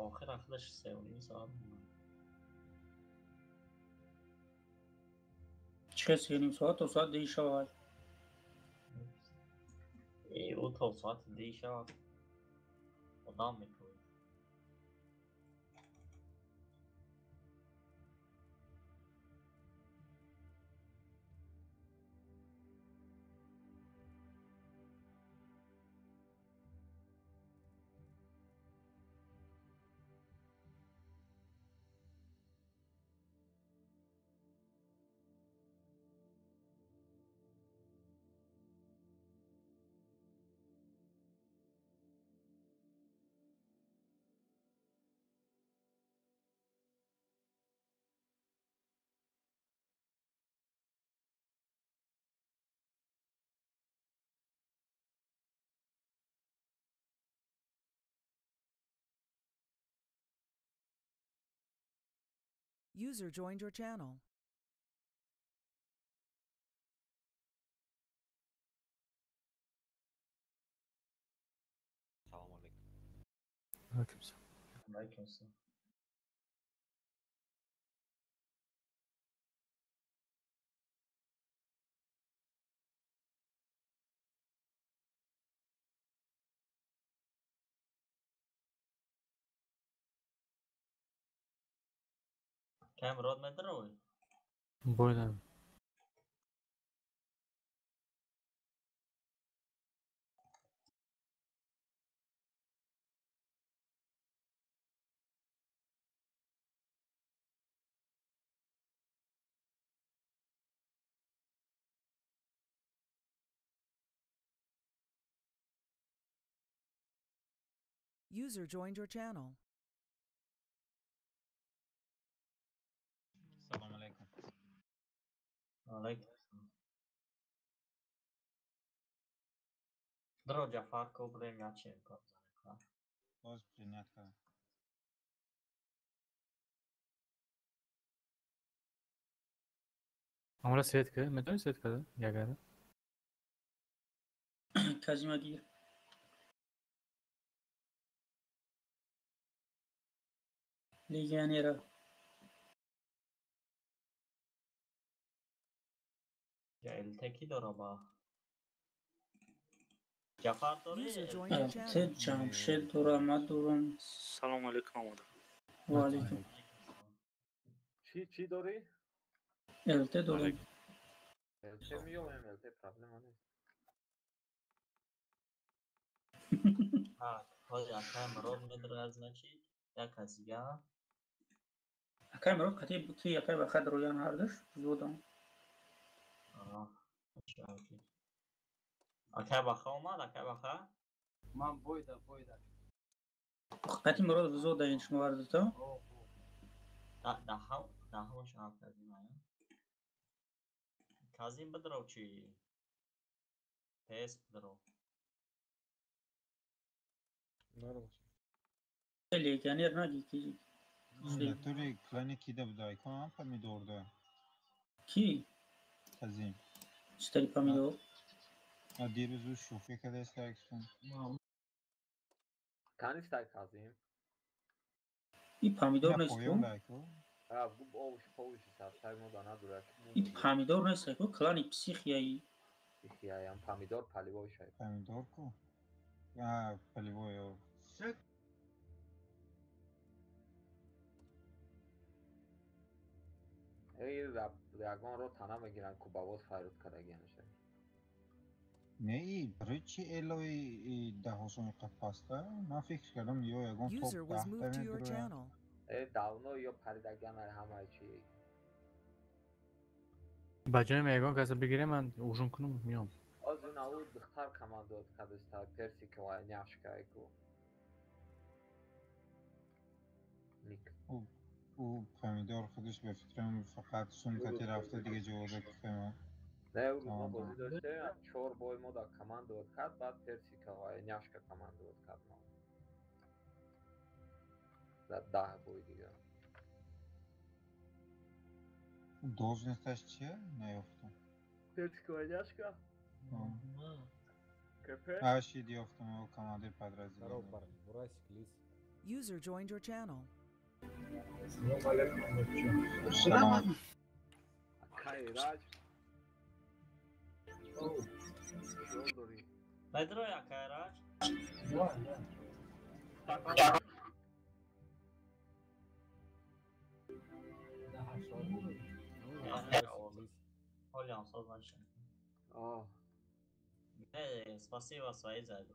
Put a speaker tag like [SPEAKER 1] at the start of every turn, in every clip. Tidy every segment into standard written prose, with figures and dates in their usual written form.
[SPEAKER 1] آخر آخرش 3.5 ساعت بود.
[SPEAKER 2] چه 3.5 ساعت تا ساعت دیگه شود.
[SPEAKER 1] او تا ساعت دیگه شود ادام میکنی.
[SPEAKER 3] User joined your channel.
[SPEAKER 4] سلام علیکم.
[SPEAKER 5] علیکم سلام.
[SPEAKER 1] علیکم السلام. Камера однометровый?
[SPEAKER 5] Больно.
[SPEAKER 3] User joined your channel.
[SPEAKER 6] سلام علیکم.
[SPEAKER 1] علیکم السلام. درو جعفر کو بریم یا چی کار کنم؟
[SPEAKER 6] باز پرینت کنم.
[SPEAKER 5] Amra set که میتونی set کنه یا گره
[SPEAKER 2] کازیما گیر. لیگانیرا.
[SPEAKER 1] یا التکی داره با جعفر داری؟
[SPEAKER 3] User joined your
[SPEAKER 2] البته
[SPEAKER 3] channel.
[SPEAKER 2] جمشید دورم دورم.
[SPEAKER 7] سلام علیکم آمده.
[SPEAKER 2] و علیکم.
[SPEAKER 4] چی داری؟
[SPEAKER 2] الته دورم.
[SPEAKER 4] الته میام الته پرابلم نیست.
[SPEAKER 1] ها های اکای مراد میدر از نچی یا کسی یا
[SPEAKER 2] اکای مراد کتی بکی اکای بخد رویان هردش زودم.
[SPEAKER 1] شاکی اکای بخا اومد اکای بخا
[SPEAKER 8] من بویده
[SPEAKER 2] کتی مراد زود اینش موارد تو.
[SPEAKER 1] ده هم شام کردیم آیا کازیم بدرو چی پیس بدرو
[SPEAKER 2] لیگانیر نگی کی.
[SPEAKER 6] توری کلانی کی ده بدای کنم پمیدور ده
[SPEAKER 2] کی؟
[SPEAKER 6] کازیم
[SPEAKER 2] چطوری پامیدور؟
[SPEAKER 6] دیروز شوخی کرده استرکشون
[SPEAKER 4] کانیستای کازیم.
[SPEAKER 2] این پامیدور
[SPEAKER 6] نه
[SPEAKER 2] نیست
[SPEAKER 6] پایه
[SPEAKER 2] کو؟
[SPEAKER 6] لایکو
[SPEAKER 4] گوب اوش سرسای مدانا دورک.
[SPEAKER 2] این پامیدور نیست کو؟ کلانی پسیخیایی.
[SPEAKER 4] بخیایم پامیدور پلیوای شاید.
[SPEAKER 6] پمیدور کو پلیوی
[SPEAKER 4] ای رگان رو تنها میگیرن که باوز فایروت کردگی نشه.
[SPEAKER 6] نه ای برای چی الوی ده هاشون قفاسته من فکر کردم یا یکان
[SPEAKER 3] User
[SPEAKER 6] توپ
[SPEAKER 3] was
[SPEAKER 6] ده
[SPEAKER 3] moved to your
[SPEAKER 6] دروی
[SPEAKER 3] channel.
[SPEAKER 4] ای داونو یا پریدگی همه چی.
[SPEAKER 5] بچه میگن کسی بگیره من اوشون کنم میام
[SPEAKER 4] از این اول دختر کماندوت کدستا پرسی که وای نیاشکای کو. نیک.
[SPEAKER 6] او پمیدور خودش به فکرم فقط سمکتی رفته دیگه جوازه که
[SPEAKER 4] نه او روزما بازی داشته 4 بای ما دا کماندوت کرد بعد پرسی که وای نیاشکا کماندوت کرد ما. زد 10 بای دیگه.
[SPEAKER 6] دوز نیستش چیه؟ نیافتم
[SPEAKER 4] پرسی که وای نیاشکا؟ که پر؟
[SPEAKER 6] هاشی دیافتم و کمانده پدرازی
[SPEAKER 9] Здорово, парни. Бурасик, Лис.
[SPEAKER 3] User joined your channel.
[SPEAKER 6] سلام
[SPEAKER 4] Kayraç. Şol dori.
[SPEAKER 1] Bedro ya Kayraç. Holiam sozlaşın.
[SPEAKER 4] Aa.
[SPEAKER 1] Spasiba свои зайду.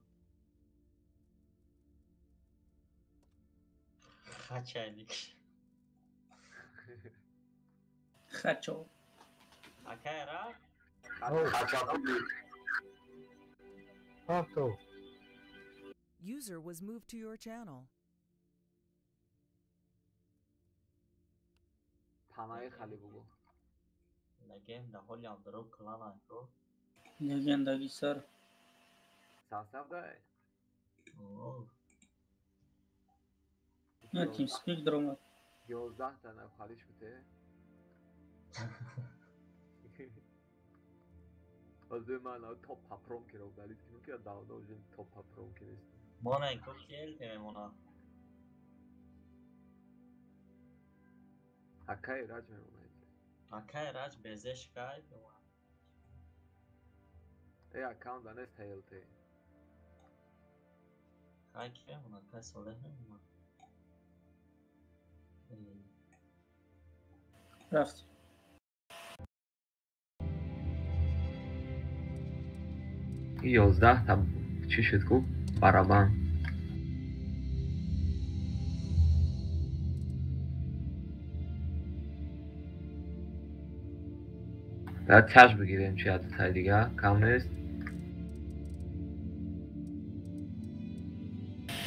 [SPEAKER 1] Хачайник.
[SPEAKER 2] Хачо.
[SPEAKER 1] А Kayraç?
[SPEAKER 5] Pronto.
[SPEAKER 3] User was moved to your channel.
[SPEAKER 4] Panayı khali bugu.
[SPEAKER 1] Legenda Holiam drop klana ko.
[SPEAKER 2] Legendagi sar.
[SPEAKER 4] Sasav da.
[SPEAKER 2] Ne team speak drama.
[SPEAKER 4] 11 tane khaliş bite. Az man top patron kiro dalit kino ki davda ujin top patron kines.
[SPEAKER 1] Monen ko kiel temona.
[SPEAKER 4] Kayraç mı ona?
[SPEAKER 1] A Kayraç bezeshkay.
[SPEAKER 4] Account ne TLT.
[SPEAKER 1] Kay kim ona kay solehen mi?
[SPEAKER 2] رفت.
[SPEAKER 4] یازده تا چی شد کو؟ برابر باید کش بگیریم چی عدد دیگه کم نیست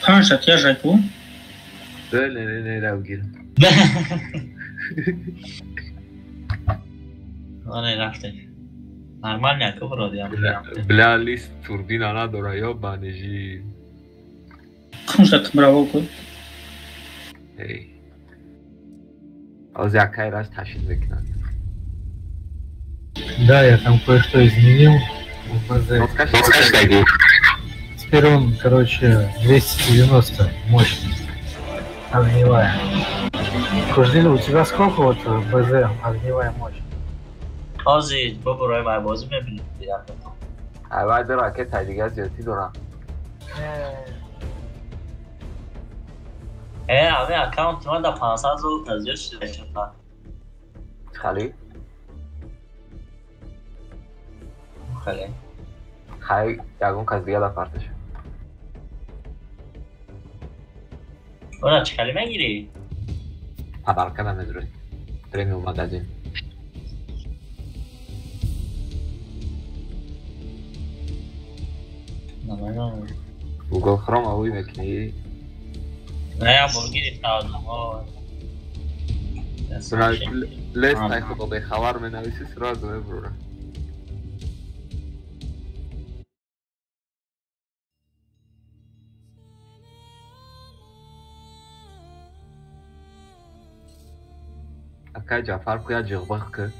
[SPEAKER 2] 5 تا جایپو.
[SPEAKER 4] بله نه بگیرم
[SPEAKER 1] آره رفته نرمال نکو برو دیم
[SPEAKER 4] بلا لیست توربین نداره یا بانجی
[SPEAKER 2] 5 تا برافو کن.
[SPEAKER 4] ای از якой раз тащит выкинуть.
[SPEAKER 5] Да, я там кое-что изменил в БЗ.
[SPEAKER 4] Подскажи,
[SPEAKER 5] Теперь он, короче, 290 мощность огневая. Куждили, у тебя сколько вот БЗ огневая мощь?
[SPEAKER 1] آزید با برای من بازی میبینید دیگه
[SPEAKER 4] اول دو راکت دیگه زیادی دارم
[SPEAKER 1] همه اکاونت من در 500 رو تزیاد شده شد
[SPEAKER 4] خالی؟
[SPEAKER 1] خیلی
[SPEAKER 4] خیلی یکون کس دیگه در پرتش
[SPEAKER 1] اونا چه کلمه گیری؟
[SPEAKER 4] پبرکه به مدروی پریمیوم مگزین گوگل خروم اوی میکنی؟
[SPEAKER 1] نه یا برگیری تاوزم ها
[SPEAKER 4] لیست های خود به خبر می نویسی سراز می بروره اکای جعفر کویا جغبخ که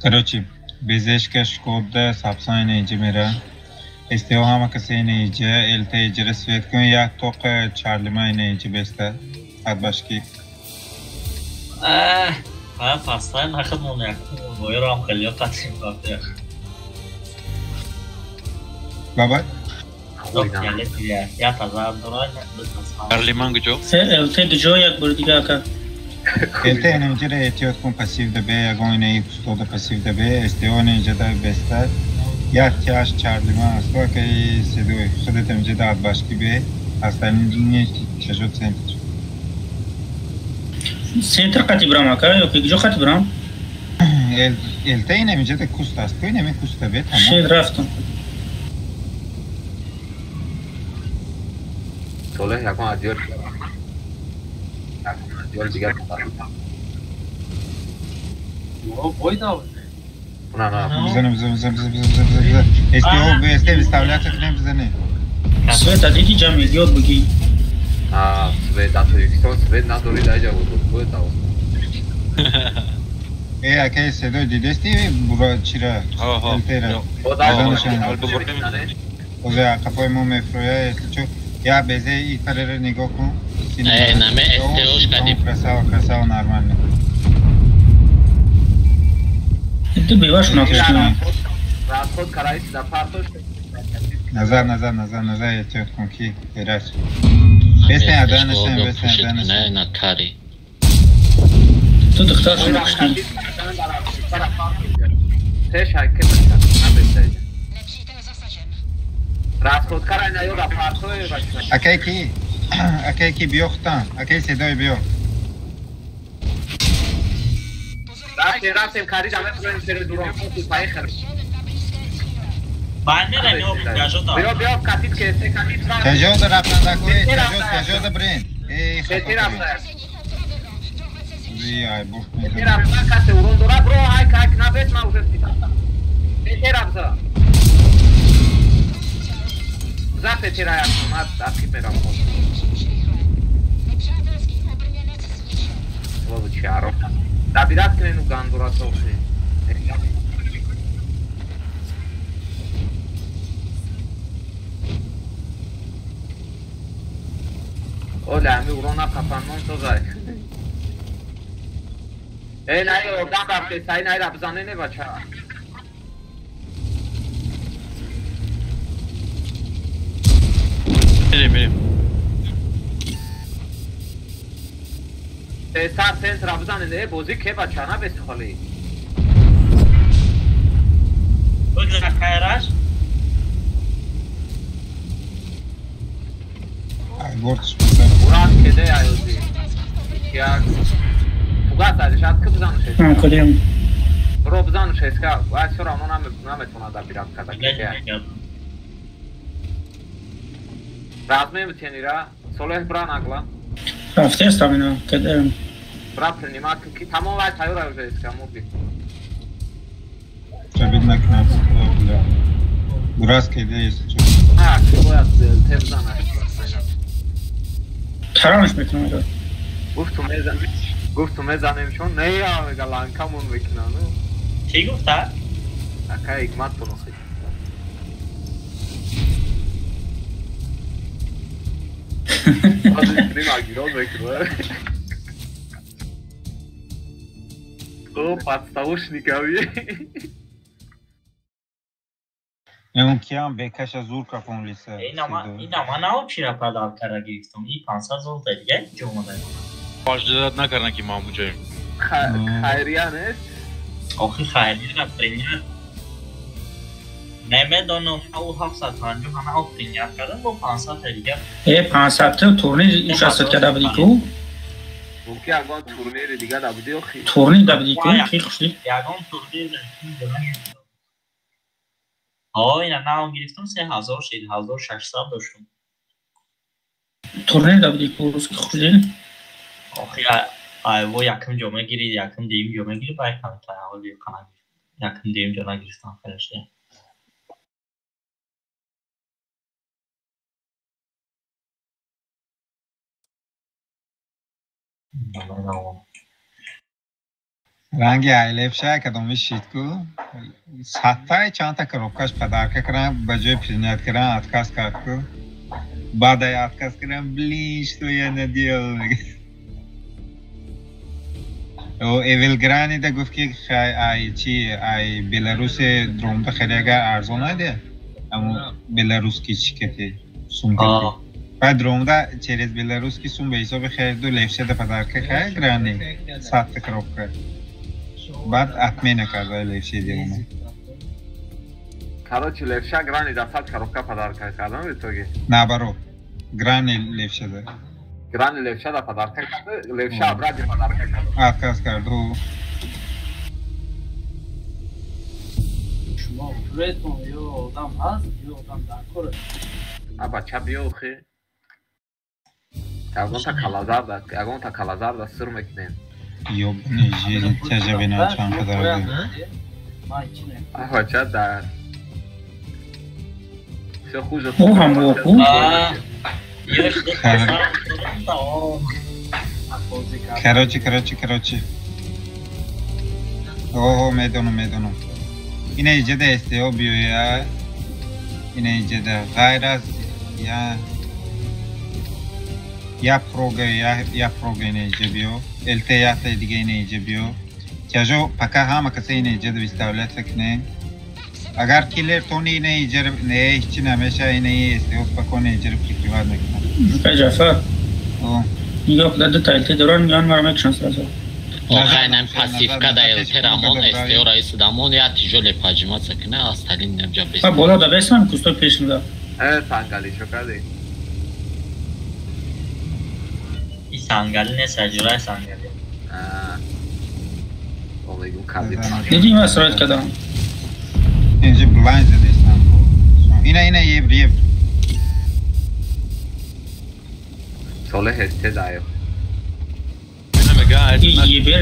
[SPEAKER 6] Короче, безешка Шкода сапсан иниҷи мера. Истео ҳама касе иниҷи, элта иҷира свет кун, як тоқа чарлима иниҷи беста. Адбашки.
[SPEAKER 1] ها پاستا نخدمون یکم باید رو هم خیلی ها قطعیم کافته
[SPEAKER 6] Baba,
[SPEAKER 1] دو کلی دیگه یا تازه هم دارای نکنه
[SPEAKER 7] Parliman Gujo.
[SPEAKER 2] Tek jo yak bur diga aka.
[SPEAKER 6] elta iниҷира эҳтиёт кун пассив дабе, ягон инаи кустода пассив дабе, истео иниҷада беста. Як каш чарлима аст, ва каи седои худат иниҷада адбашки бе, асталини чашо центр.
[SPEAKER 2] Center qati bram aka, yo tek jo qati bram.
[SPEAKER 6] Elta iниҷада куст аст, ку инами куста бе,
[SPEAKER 2] Shed
[SPEAKER 6] тамом.
[SPEAKER 2] raftam.
[SPEAKER 4] صلح یکم ادیار دیگر اونا نه
[SPEAKER 6] Бизане. Истео бе, выставляться к ним бизане.
[SPEAKER 2] Sveta didi jam idiot bugi.
[SPEAKER 4] свет ато юксон свет надори дайҷа буду худ дав
[SPEAKER 6] акаи седои дидести бура чира элтера. Озе ақафои мо мефроя, чо یا بزه این کاره رو نگاه کن.
[SPEAKER 7] نمه استیوش قدیم.
[SPEAKER 6] کرسا و نرمال نگاه.
[SPEAKER 2] تو بیواش ناکشیم.
[SPEAKER 4] راست خود کرایش در پارتوش.
[SPEAKER 6] نظر احتیاط کن کی برش. بسن ادانشن.
[SPEAKER 7] نه نکاری.
[SPEAKER 2] تو دخترش ناکشیم.
[SPEAKER 4] تش حرکت نمیشه. راست خود کرای نیو در پارتوی باشه.
[SPEAKER 6] اکی کی بیاختن. اکی صدای بیو.
[SPEAKER 4] رفتیم کاری جامعه بزنیم سر دوران تو پای خرد.
[SPEAKER 1] بانه رنو گاجوتا.
[SPEAKER 4] بیا کاتیت که سه کاتیت را.
[SPEAKER 6] تجاوز رفتن دکوی تجاوز برین. ای
[SPEAKER 4] چه رفته؟
[SPEAKER 6] ای بوش
[SPEAKER 4] چه رفته کاته اون دورا برو های کاک نبود ما اوزستی. چه رفته؟ زفت چه رای اومد دستی میرم خود. ولی چه عروق. دبیرات کنن و گاندورا سوختی. اوله همی اورونا کپانمان تو زای. ای نایی اردن رفته سایی نایی را بزنه نه بچه ها.
[SPEAKER 7] بریم.
[SPEAKER 4] سر سنس را بزنه نه بازی که بچه ها نبست خالی.
[SPEAKER 1] بگذار خیرش.
[SPEAKER 6] گورتش
[SPEAKER 4] اوران که ده آیوزی. یا فوقات داری شاید که بزنه شد.
[SPEAKER 2] کدیم.
[SPEAKER 4] برو بزنه شد که باید سر آنو نمیتونه در بیرات کرده که. رازمه میتینی را سوله برا نگلا.
[SPEAKER 2] رفته است اینا کدیم.
[SPEAKER 4] برا پرنیما که تمام وقت تایور آیوزی است که موبی.
[SPEAKER 6] جابید نکنه براز که ده است چون.
[SPEAKER 4] که باید ته بزنه.
[SPEAKER 2] ترانش میکنم دار.
[SPEAKER 4] گفت تو میزنیم چون نه یا میگه لانکامون میکنن.
[SPEAKER 1] چی گفته؟
[SPEAKER 4] اکا اگمت پنوخی. بازی کنیم آگیران میکنه. او پادستاوش نکاوی.
[SPEAKER 6] اون کیام بکش از زور کپون لیسه.
[SPEAKER 1] این اما نه چی را پدر کرده گرفتم. این 500 زلطه دیگه جمعه داریم.
[SPEAKER 7] پاجدارت نکردن که ما بجاییم.
[SPEAKER 4] خیریه نیست؟
[SPEAKER 1] آخی خیریه را پرینیت. نمیدانم او 750 همه او پرینیت کردن با 500 دیگه.
[SPEAKER 2] 500 تورنی 60 کرده بودی کو؟
[SPEAKER 4] ممکن اگه تورنیر دیگه دا بودی آخی؟
[SPEAKER 2] تورنی دا بودی کو؟ خیلی خوشی؟
[SPEAKER 1] یگان تورنیر داشتیم. اینا نه هم گرفتم 3000 شد 1600 داشتم.
[SPEAKER 2] تورنیر دا بودی کو روز که خوشی؟
[SPEAKER 1] آخی و یکم جمعه گیرید یکم دیم جمعه گیرید باید کمی تحول بیو کنم. یکم دیم جمعه گرفتم فرشته.
[SPEAKER 6] رنگی ایلیف شه که دومی شید کو حتی چند تا کروکاش پدر که کرن بجای پرینیت کرن ادکاس کرد کو بعد ای ادکاس کرن بلیش تو یا ندیو میگه او ایویل گرانی ده گفت که ای بلاروس دروم ده خیلی اگر ارزونه ده اما بلاروس کی چی کتی سوم کتی بعد دروم ده چریز بلاروس کی سوم به حساب خیلی دو لیفشه ده پدر که خیلی گرانی 7 تا کروکا بعد اتمه نکرده لیفشه دیونه
[SPEAKER 4] کارو چی لیفشه گرانی ده 100 کروکا پدر کردن به توگی؟
[SPEAKER 6] نه برو گرانی لیفشه ده
[SPEAKER 4] گرانی لیفشه ده پدر کرده لیفشه ابرادی پدر کرده
[SPEAKER 6] ادکاس کرده
[SPEAKER 8] شما فریتون یا آدم هست یا آدم در کاره
[SPEAKER 4] بچه بیو خی اگون تا کلازار ده سر میکنیم
[SPEAKER 6] یو بنیجی تجربه ناچان پدر ده
[SPEAKER 4] بچه در سه خوش
[SPEAKER 2] او هم رو خود
[SPEAKER 6] کراچی اوه میدونم اینه ایجه ده استیو بیویا اینه ایجه ده غیر از یا یا پروگه یا پروگه نیجه بیو الته یا ته دیگه نیجه بیو کجا پکا همه کسی نیجه دو استولت کنه اگر کلر تونی نیجه نه هیچی نمیشه اینه استیوس پکو نیجه رو پلیکیوار میکنه
[SPEAKER 2] که جعفر نگاه کده دو تایلتی دوران میان مرا میکشن سرازه
[SPEAKER 7] Aynen pasifka da Elteramon, STO reisi damon ya tijole pajima sakine astalin nemca besi.
[SPEAKER 2] Ha bola da besem kusto peşinde.
[SPEAKER 4] Evet sangali şokadi.
[SPEAKER 1] sangali ne sergiler sangali.
[SPEAKER 4] Olayım kaldı.
[SPEAKER 2] Ne diyeyim ben sıra etkadan.
[SPEAKER 6] اینجا بلایند زده استانبول اینه یه
[SPEAKER 4] Sole heste dayo.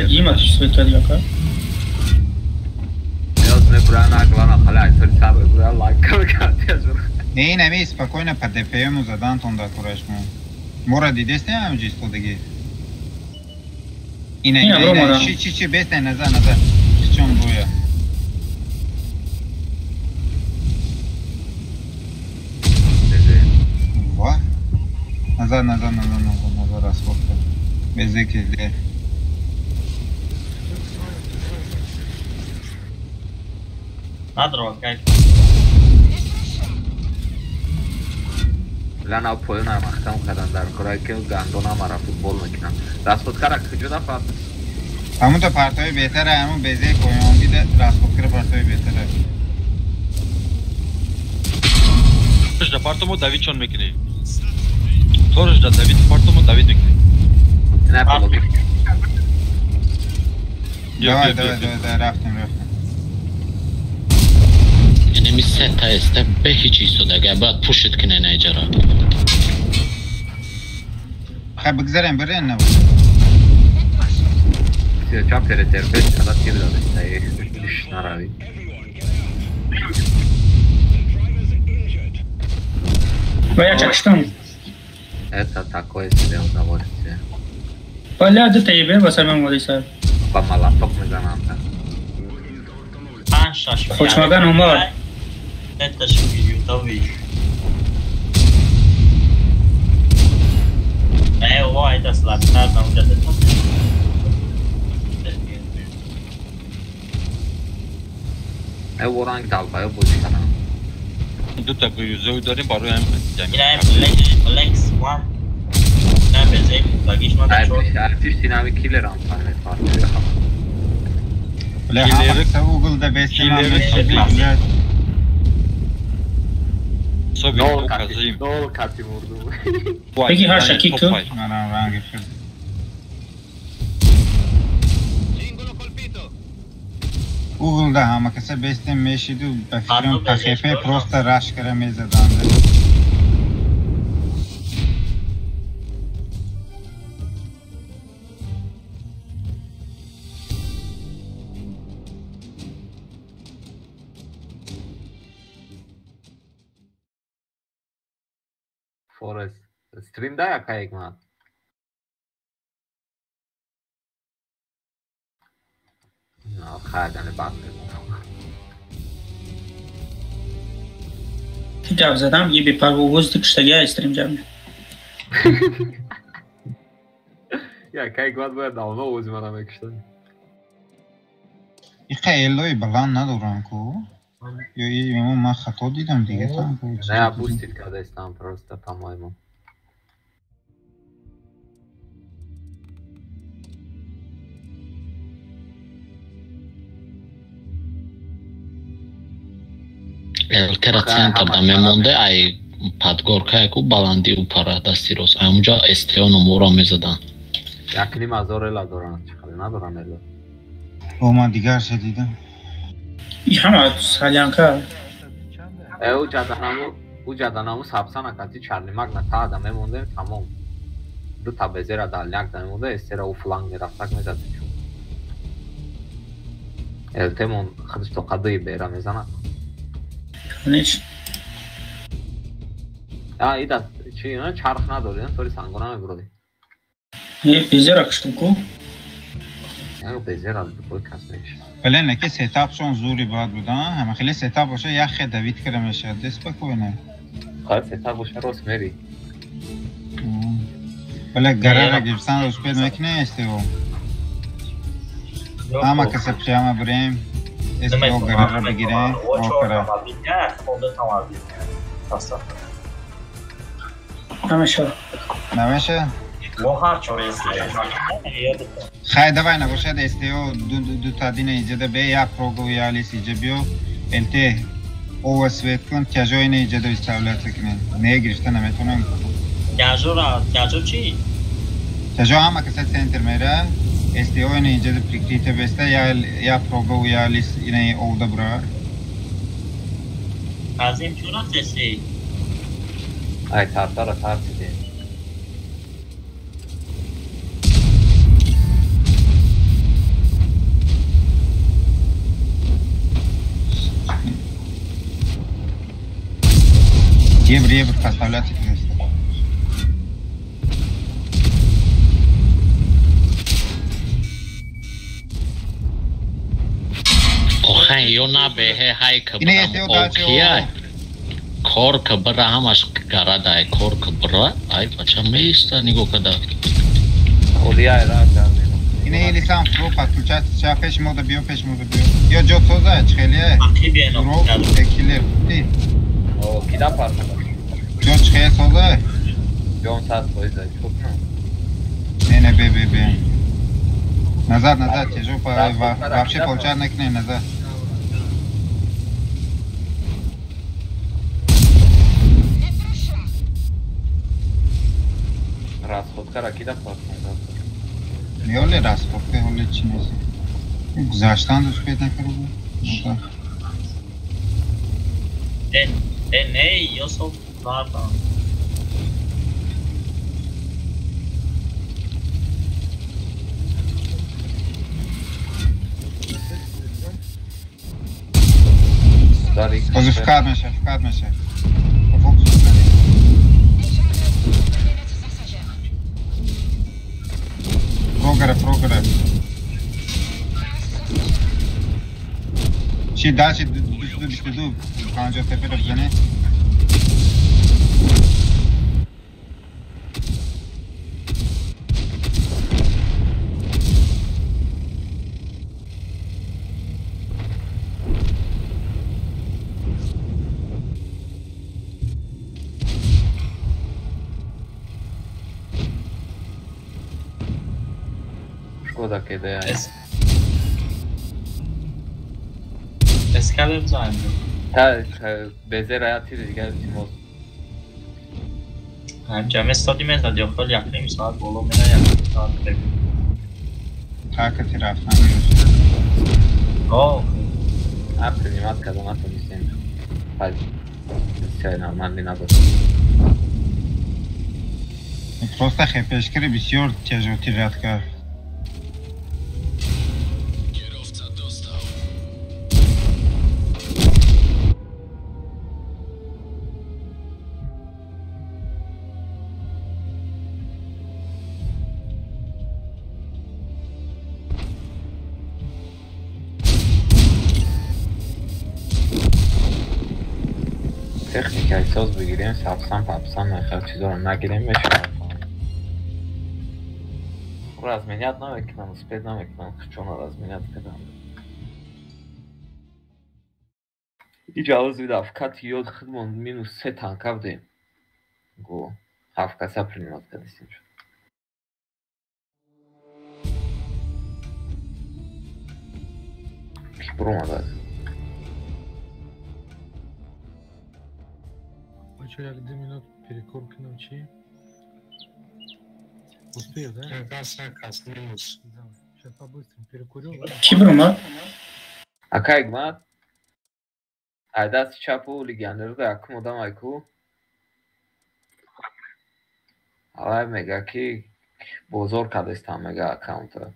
[SPEAKER 2] İyi maç sıra etkadı yaka.
[SPEAKER 4] Biraz ne buranın akılana kalay. Sori sabi buraya like kalkatıyoruz.
[SPEAKER 6] اینه спокойно по ДПМу задан тонда курашмо мора дидесте همجی استودگی اینه چی بسته نظر چون بویا واه نظر اسفوت بزه که ده
[SPEAKER 1] نداره واقعی
[SPEAKER 4] Lan av poyun armaktan kadar koray ki gandona mara futbol میکنم راست کارا کجا فقط
[SPEAKER 6] همون تا پرتای بهتره همون بزه کویانگی ده راست کار پرتای بهتره
[SPEAKER 7] Torres da partomu David çon mekini. Torres da David partomu David mekini.
[SPEAKER 4] Ne yapalım?
[SPEAKER 6] Давай رفتیم
[SPEAKER 7] Enemy seta este به هیچ ایستاده باید پوشت کنه نیجرا
[SPEAKER 6] خب بگذاریم برین نبود
[SPEAKER 4] Size çok terpes kadar gibi de işte iş naravi.
[SPEAKER 2] Baya çakıştım.
[SPEAKER 4] Evet tako este onda vorite.
[SPEAKER 2] Valla da teybe basarmam vadiyse.
[SPEAKER 4] Bama laptop میزنم.
[SPEAKER 1] من شاش
[SPEAKER 2] خوشمگن اومد.
[SPEAKER 1] نتش یوتیوبی نه وای دست لپتر نموده
[SPEAKER 4] Vuran dalbaya pozisyona.
[SPEAKER 7] دو تا گویوزه داریم برای هم
[SPEAKER 1] اینه فلکس وان نه بزیم باگیش ما
[SPEAKER 4] Ertiş dinamik killer antalya farklı.
[SPEAKER 6] ولی همه تا Google'da beslemem
[SPEAKER 7] Sobi
[SPEAKER 4] Nol
[SPEAKER 7] kazayım.
[SPEAKER 4] kati vurdu.
[SPEAKER 2] Peki her şey kick to?
[SPEAKER 6] Google'da همه کسی بستیم میشید و به فیلم پخیفه پروست رش کرده میزدنده
[SPEAKER 4] Forest. Stream'da ya kayıkma. خردن بند
[SPEAKER 2] جواب زدم یه بی پرواز کشتگی استریم جمعه
[SPEAKER 4] Ya kayıkmat باید dalma uzmana bekişten.
[SPEAKER 6] این خیلی بلند ندارم کو یا من خطا دیدم دیگه
[SPEAKER 4] نه بوستید کرده استم پروستا تمایمون
[SPEAKER 7] Eltera centrda memonde ay padgorkayaku balandi upara dastiros amunca STO numara mezadan
[SPEAKER 4] yakini mazorela doran çıkalı nadoran elo
[SPEAKER 6] او من دیگر شدیدم
[SPEAKER 2] این همه سالیانکا
[SPEAKER 4] او جدانامو سابسان akati çarlimak ta da memonde tamam du ta bezera dalyak da memonde estera u flange raftak mezadan eltemon خدش تو قضیه بیرا میزنه
[SPEAKER 2] نیچ
[SPEAKER 4] ya iyi da çiğne çarx نداره طوری سنگونه میبردی
[SPEAKER 2] یه بیزر اکشتم کو
[SPEAKER 4] یا بیزر از دوی کسمیش
[SPEAKER 6] ولی نکه ستاپشون زوری باید بودن همه خیلی ستاپ باشه یه خیلی دوید کرده میشه دست بکنه
[SPEAKER 4] خواهد ستاپ باشه راست میری
[SPEAKER 6] ولی قراره گرفتن اسپید میکنه استیو همه کسی پیامه بریم استیو قراره بگیره آخره نمیشه خیلی دوای نباشد استیو دو تا دین ایجاده به یا پروگو یا لیس ایجا بیو الته او سویت کن کجا این ایجاده استولت کنه نه گرفته نمیتونم
[SPEAKER 1] کجا چی؟
[SPEAKER 6] کجا همه کسی سنتر میره استیو این ایجاده پریکریت بسته یا پروگو یا لیس اینه او دبرا
[SPEAKER 1] از این چون هستی؟
[SPEAKER 4] ای ترتر ترسیده
[SPEAKER 6] یه بر پستولاتی که هسته
[SPEAKER 7] آخه یو نبه های کبرم اوکیه کار کبره همش کرده کار کبره ای بچه میسته نگو کده
[SPEAKER 4] اولی ای را کردیم
[SPEAKER 6] اینه یه لیسان فرو پستولچه چه پیش موده بیو یا جو سوزه چه خیلیه درو اکیلر دی
[SPEAKER 4] او کی دا پارتا
[SPEAKER 6] جو چه خیلی سوزه
[SPEAKER 4] جون ساعت بایده چوب
[SPEAKER 6] نه بی نظر چه جو وحشی پولچر نکنه نظر
[SPEAKER 4] راست خود کرا کی دا پارتا
[SPEAKER 6] نیولی راست خود که حالی چی نیست گذاشتن دوش پیدا کرده بود
[SPEAKER 1] نه یا صبح بردم
[SPEAKER 4] داری
[SPEAKER 6] بازی فکر میشه پروگره چی داشتی دو پانجا تپه رو بزنه
[SPEAKER 4] شکودا که ده
[SPEAKER 1] اسکله بزنیم
[SPEAKER 4] تا بزه رایتی دیگر تیموز
[SPEAKER 1] جمع استادیم از رادیو خال یک نیم ساعت بولو میره یک ساعت ببین
[SPEAKER 6] تاکتی رفتن
[SPEAKER 1] آه
[SPEAKER 4] принимать когда надо не всем все нормально надо
[SPEAKER 6] просто хепешкири бисёр тяжоти рад кард
[SPEAKER 4] تکنیک احساس بگیریم سبسن پپسن نخیر چیزا رو نگیریم بشه разменять نمیکنم اسپید نمیکنم چون разменять کردم иджавоз видав кати ёд хидмон минус 3 танкавдем го ҳафкаса принимать кардем кипр омадад
[SPEAKER 5] Человек 2 минут перекурки научи. Успею, да? Да, сейчас по-быстрому перекурю.
[SPEAKER 2] Кибрума.
[SPEAKER 4] Акай гмат? Айдас чапу легионер да акмода майку. Алай мега ки бозор кадестам мега аккаунта.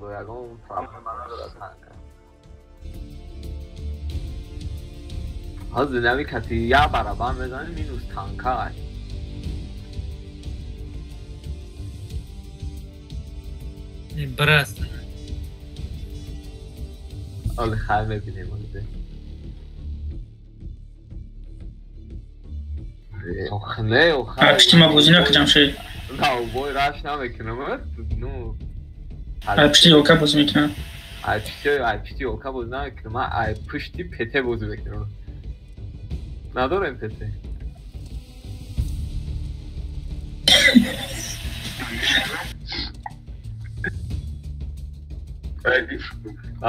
[SPEAKER 4] زویاگون فرمان من داره تنکه ها زنمی کتی یا برابر میزنی مینوس تانکه های
[SPEAKER 9] براست
[SPEAKER 4] حالا خیلی میبینیم نه و خیلی
[SPEAKER 2] پشتی ما بازی نکردم شد
[SPEAKER 4] نه و بای راش نمیکنم نو
[SPEAKER 2] پشتی اوکا بازی میکنم
[SPEAKER 4] پشتی اوکا بازی نمیکنم من پشتی پته بازی میکنم ندارم پته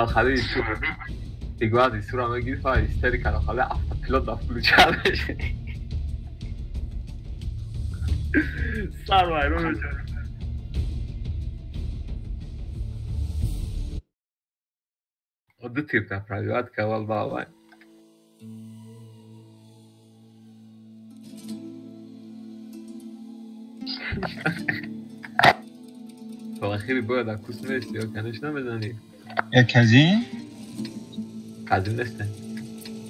[SPEAKER 4] خالی شو igual isso era meio que histérica no خالی piloto da fluchada سر رو دو تیپ تفریحات که اول باید تو اخیری باید اکوس نیستی یا کنش نمیزنی
[SPEAKER 6] کزین؟
[SPEAKER 4] کزین نیسته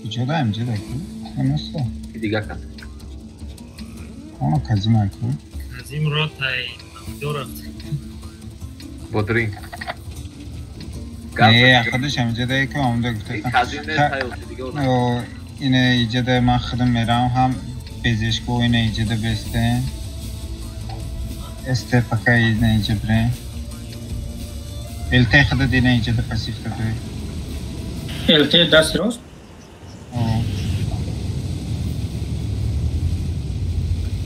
[SPEAKER 6] کجا دارم جدا که؟ نیسته
[SPEAKER 4] دیگه کن
[SPEAKER 6] آنو کزیم اکو
[SPEAKER 9] کزیم را تایی دو رفت
[SPEAKER 4] با درینگ
[SPEAKER 6] نه خودش هم جدایی که آمده گفته
[SPEAKER 4] کزین نیسته دیگه
[SPEAKER 6] اینه ایجاده من خودم میرم هم پزشک و اینه ایجاده بسته استفاقه اینه ایجا بره الته خدا دینه ایجاده پسیف بره
[SPEAKER 2] الته دست راست؟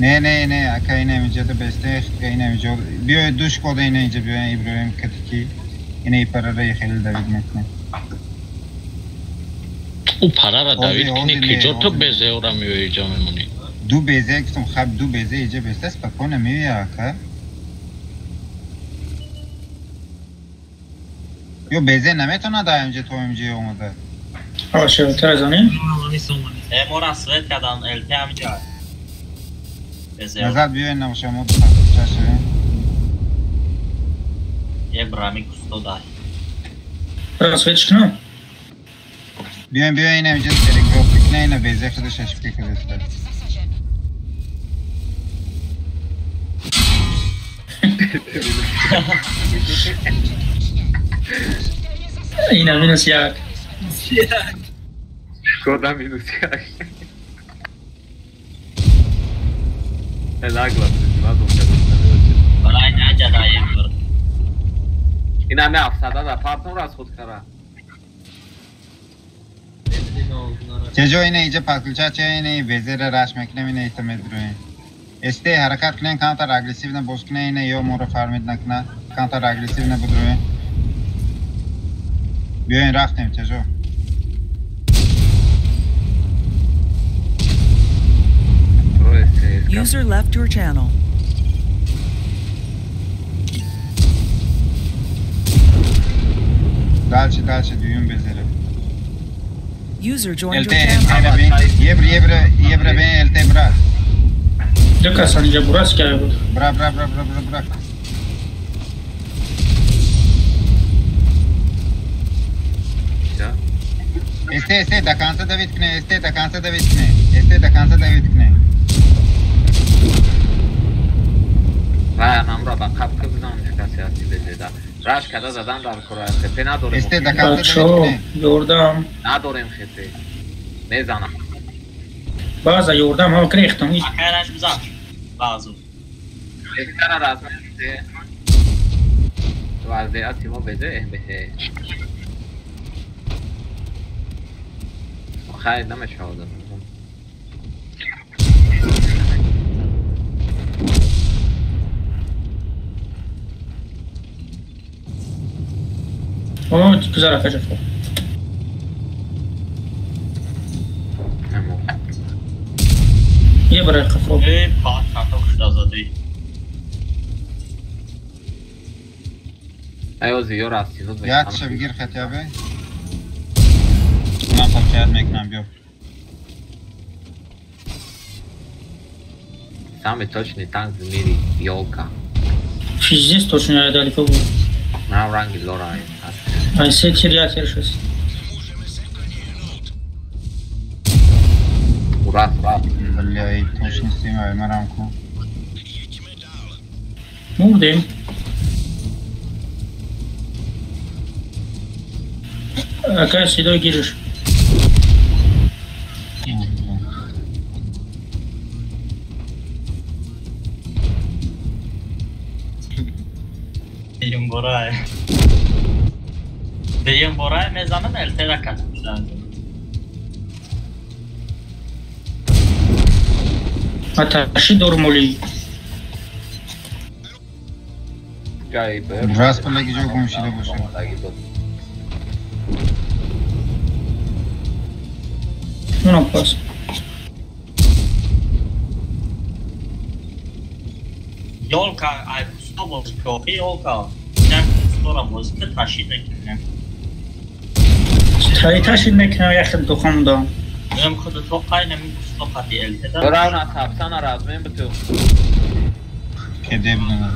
[SPEAKER 6] نه اکا اینه ایجاده بسته اینه ایجاده بیای دوش کده اینه ایجا بیای ابراهیم کتی اینه ای پره رای خیلی دوید میکنه
[SPEAKER 7] او پره را دوید کنی کجا تو بیزه او را میوی ایجا میمونی
[SPEAKER 6] دو بیزه کتم خب دو بیزه ایجا بسته است پکنه میوی اکا یو بیزه نمیتونه دا اینجا تو اینجا اومده
[SPEAKER 2] آشه ترزانی؟
[SPEAKER 1] مورا سویت کردن التی همینجا
[SPEAKER 6] نزد بیای نباشه ما بخواست چشه
[SPEAKER 1] یه برامی کستو داری
[SPEAKER 2] سویتش کنم؟
[SPEAKER 6] بیاین اینه اینجا تلگرافیک نه اینه بیزه خودش اشپی کرده
[SPEAKER 2] اینه مینوس یک
[SPEAKER 4] شکردم مینوس یک الاغ
[SPEAKER 1] برای نجا دایم برد
[SPEAKER 4] این همه افسده در پارتون را از خود کرده
[SPEAKER 6] چجا اینه اینجا پاکلچه چه اینه بیزه را راش میکنم اینه ایتمید روی استه حرکت کنین کانتر اگریسیو نه بوش کنه اینه یا مورو فارمید نکنه کانتر اگریسیو نه بود روی بیاین رفتیم چجا
[SPEAKER 3] User left your channel.
[SPEAKER 6] دالچه دیون بزره
[SPEAKER 3] User joined your
[SPEAKER 6] الته
[SPEAKER 3] channel.
[SPEAKER 6] یه بره بین الته برا
[SPEAKER 2] دو کسان اینجا براست کرده بود
[SPEAKER 6] برا este dakansa David kne dakansa David kne
[SPEAKER 4] و نمرا با قبل که بزنم شکست هستی بزیده راش کده زدن در کره خطه نداریم
[SPEAKER 6] este dakansa
[SPEAKER 2] بچه
[SPEAKER 6] David kne
[SPEAKER 2] یوردم
[SPEAKER 4] نداریم خطه میزنم
[SPEAKER 2] بعضا یوردم ها کریختم
[SPEAKER 1] اکرش بزن بازو
[SPEAKER 4] بهتر از من وضعیتی ما بده بهه خیلی نمیشه آدم
[SPEAKER 2] گذاره کجا خود یه برای خفرو
[SPEAKER 1] پاک کارتا کشت آزادی
[SPEAKER 4] ایوزی یا راستینود
[SPEAKER 6] یاد شو بگیر خطیابه من خب کرد میکنم بیا
[SPEAKER 4] Same точно так замери елка.
[SPEAKER 2] Здесь точно дали кого.
[SPEAKER 4] Navrangi Lora'yı.
[SPEAKER 2] Ay sekiriya kerşes.
[SPEAKER 4] Urat.
[SPEAKER 6] Блядь, точно снимаю на рамку.
[SPEAKER 2] Buradayım. Akar silah girir.
[SPEAKER 1] Deyim Boray. Deyim Boray mezanın eltera katmışlar.
[SPEAKER 2] Ataşı dormoli.
[SPEAKER 6] Раз помоги жогом şile boşa.
[SPEAKER 2] Una pas.
[SPEAKER 1] Yolka ay pusto bozuk yolka. Nem sonra bozuk taşıyın ekinem.
[SPEAKER 2] Taşı mekana yakın dokundu.
[SPEAKER 1] Nem kudu topay nem pusto pati eltera.
[SPEAKER 4] Lora'nı sapsana razmen bitiyor.
[SPEAKER 6] Kede bilmem.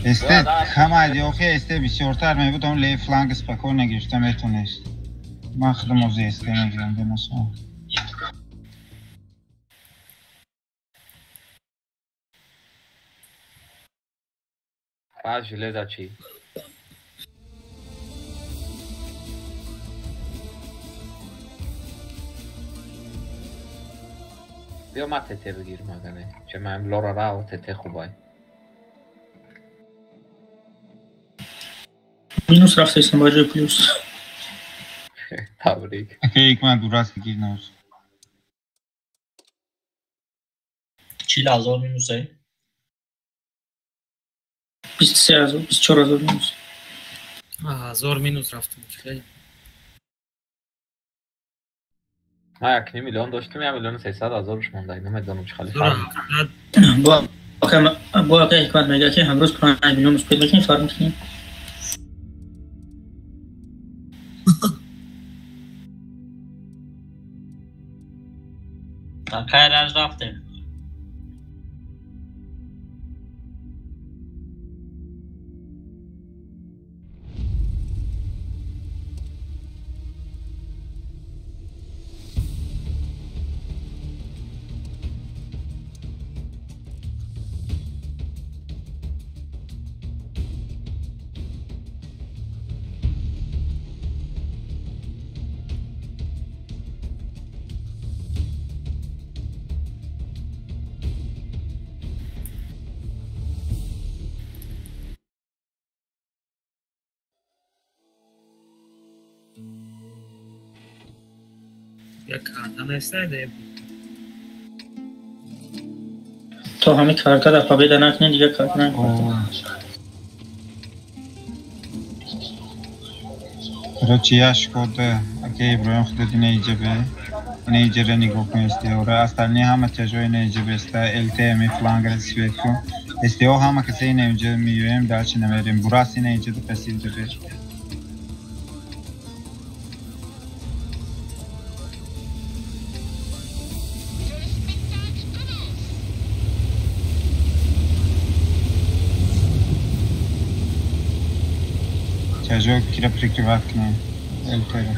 [SPEAKER 6] Este хамади окей, este بسیارتر می بودم لی فلانگ سپاکور نگیشتم اتونست. من خودم موزه este نگیرم به نسا.
[SPEAKER 4] Faz beleza ci. بیا ما تته بگیر مگنه چه من لورا را و تته خوبای
[SPEAKER 2] Minus raftaysın bacı plus.
[SPEAKER 4] تبریک
[SPEAKER 6] Okey, ilk ben duras gir ne olsun.
[SPEAKER 1] Çil azor minusay.
[SPEAKER 2] 23 azor, 24 azor minus.
[SPEAKER 9] زور مینوس رفتم خیلی
[SPEAKER 4] ما یک میلیون داشتیم یا میلیون 300 هزارش مونده اینا میدونم چه خیلی
[SPEAKER 9] زور
[SPEAKER 4] فرق
[SPEAKER 2] Bu akı hikmet mega ki hem roz prime minus پیدا کنیم فارم کنیم.
[SPEAKER 1] Kayar az rafte.
[SPEAKER 9] یک آدم استعده
[SPEAKER 2] تا همین کارتا در پابیدا نکنین دیگه کار نکنین.
[SPEAKER 6] Короче, я шкода, окей, броем ходить на иджебе. На иджере нигов консти. Ора остальные хама тяжой на иджебе ста LTM флангер светку. Если о хама касей на иджебе миюем дальше намерим. Бураси на иджебе пассив дебе. Тяжой кира прикрывать к ней. LTM.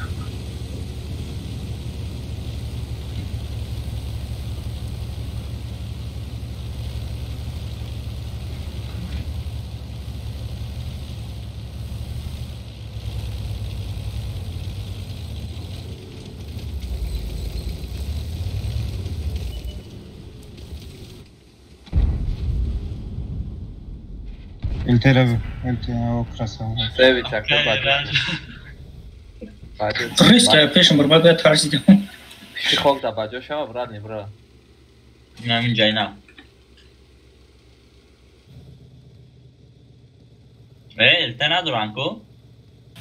[SPEAKER 6] LTM o красава.
[SPEAKER 4] Sevi çakla bacı. Bacı.
[SPEAKER 2] Risk peşin burma bir tarzı diyorum.
[SPEAKER 4] Pişi kol da bacı şava bırak ne bırak.
[SPEAKER 1] Namin cayna. eltena duranko.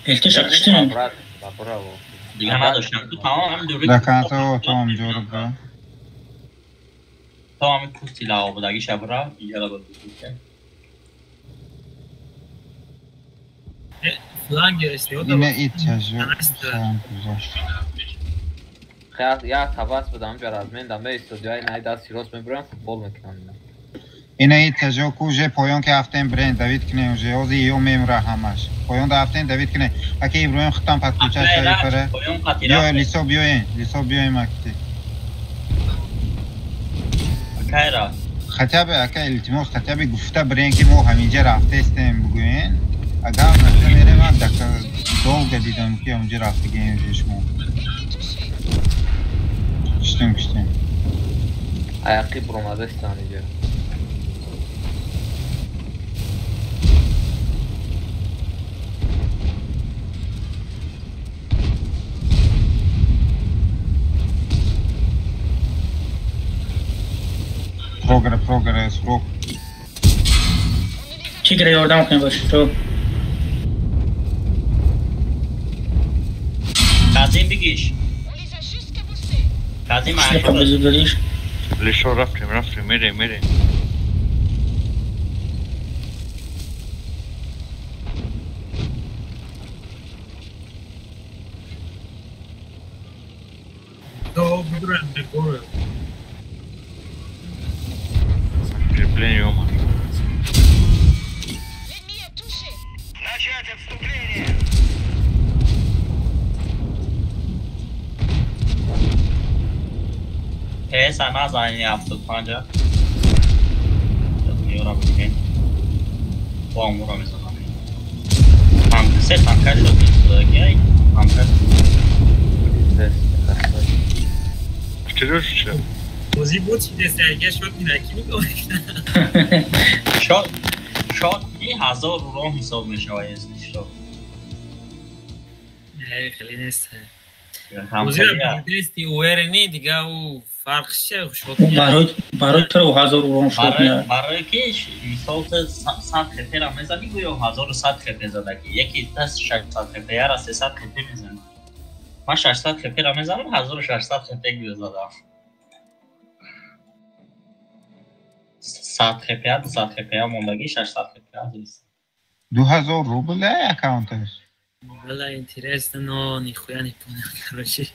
[SPEAKER 2] Elti şakıştın.
[SPEAKER 4] Bırak. Bravo.
[SPEAKER 1] Diga نداشتم تو تمام هم دوره
[SPEAKER 6] Dakata o tamam doğru bro.
[SPEAKER 1] tamam kusti la oldu dagi şabra yala oldu.
[SPEAKER 9] falan gerisi
[SPEAKER 6] Yine ihtiyacı yok. Tamam güzel.
[SPEAKER 4] خیلی یا تواس بدم جا رزمین دم به استودیوهای نای دست سیروس میبرم فوتبال میکنم
[SPEAKER 6] این ای تجاکو جه پایان که هفتن برند دوید کنه جه اوزی یو میمره همش پایان دا هفتن دوید کنه اکی ابراهیم ختم پت کوچه شایی پره بیا لیسا بیاین مکتی
[SPEAKER 1] اکی را
[SPEAKER 6] خطاب اکی التماس خطاب گفته برین که ما همینجا رفته استیم بگوین اگر مثلا میره من دکتر دولگه دیدم که اونجا رفته گیم جشمون کشتیم
[SPEAKER 4] Ayakı bromada istanıcı.
[SPEAKER 6] Progress, bro.
[SPEAKER 2] چی گره یاردم کنی باشه تو
[SPEAKER 1] کازیم بگیش کازیم
[SPEAKER 2] شلقه بزرگ داریش
[SPEAKER 7] لیشو رفتیم میره
[SPEAKER 9] تو بدرن بگوره
[SPEAKER 7] Крепление ума.
[SPEAKER 1] sen az aynı yaptık panca. Yoram diye. Bom vuramıyorsun. Tam kaç oldu ki? Tam kaç.
[SPEAKER 7] Вперед что?
[SPEAKER 9] بازی بود چیده سرگه شد میرکی میگوه
[SPEAKER 1] شاد این 1000 رو حساب میشه وایستش تو
[SPEAKER 9] نه خیلی نیست بازی رو بگیستی اوهرنی دیگه او فرقش چه شد
[SPEAKER 2] برای تو 1000 رو شد نه
[SPEAKER 1] برای که مثال 100 خطه را میزنی یا 1100 خطه زده که یکی دست 600 خطه یا 300 خطه میزنی من 600 خطه را میزنم 1600 خطه گیر زدم 100 خطه 200 خطه موندگی 600 خطه است
[SPEAKER 6] 2000 روبل اکانتش
[SPEAKER 9] والا اینترست نو نیخویا نیپونه کروشی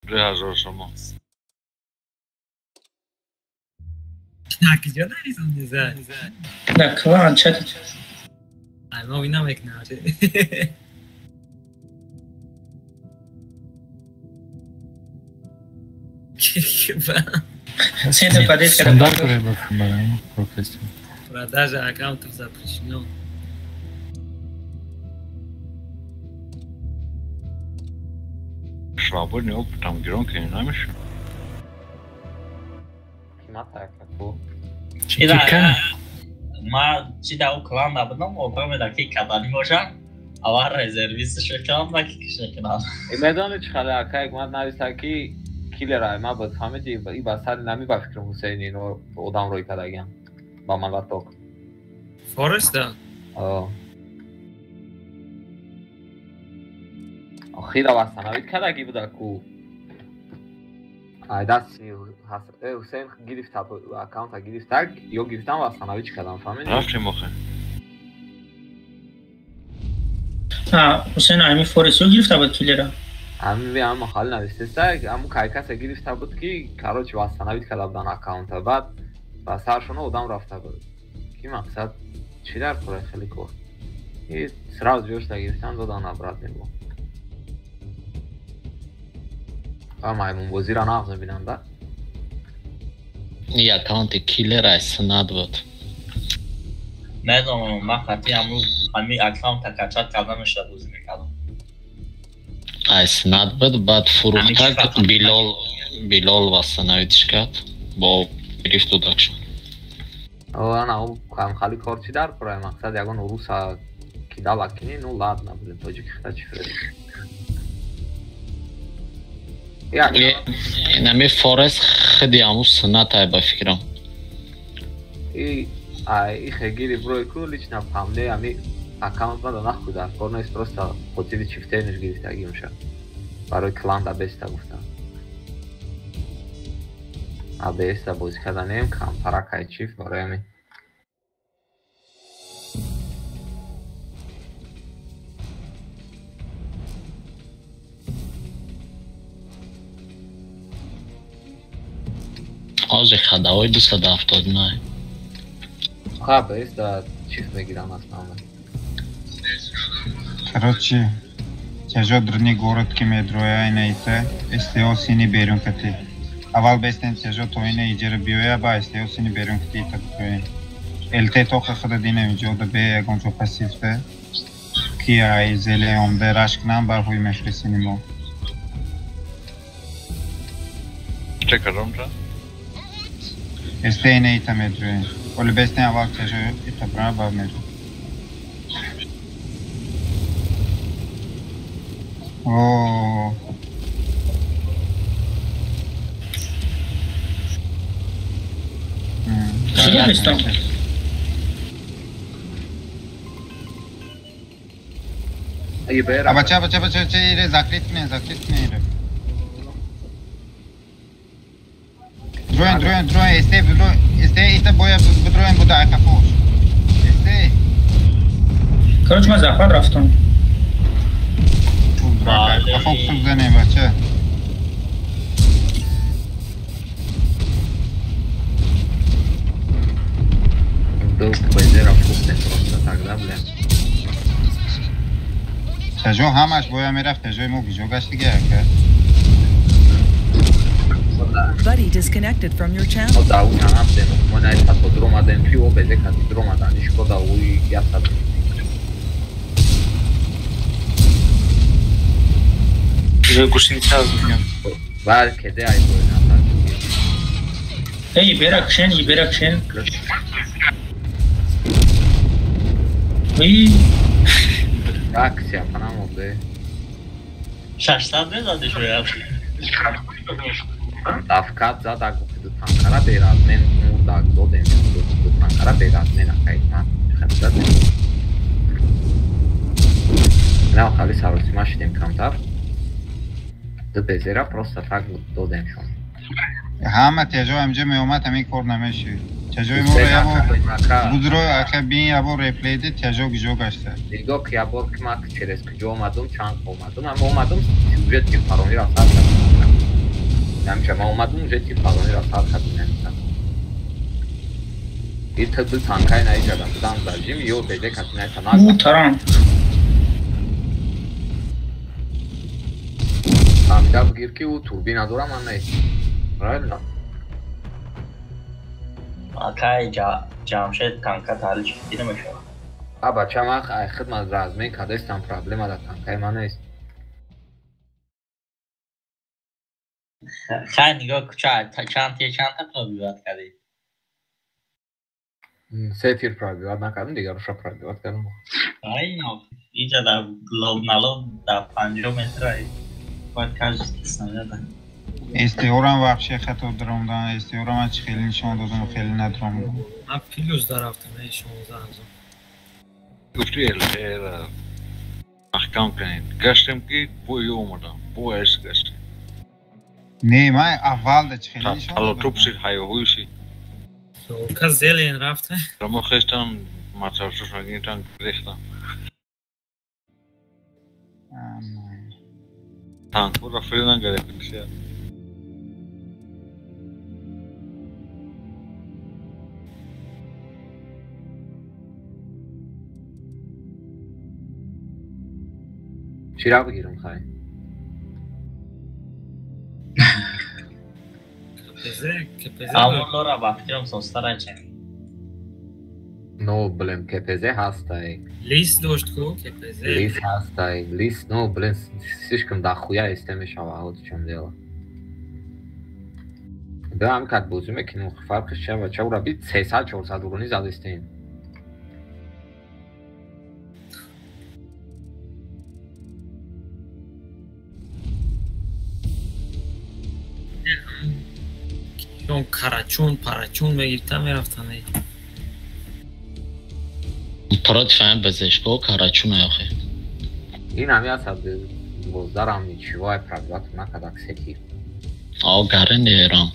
[SPEAKER 7] Прихожу шуму.
[SPEAKER 9] Так, где нарисован дизайн?
[SPEAKER 2] Да, клан, чат.
[SPEAKER 9] А, ну, вина мекна.
[SPEAKER 2] Сенде падет
[SPEAKER 5] Стандарт треба фимарам профессия.
[SPEAKER 9] Продажа аккаунтов запрещено.
[SPEAKER 7] Свободный опыт, там громко не намешан.
[SPEAKER 1] ما چی در او کلان نبودم و فهمیدم که کدانی باشم اول رزرویستش کنم و کشش کنم
[SPEAKER 4] میدانی چه خاله اکای اومد نویسه که کیلر ما باید فهمیدی ای بسر نمی با فکر حسینی اینو ادام روی کدگیم با ملاتوک
[SPEAKER 9] فورستا
[SPEAKER 4] خیلی واسه کدگی بوده کو دست حسین گرفت اکانت گرفت تگ یا گرفتم واسه نویچ کدام فهمیدی
[SPEAKER 7] رفتیم بخیر
[SPEAKER 2] حسین امی فورسیو گرفته بود کلیره
[SPEAKER 4] امی هم خالی نویسته است امو کایکاس گرفته بود که کاروچ واسه نویچ کدام دان اکانت بعد بسرشونه ادام رفته بود کی مقصد چی در کره خیلی کور این سراغ جوش گرفتن دادن ابراد نگو مایمون بازی را ناغ نبینم دا
[SPEAKER 7] این اکانت کیلر اسناد بود
[SPEAKER 1] میدونم من خطی همی اکانت کچت کردمش را بوزی میکردم
[SPEAKER 7] اسناد بود بعد فروختک بیلال واسه نویدش کرد با گرفت و دکشون
[SPEAKER 4] نه او خالی کار چی در پرای مقصد یکان روسا کی دال اکنی نو لاد نبودیم توجه که خطا چی فرده
[SPEAKER 7] اینمی فارس خیلی هموز سنت با فکرم
[SPEAKER 4] ای خیلی بروی کلیش نفهمده همی اکاونت من نخود در کار نیست پروستا خودی چیفته نش گرفتگی میشه برای کلان دا بیستا گفتم بیستا بازی کردنیم کم پرکای چیف برای همی
[SPEAKER 7] از خداوی 279
[SPEAKER 4] خب ایستا چیز میگیرم اصلا
[SPEAKER 6] Короче, тяжо дрни город ки медроя ина иса, СТО сини берун кати. Авал бестен тяжо то ина иджера биоя ба СТО сини берун кати ита куин. ЛТ тока хада дина инҷода бе ягон ҷо пассивда. Ки ай зеле омде рашк нам бар ҳуй мефрисини мо.
[SPEAKER 10] Че кажам ҷа?
[SPEAKER 6] СТ ина ита медроя. Оли бестен авал тяжо ита брана ба медроя. Oh.
[SPEAKER 2] Sigue esto.
[SPEAKER 4] Ай бера.
[SPEAKER 6] Бача ире закрит не ире. Дроен, есте ита боя дроен буда акапош. Есте.
[SPEAKER 2] Короче, мы захват рафтом.
[SPEAKER 6] Кафа обсуждане, бача.
[SPEAKER 4] Был базера вкусный просто тогда, бля.
[SPEAKER 6] Тяжо ҳамаш боя мерафт, тяжои мо гижо гашт дига яка.
[SPEAKER 3] Buddy disconnected from your channel.
[SPEAKER 4] Da un amte, mo n-ai stat o droma de fiu o beze ca droma da nici coda ui ia stat. Var kede ay boyuna atar.
[SPEAKER 2] Iberakşen.
[SPEAKER 4] Aksia pana oldu.
[SPEAKER 1] Şaştan ne zaten şuraya?
[SPEAKER 4] Davkat zada gudu tankara beraz men murda dodem gudu tankara beraz men akaytman. Xatda. Na xali sarosi mashidem kamtar. Да безера просто так додем шон.
[SPEAKER 6] Ҳама тяжо амҷа меомад ҳамин кор намеши. Тяжои моро яво будро акабин яво реплейди тяжо гижо гашта.
[SPEAKER 4] Нигоҳ ки ябор ки ман через куҷо омадум, чанд омадум, ама омадум сюжетки фаронира сар кардам. Намча ман омадум сюжетки фаронира сар кардам. Итта ду танкай наиҷадам, будам зажим, ё беже касинай танак.
[SPEAKER 2] Таран.
[SPEAKER 4] Амдав гир ки ӯ турбина дорам, ман нест. Правильно?
[SPEAKER 1] Акай ҷамшед танка таҳлил шуди намешавад.
[SPEAKER 4] А бача ман хидмат размин кардастам, проблема дар танкаи ман нест.
[SPEAKER 1] Хай нигоҳ чандта пробиват кардед?
[SPEAKER 4] Се тир пробиват накардам, дигаруша пробиват кардам.
[SPEAKER 1] Ай инҷа дар лоб дар 50 метр باید کجاست ندادن.
[SPEAKER 6] استیورم وحشی خطا درامدن، استیورم چی خیلی نشان دادم و خیلی ندرامدم.
[SPEAKER 9] من پیلوز درفتم نشان دادم.
[SPEAKER 10] گفتی الهی احکام کنید. گشتم که بوی اومدم، بوی ایش گشتم.
[SPEAKER 6] نه من اول ده چی خیلی نشان دادم.
[SPEAKER 10] حالا توپسی حیاهویشی.
[SPEAKER 9] کس زیلین رفته؟
[SPEAKER 10] رمو خیستم مطرشوش نگیتن گریختم. Tank burada fırından gerekmiş ya.
[SPEAKER 4] چرا بگیرم خواهی؟
[SPEAKER 9] کپزه
[SPEAKER 1] همون لورا بافتیرم سوستره چه؟
[SPEAKER 4] نو بلیم کپزه هستای.
[SPEAKER 9] لیست داشت کو کپزه؟
[SPEAKER 4] لیست هستای. لیست نو بلیم سیشکم دخویا استمش آواد چون دیلا. ده هم کد بوزی میکنم فرقش چه و چه او را بید 300-400 ورونی زد استیم.
[SPEAKER 9] چون کارچون پارچون میگیرتم میرفتم
[SPEAKER 7] پرات فهم بزشکو کارچون آخه
[SPEAKER 4] این همی هست بزدارم نیچیوهای پرگوات نکدک سکیر
[SPEAKER 7] گره نیرم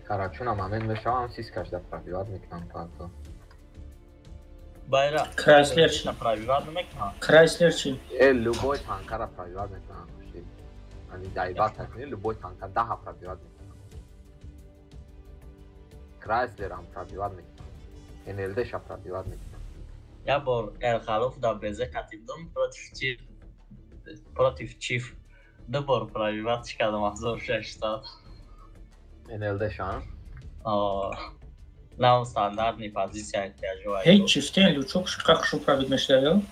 [SPEAKER 4] کارچون هم همین بشه هم سیز کشده پرگوات میکنم پرگوات
[SPEAKER 1] Bayra.
[SPEAKER 2] Chrysler.
[SPEAKER 1] Na pravi vadno mekna.
[SPEAKER 2] Chrysler çi.
[SPEAKER 4] Любой танкара правилат не знам. Они даебат такие, любой танк, daha пробивать митонам. Крайслерам пробивать митонам. НЛД-ша пробивать митонам.
[SPEAKER 1] Я бор Элхалов да безе катидум против Чиф. Добор пробивать кадам Азор 600.
[SPEAKER 4] НЛД-шан?
[SPEAKER 1] Нам стандартная позиция тяжелая.
[SPEAKER 2] Эй, чистен, лючок, как шо пробить мечтаю?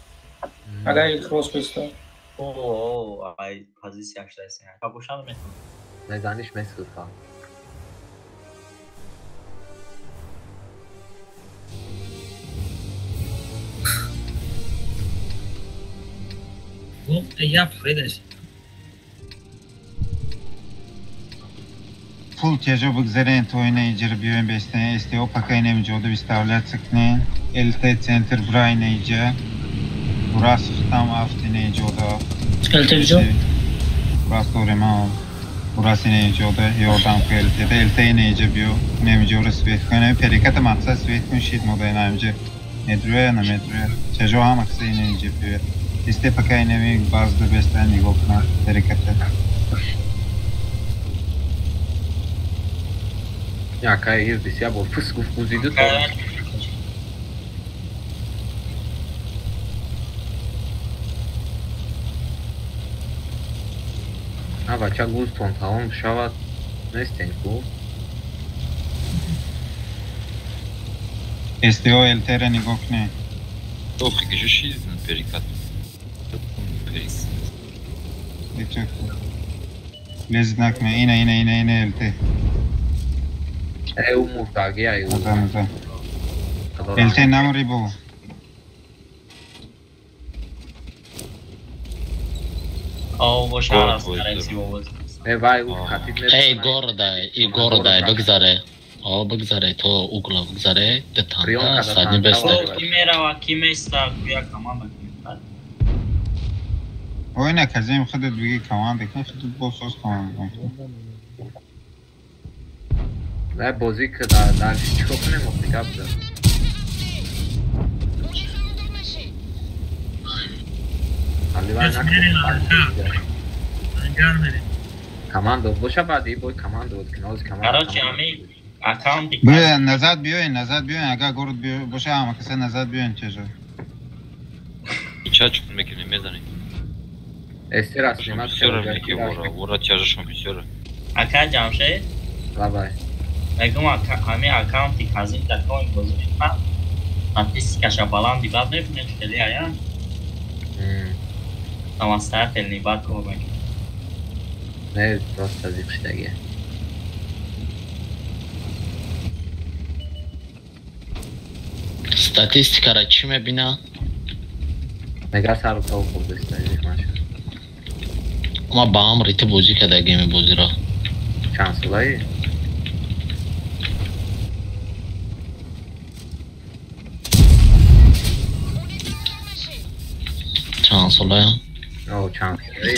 [SPEAKER 2] Ага, их росписта.
[SPEAKER 1] О, ай, позиция штайся. Кабушан метон.
[SPEAKER 4] Не заниш мескутка.
[SPEAKER 9] Ну, я придешь.
[SPEAKER 6] Full тяжо бгзарен тойна иджир биоен бестен STO пока не мжода выставлять цикнен. LT центр брай нейджа. Бурас там авти нейджода.
[SPEAKER 2] LT джо?
[SPEAKER 6] Бурас дореман. Бурас нейджода yordan ku LT neyce biyo. Nemjora svet kone. Perikat maqsad svet kun shit moda nemce. Medruya na medruya. Çajo ham aksa neyce biyo. İste пока не bazda besten nigokna. Perikatı.
[SPEAKER 4] Ya kaya girdis ya bu fısk ufkuzuydu sonra. Aba çak guston tamam şavat nestenku.
[SPEAKER 6] STO LTR nigokne.
[SPEAKER 10] Ох, какие же перекат.
[SPEAKER 6] Çok. Leznak me ine LT.
[SPEAKER 4] Umurta gaya eu.
[SPEAKER 6] Adam. LT namri bu.
[SPEAKER 1] او باشار از کرنسی بود.
[SPEAKER 4] Vay u katit ne?
[SPEAKER 7] Igorda, bgzare. O bgzare to ugla bgzare de tanka sadni beste.
[SPEAKER 1] Kimera va kimesta kuya komanda kimler?
[SPEAKER 6] Oyna kazim خودت بگی کمان بکن خودت بساز کمان بکن.
[SPEAKER 4] Ne bozuk dar çok ne mutlaka da. Команду, boşa badi boy команду вот кноз команда.
[SPEAKER 1] Короче, ами аккаунт
[SPEAKER 6] Бе назад биоин, ага город био, боша ама каса назад биоин чежо.
[SPEAKER 10] Чач мекине мезани.
[SPEAKER 4] Эстера снимать.
[SPEAKER 10] Вора чажа шамписёра.
[SPEAKER 1] Ака Джамшед.
[SPEAKER 4] Давай.
[SPEAKER 1] Мегум ами аккаунти казин да коин гузошта. Статистикаша баланди бад нефнеш хели аян. Самостоятельный бад ковак.
[SPEAKER 4] Ne просто zikştagi.
[SPEAKER 7] Statistikara çime bina.
[SPEAKER 4] Mega sarı tavuk oldu istedik maçı.
[SPEAKER 7] Ama bağım riti bozi kadar gemi bozira.
[SPEAKER 4] Şans olayı.
[SPEAKER 7] Şans olaya.
[SPEAKER 4] O şans olayı.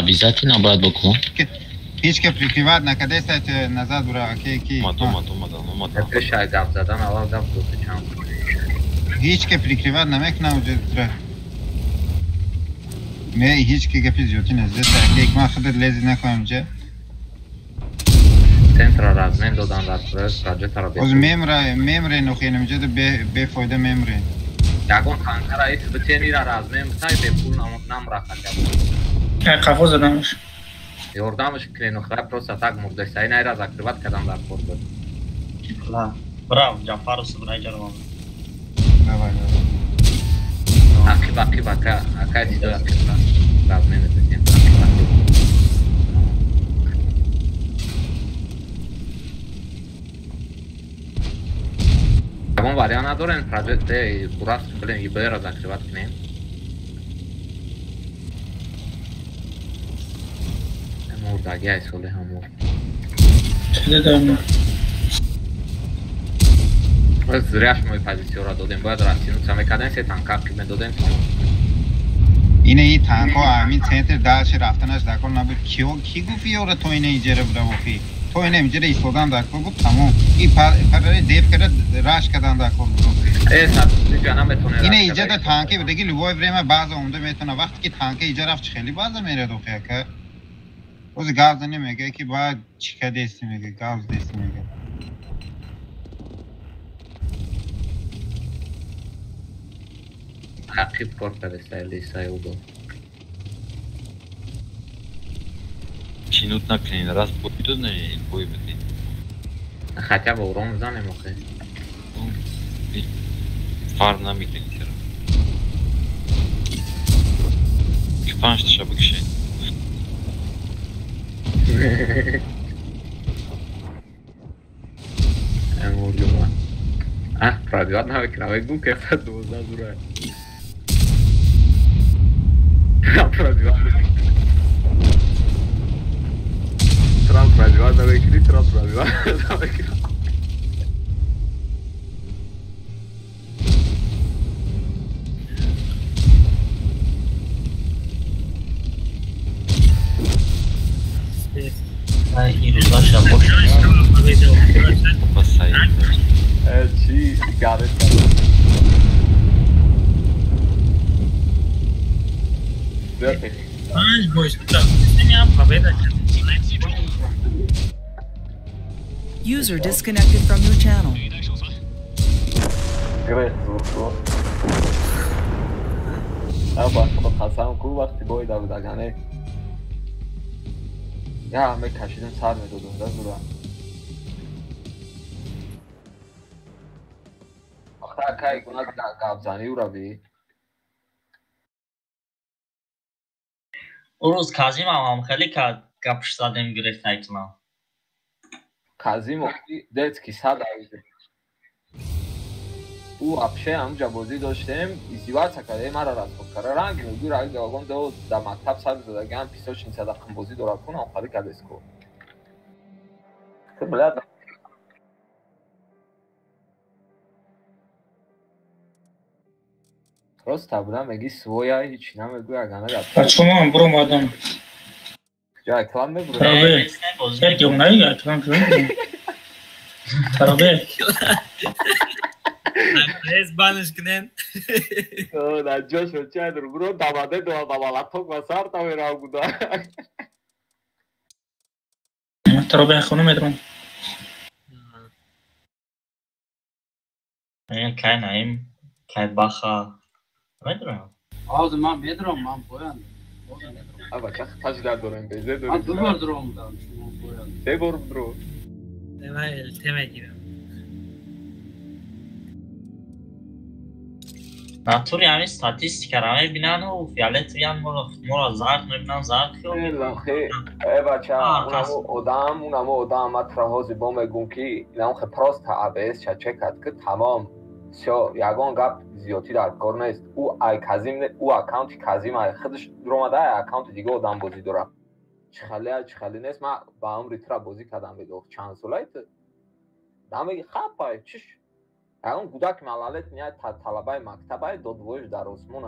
[SPEAKER 7] Обязательно брать букву.
[SPEAKER 6] Hiç ke privat nakadesa nazad bura ki.
[SPEAKER 10] Matu.
[SPEAKER 4] Peşay gavzadan aval gav tuttu şans.
[SPEAKER 6] Hiç ke privat namek na ucra. Me hiç ke gepiz yotin ezde ki ma خودت lezi nakoyamca.
[SPEAKER 4] Centra razmen dodan ratbrez sadece tarafı.
[SPEAKER 6] Oz memre nokhenimca da be foyda memre.
[SPEAKER 4] Yagon kankara is bteni razmen say be pul nam rahat ya.
[SPEAKER 2] Kafa zadamış.
[SPEAKER 4] Yordammış kleno khra просто так мурда сайна закрывать когда надо порт.
[SPEAKER 1] La. Bravo, Jafar Subray Jarman.
[SPEAKER 6] Давай.
[SPEAKER 4] Akiba aka sido akiba. Razmen bteni. Yagon variana doren proiecte buras блин ibera закрывать к ним. Murdagi ay sole hamur.
[SPEAKER 2] Çile dönme.
[SPEAKER 4] Zryaș moj pozițiora dodem, băiat raținut, să me cadem se tanka, că me dodem.
[SPEAKER 6] اینه ای تانکو آمین سنتر داشت رفتنش دکل نبود کی گفتی اوره تو اینه ایجره برا وفی تو اینه ایجره ایستودن دکل بود تمام این پرره دیف کرد راش کردن دکل بود اینه ایجاد تانکی بودگی لوای بریم بعض اونده میتونه وقتی که تانکی ایجا رفت خیلی بعض میره دو که روز گاز نمیگه که باید چیکار دستی میگه گاز دستی میگه
[SPEAKER 4] Active porca de sta Ugo.
[SPEAKER 10] чинут накинь, раз пойду на бой беди.
[SPEAKER 4] Хотя бы урон занем окей.
[SPEAKER 10] Фар намитен тера. Кипанш шабы кишен.
[SPEAKER 4] Emurluma. Prodvat навек гу кефа доза дура. Prodvat. Prodvat навек ри Prodvat навек.
[SPEAKER 1] Ay, İrişlaşa boş.
[SPEAKER 10] Basayım.
[SPEAKER 4] Çi garet. Perfect.
[SPEAKER 9] Mas, boys, puta, tem a paveta.
[SPEAKER 3] User disconnected from your channel.
[SPEAKER 4] Great, so. Aba, خواستم کو وقتی بایدم دگانه. یا همه کشیدم سر میدادم دورا. آخه اکای گناه گابزانی او را بی.
[SPEAKER 1] اون روز کازیم هم خیلی گپش زدیم گرفت ایتنا.
[SPEAKER 4] کازیم دیت کی صد آیده. او افشه همونجا بازی داشتیم ازدواج کرده مرا راست کرد رنگ میگی رای داغون دو در مکتب سر زدگان پیساش این صدقه بازی دورا کنه آخری کرده اسکو بلد راست تبلا میگی سویا هیچ نمیگوی اگه نگفت
[SPEAKER 2] شما هم برو مادم
[SPEAKER 4] جا اکلام بگو
[SPEAKER 2] ترابه هرکی اونایی اکلام شده ترابه
[SPEAKER 9] Es banish knen.
[SPEAKER 4] در جاش رو چه در برو دماده دو دمالتوک و سر تا میرا بودا
[SPEAKER 2] ترابه خونو میدرم
[SPEAKER 1] این که نایم که باخا میدونم.
[SPEAKER 8] Az man bedrom man boyan.
[SPEAKER 4] اما چه تاج در دورم بیزه
[SPEAKER 8] Man
[SPEAKER 4] دورم
[SPEAKER 8] duvar drom dan şunu boyan.
[SPEAKER 4] سه برم درو
[SPEAKER 9] Dema elteme girer.
[SPEAKER 1] ناتوری همین ستاتیستیک همه بینن و فیالت ریان مرا زرد نبینن زرد خیلی
[SPEAKER 4] خیلی ای بچه اونمو آدم مطرحازی با میگون که اینم خیلی پراست عبیس چه کرد که تمام یگان گپ زیادی در کار نیست او ای کازیم او اکانت کازیم ای خودش درآمده اکانت دیگه آدم بازی داره چه خالی نیست من با عمری ترا بازی کردم بدو چند سالایت دامه خپای چش یگان گودک ملالت میاد طلبه مکتبه دادوش در اسمون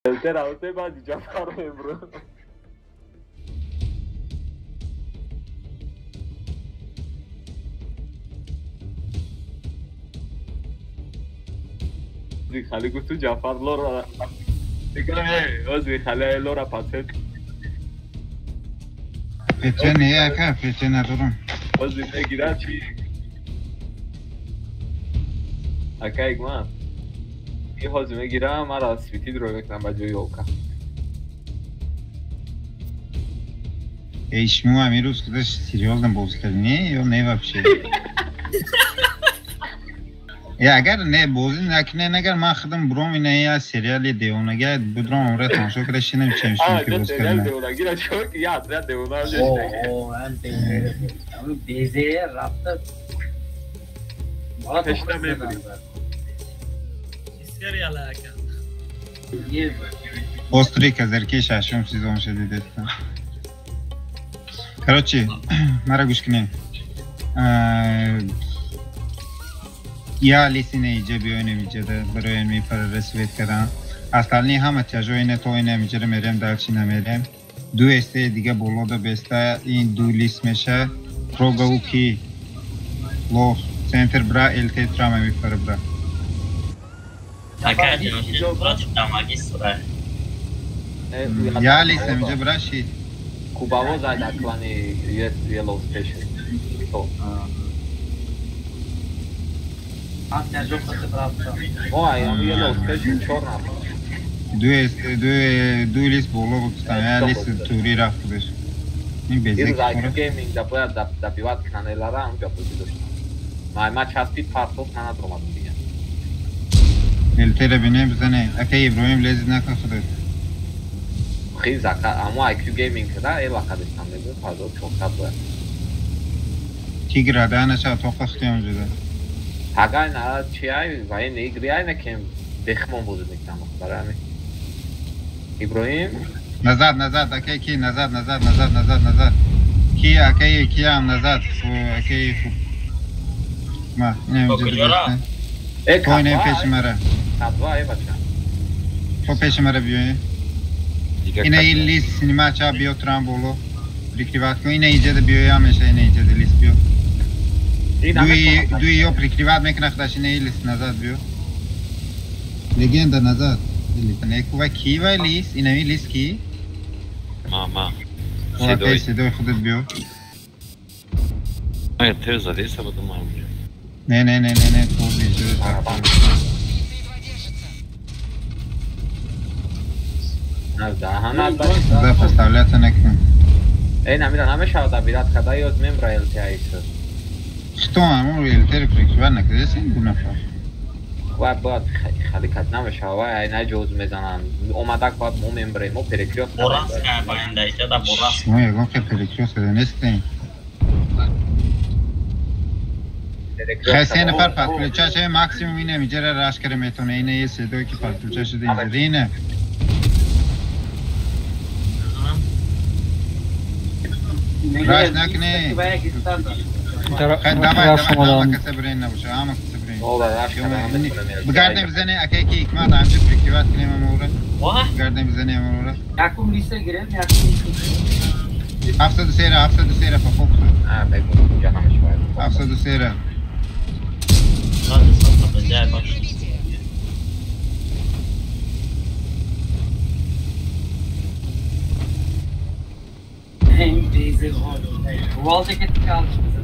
[SPEAKER 4] راوته بعد جعفر برو خالی گفتو جعفر لورا دیگه اوزی خالی لورا پاتت
[SPEAKER 6] پیچه نیه که پیچه ندارم
[SPEAKER 4] اوزی بگیره چی اکا ایگمان یه حوزی میگیرم مرا سویتی درو بکنم با جوی اوکا
[SPEAKER 6] ایشمو امیروز کدش سیریال دم بازی کردنی یا نه وابشه یا اگر نه بازی نکنه اگر من خودم برام اینه یا سریال دیوانگی بدرام عمره تماشا کرده شینم چه میشه که بازی کردن
[SPEAKER 4] سریال دیوانگی را چون که یاد را دیوانگی
[SPEAKER 2] هم دیزه رفته باید
[SPEAKER 4] پشتا میبری
[SPEAKER 9] سریال اکن
[SPEAKER 6] Ostrик azerki şaşım siz onu şey dedi. Короче, مرا گوش کنین. یا لیسی نیجه بیاین میجه ده برای می پر رسویت کردن. اصلی هم اتجاهی تو اینه میجره میرم دلچی نمیرم. دو استه دیگه بالا ده بسته این دو لیست میشه. پروگاو کی لو سنتر برا التی ترام می پر برا. یا لیست میجه برا شی.
[SPEAKER 4] Kubaво zajedno klani Yellow Station. To. Ой, Yellow Station черна.
[SPEAKER 6] دو لیست بالا بودستن یا لیست توری رفت بش این بیزه
[SPEAKER 4] که خورد گیمینگ دا باید دا بیواد کنانلاره اونجا بودی داشتم ما چسبید پارتوک من ادروم آدم دیگه
[SPEAKER 6] التی را بینه بزنه اکه ابراهیم لیزید نکن خودت
[SPEAKER 4] خیز اما IQ گیمینگ که دا ایلا قدشتم بگو پازو چوکتا باید
[SPEAKER 6] کی گراده نشه تو خستی اونجا ده
[SPEAKER 4] هاگای نه چی های وای نیگری های نکیم بخمون بوده میکنم برای همین ابراهیم
[SPEAKER 6] نزد اکی کی نزد کی اکی کی هم نزد اکی ما اینه اینجا درسته تو اینه پیش مره
[SPEAKER 4] کدوای بچه
[SPEAKER 6] تو پیش مره بیایی اینه این لیست سینما چه بیو ترام بولو پریکریوات کن اینه اینجا ده بیایی همیشه اینه اینجا ده لیست بیو دوی یو پریکریوات میکنه خداش اینه این لیست نزد بیو لگنده نزد نیکو و کی و لیست اینه این لیست کی؟
[SPEAKER 10] ما
[SPEAKER 6] صدای خودت بیو
[SPEAKER 10] نه تر زده سبب ما اونجا
[SPEAKER 6] نه تو بیجوری ده پستاولیت نکن
[SPEAKER 4] این امیران همه شاوده بیرات خدای از ممبر ایلتی هاییسته
[SPEAKER 6] خطو همون رو ایلتی رو پریکریوات نکده سین دو نفر
[SPEAKER 4] باید خیلی کت نمیشه و اینه جوز میزنن اومدک باید مو ممبره مو پریکریوس
[SPEAKER 1] براس که باینده ایچه دا براس
[SPEAKER 6] شما یکم که پریکریوس ده نیستیم خیلی سه نفر پتلوچه شه مکسیموم اینه میجره راش کره میتونه اینه یه سیدوی که پتلوچه شده اینجا اینه راش نکنه خیلی دمه کسی برین نباشه همه کسی برین بگردیم بزنه اکی که اکمات همچه پریکریوات کنیم اموره بگردیم بزنه اموره
[SPEAKER 2] یکم لیسته گرم یکم
[SPEAKER 6] 73 را فوق
[SPEAKER 4] بگو اینجا همش باید
[SPEAKER 6] 73 را
[SPEAKER 1] بجای باش
[SPEAKER 2] این بیزه والده که تکالش بزنه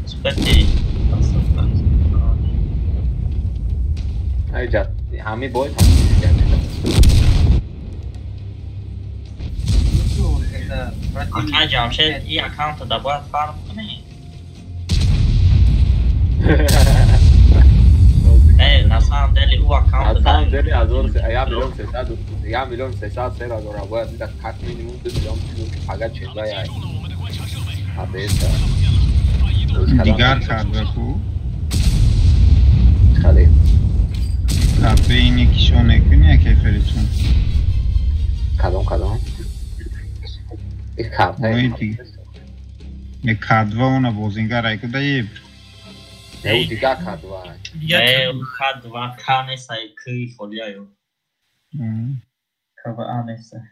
[SPEAKER 1] سپتی
[SPEAKER 4] ایجاد همی باید هم کرده
[SPEAKER 1] اکا جامشد ای اکاونت دا باید فارم کنی ای نسان دلی او اکاونت دا
[SPEAKER 4] نسان دلی از اون یا میلیون 300 سر از اون باید دیده کت مینیمون 2 میلیون فقط چیزایی هایی
[SPEAKER 6] دیگر کرد بکو
[SPEAKER 4] خیلی
[SPEAKER 6] کپه اینی کشو نکنی اکی خیلیتون
[SPEAKER 4] کدام این کپه
[SPEAKER 6] K2 бозинга райкудаиб.
[SPEAKER 4] Не дига K2.
[SPEAKER 1] Не K2 K-неса и K фолиаё. K-неса.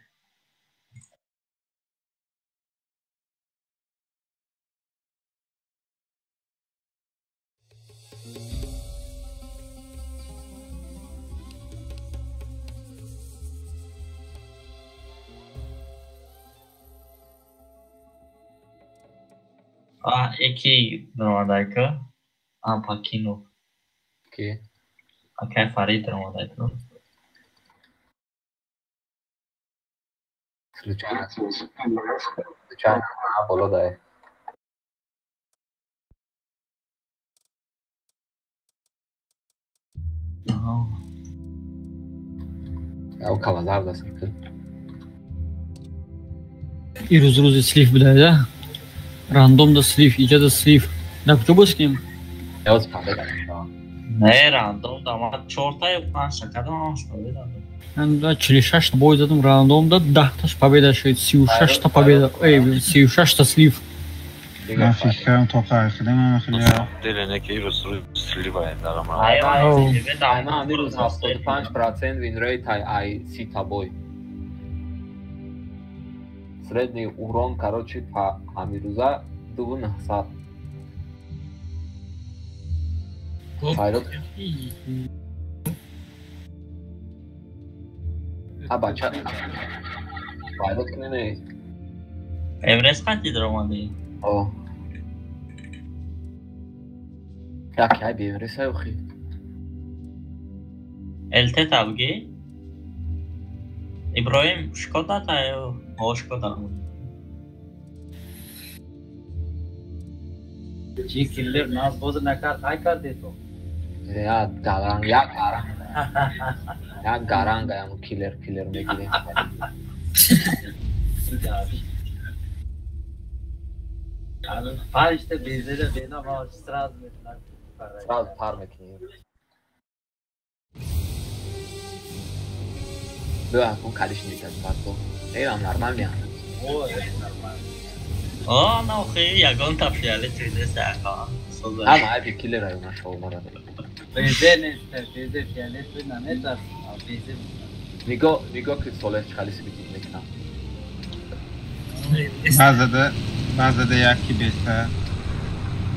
[SPEAKER 1] Aqui não andai cá. Aqui no.
[SPEAKER 4] Aqui.
[SPEAKER 1] Aqui é farita não andai cá.
[SPEAKER 4] Случайно было, да. É o Calazar da Santa.
[SPEAKER 11] И разрузы слив, бля, да? Random da слив, iyice da слив. Ne yapacağız bakayım?
[SPEAKER 4] É os papéis da
[SPEAKER 1] Ne random da ama çorta yok lan şakadan almış böyle da.
[SPEAKER 11] Ben de через бой задум рандомда, да, таш победа шеет, сиушашта победа, сиушашта слив.
[SPEAKER 6] من فکر کردم تا فرخیده من خیلی
[SPEAKER 10] دلنکی رو سلیوه دارم.
[SPEAKER 4] Aynen bir 75% win rate ай сита бой. Средний урон, короче, по Амируза 200. Pilot. Бача. Pilot ne?
[SPEAKER 1] Everest kaçtı dramadı?
[SPEAKER 4] O. Ya bir Everest yok ki.
[SPEAKER 1] Elte tabii. İbrahim Şkoda da yo. O Şkoda mı?
[SPEAKER 2] जी किल्लर नास बोझ नका काय कर देतो
[SPEAKER 4] Ya garang. Ya garang gaya mı killer ne gideyim.
[SPEAKER 2] Ha işte bezele beni ama straz metler.
[SPEAKER 4] Straz parmakini. Bırak bu kardeşini dikkat patlo. Eyvallah normal mi ya?
[SPEAKER 2] O evet normal.
[SPEAKER 1] O no xeyli yagon tapşiyalı tüyde saka.
[SPEAKER 4] Ama hep killer ayına şovlara.
[SPEAKER 2] Bezele işte fiyalet ve nanet var. Bezele.
[SPEAKER 4] Nigo ki soles çıkalisi bitirmek na.
[SPEAKER 6] Bazıda yaki besta.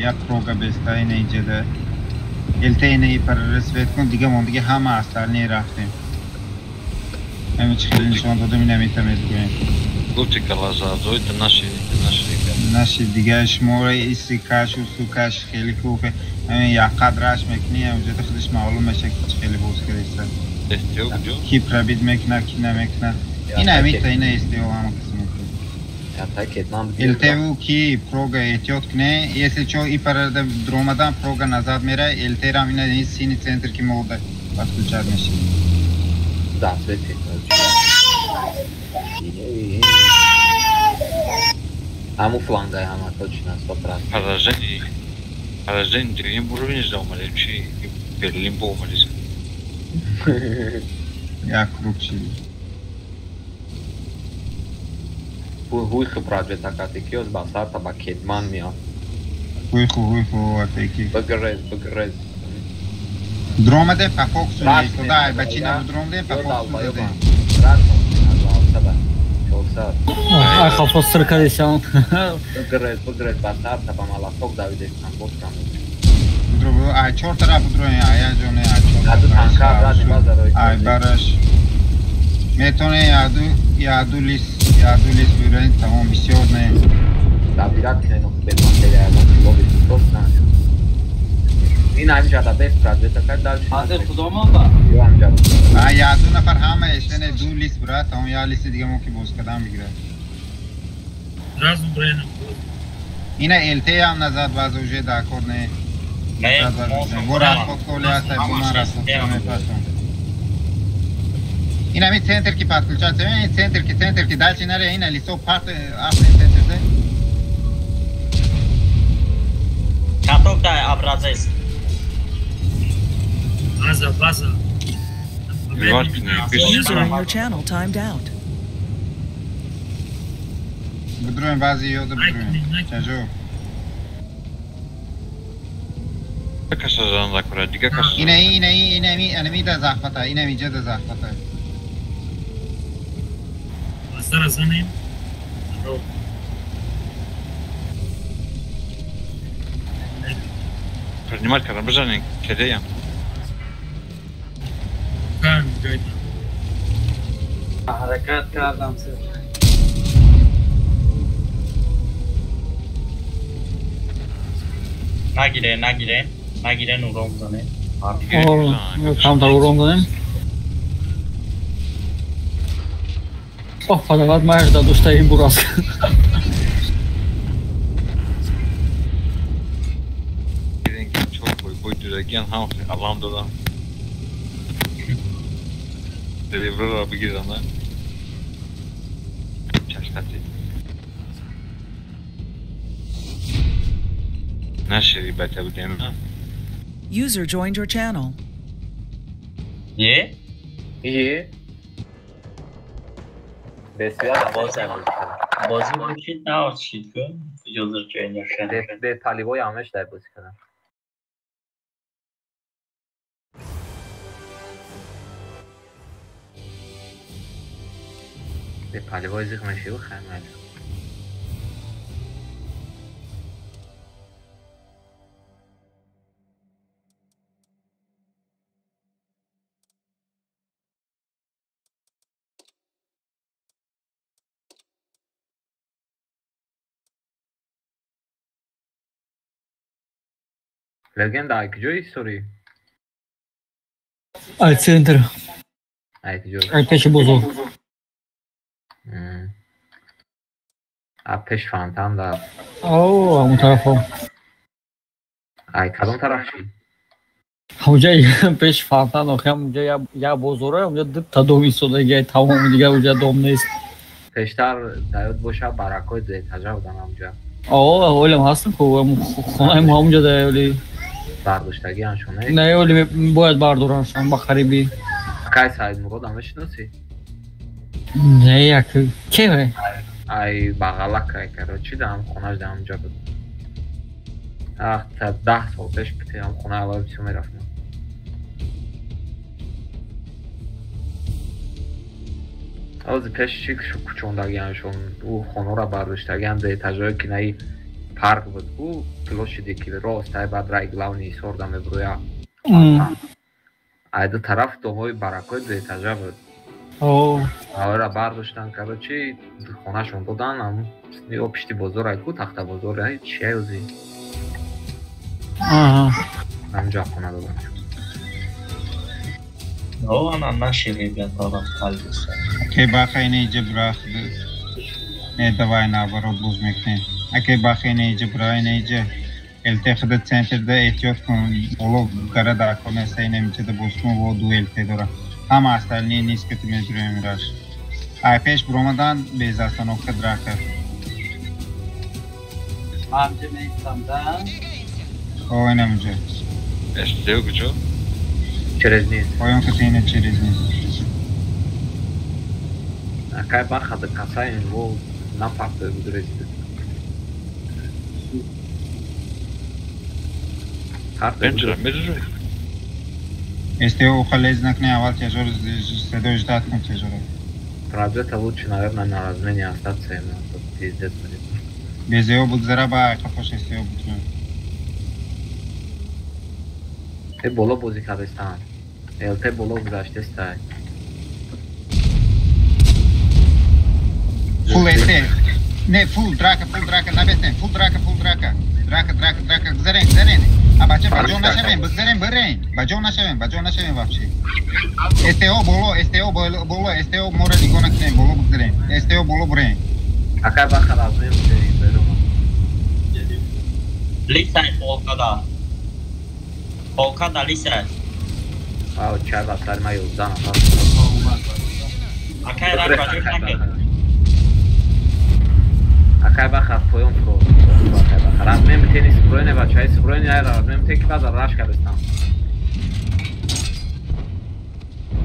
[SPEAKER 6] Ya proga besta ineyce de. Elte ineyi para resvet kund diga mondige hama astar ne raftim. Hem çıkılın şu anda da minemitem edguen.
[SPEAKER 10] Gufti kalazar, doydu
[SPEAKER 6] наши دیگه شماره ایسی کاش و سوکاش خیلی خوبه همین یا قدرش میکنی وجود خودش معلوم میشه که خیلی بوز کردیستن کی پرابید میکنه کی نمیکنه این همیتا اینه استیو همه قسمه التهو کی پروگا احتیاط کنه если что и парада дромадан прога назад میره التهرам اینه این سینی центр کی موده подключать میشه
[SPEAKER 4] да светит Аму фланга, ама точно 100%.
[SPEAKER 10] Поражение, я не уровень ждал, вообще Берлин был, молись.
[SPEAKER 6] Я круче.
[SPEAKER 4] Хуйху проджет акатики, os basarta baketman mia.
[SPEAKER 6] Хуйху атаки.
[SPEAKER 4] Bagres.
[SPEAKER 6] Dromade pa foksu ne, da bachina dromade pa foksu de.
[SPEAKER 11] Ay kafası kardeşim.
[SPEAKER 4] Bagres basarta pa mala fok Davides tam boşkan.
[SPEAKER 6] Drobo ay çor tarafı droya ya jone ay çor.
[SPEAKER 4] Adu tanka bradi bazaro.
[SPEAKER 6] Ay barash. Metone yadu lis buren tamam bisiyor ne.
[SPEAKER 4] Da birat ne no bez materială, lovi tot na. این همینجا دا بیست پراجت کرد داشت.
[SPEAKER 2] حاضر کدوم با؟
[SPEAKER 4] یو همینجا.
[SPEAKER 6] یادو نفر همه استنه دو لیست برات هم یا لیست دیگه ممکن باز کدام بگیره.
[SPEAKER 9] Razum breno.
[SPEAKER 6] اینه التی هم نزد باز اوجه داکور نه. برات خود کولی هست بومان راست کنه پاسون. این همی سنتر کی پات کلچات این سنتر کی داشتی نره اینه لیستو پارت آفرین سنتر ده.
[SPEAKER 1] Katok da abrazes.
[SPEAKER 9] Baza.
[SPEAKER 3] User in your channel timed out.
[SPEAKER 6] Budrujem bazı yiyordu budrujem. Çocuk.
[SPEAKER 10] Kaçacağını da kurar, diga kaçacağını.
[SPEAKER 6] İneği de zahmata, ineğice de zahmata.
[SPEAKER 9] Asar asanayım.
[SPEAKER 10] Принимать карабажане, кедея.
[SPEAKER 9] Ben gördüm.
[SPEAKER 8] Harekat kardam siz.
[SPEAKER 1] نگیره نورم زنه
[SPEAKER 11] Tam da uromdanem. Faqat mayaqda do'stayim buras.
[SPEAKER 10] Çok boyutuyken hamsi Allah'ım da. Delivrer abi girana. Çaşkatı. Naşeri betebildiğin ha.
[SPEAKER 3] User joined your channel.
[SPEAKER 1] یه؟
[SPEAKER 4] İyi. Besiyar
[SPEAKER 1] بازی باشید نه آتشید کن یوزر جوین یا شنه
[SPEAKER 4] به طالبای همش در بازی کنم. به طالبای زیخ مشی و خیمه Legenda Aykıcı soruyu.
[SPEAKER 11] Al center.
[SPEAKER 4] Aykıcı.
[SPEAKER 11] Ateşi bozul.
[SPEAKER 4] Ateş fantam da.
[SPEAKER 11] Oo, bu tarafa.
[SPEAKER 4] Ay kadın taraf şey.
[SPEAKER 11] Hamca peş fantan okuyam ya bozora hamca dıp tadomi soda tamam diye uca domnes.
[SPEAKER 4] Peştar dayot boşa barakoy de tacav amca.
[SPEAKER 11] Oo, öyle mi hastın ko? Konay hamca da öyle.
[SPEAKER 4] Bardıştaki an şuna.
[SPEAKER 11] Ne öyle boyat barduran şu an bak haribi.
[SPEAKER 4] Kay sayed murad amış nasıl?
[SPEAKER 11] Ne ya ki ve?
[SPEAKER 4] Ay bağalak kay karoçi da am konaj da amca bu. Ah ta 10 sol peş bitti am konay alıp çömer afma. Az peş çık şu kuçondagi an şun u honora bardıştagi an de tajoy ki nay park بود او площади راست بعد رای главный сорда меброя айда тараф домои баракой до этажа بود авара бардоштан короче хонашон додан ам ё пишти бозор айку тахта бозор ай чи ози амҷа хона додан
[SPEAKER 1] او انا نشیری بیان طرف قلبی
[SPEAKER 6] که باخینه جبراخ نه давай наоборот бузмекне Ake baxine Cibrayne elte xidmat centerda ehtiyot kun olov qara da konesa inemçe de bosmu vo duel fedora. Ham astalni nisketi mecremirash. Ay peş bromadan bezastanovka draka.
[SPEAKER 8] Amca mektamdan.
[SPEAKER 6] Oynamca.
[SPEAKER 10] Esteu gujo.
[SPEAKER 4] Через низ.
[SPEAKER 6] Oyun kutine через низ.
[SPEAKER 4] Akay baxada kasayn vo напарта budrezdi.
[SPEAKER 6] Este o халезнак не авал тяжор седой ждат кон тяжор.
[SPEAKER 4] Правда лучше, наверное, на размене остаться ему, тут пиздец будет.
[SPEAKER 6] Без его будет зараба, капош este его будет.
[SPEAKER 4] Te bolo bozi kadestan. El te bolo gzaște stai.
[SPEAKER 6] Full este. Ne full draca, na beten, full draca. Draca, zeren. A bache bajon nashavem, bajon nashavem вообще. Este o mora ligona knem, bolo buzeren. Este o bolo bren.
[SPEAKER 4] Akay bakar azmem derim.
[SPEAKER 1] Lisay Polkada lisay.
[SPEAKER 4] Aa çay basarma yoldan atar.
[SPEAKER 1] Akay rak bacım naked.
[SPEAKER 4] Akay bakar poyon pro. Razmem tenis proyne va çay proyne ay razmem tek baza raş kadestan.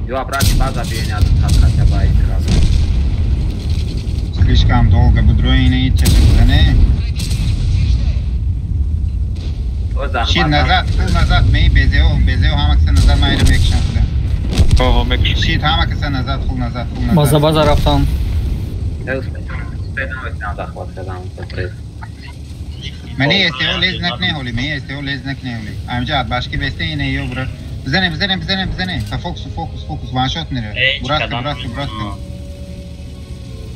[SPEAKER 4] Yo abrati baza bienят tatkacha bait razmem.
[SPEAKER 6] Слишком долго будроине идти, не? شید نزد خوب نزد می بزیو هم اکسه نزد ما ایره بکشم خودم شید هم اکسه نزد خوب نزد
[SPEAKER 11] بازا رفتم
[SPEAKER 6] منی استیو لیز نکنه هولی امجاد باشکی بسته اینه یو برا بزنه فوکس وان شات میره براست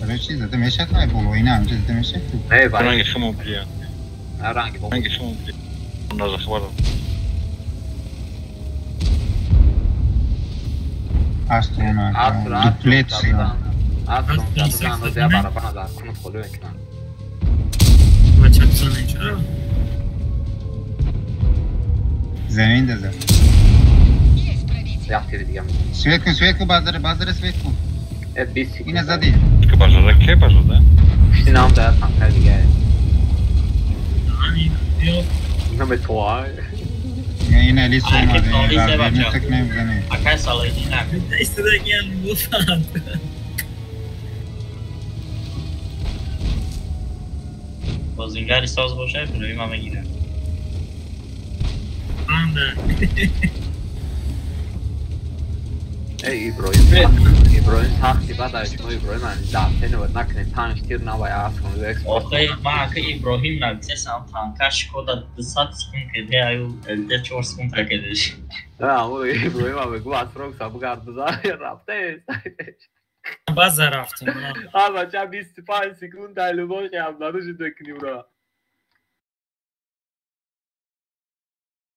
[SPEAKER 6] برای چی زده میشه تو بولو اینه همجا زده میشه تو
[SPEAKER 10] رنگ خمو بلیا رنگ خمو بلیا نازه خبرم
[SPEAKER 6] Astron duplex زمین ده زد سویت کو بازداره سویت کو اینه زدی
[SPEAKER 10] که بازده؟
[SPEAKER 4] پشتی نام دارد سمتر دیگه اینو به تو های
[SPEAKER 6] این الیس اومده وردیمی تک نمیزنه
[SPEAKER 1] اکای سالایی نمید
[SPEAKER 9] استدگیم بفند
[SPEAKER 1] بازینگری ساز باشه برویم همه گیره
[SPEAKER 4] ایبراهیم سختی بعد از شما ایبراهیم من دفته نبود نکنه تانش تیر نباید از کنه
[SPEAKER 1] آخه من که ایبراهیم نگسیسم تانکش کده 200 سکون کده ایو ده 4 سکون تکدش
[SPEAKER 4] نه امو ایبراهیم هم بگو از فروک سابو گردوزای رفته
[SPEAKER 9] باز رفتیم
[SPEAKER 4] بچه 25 سکون دایلو باشه هم نداشت دکنیم را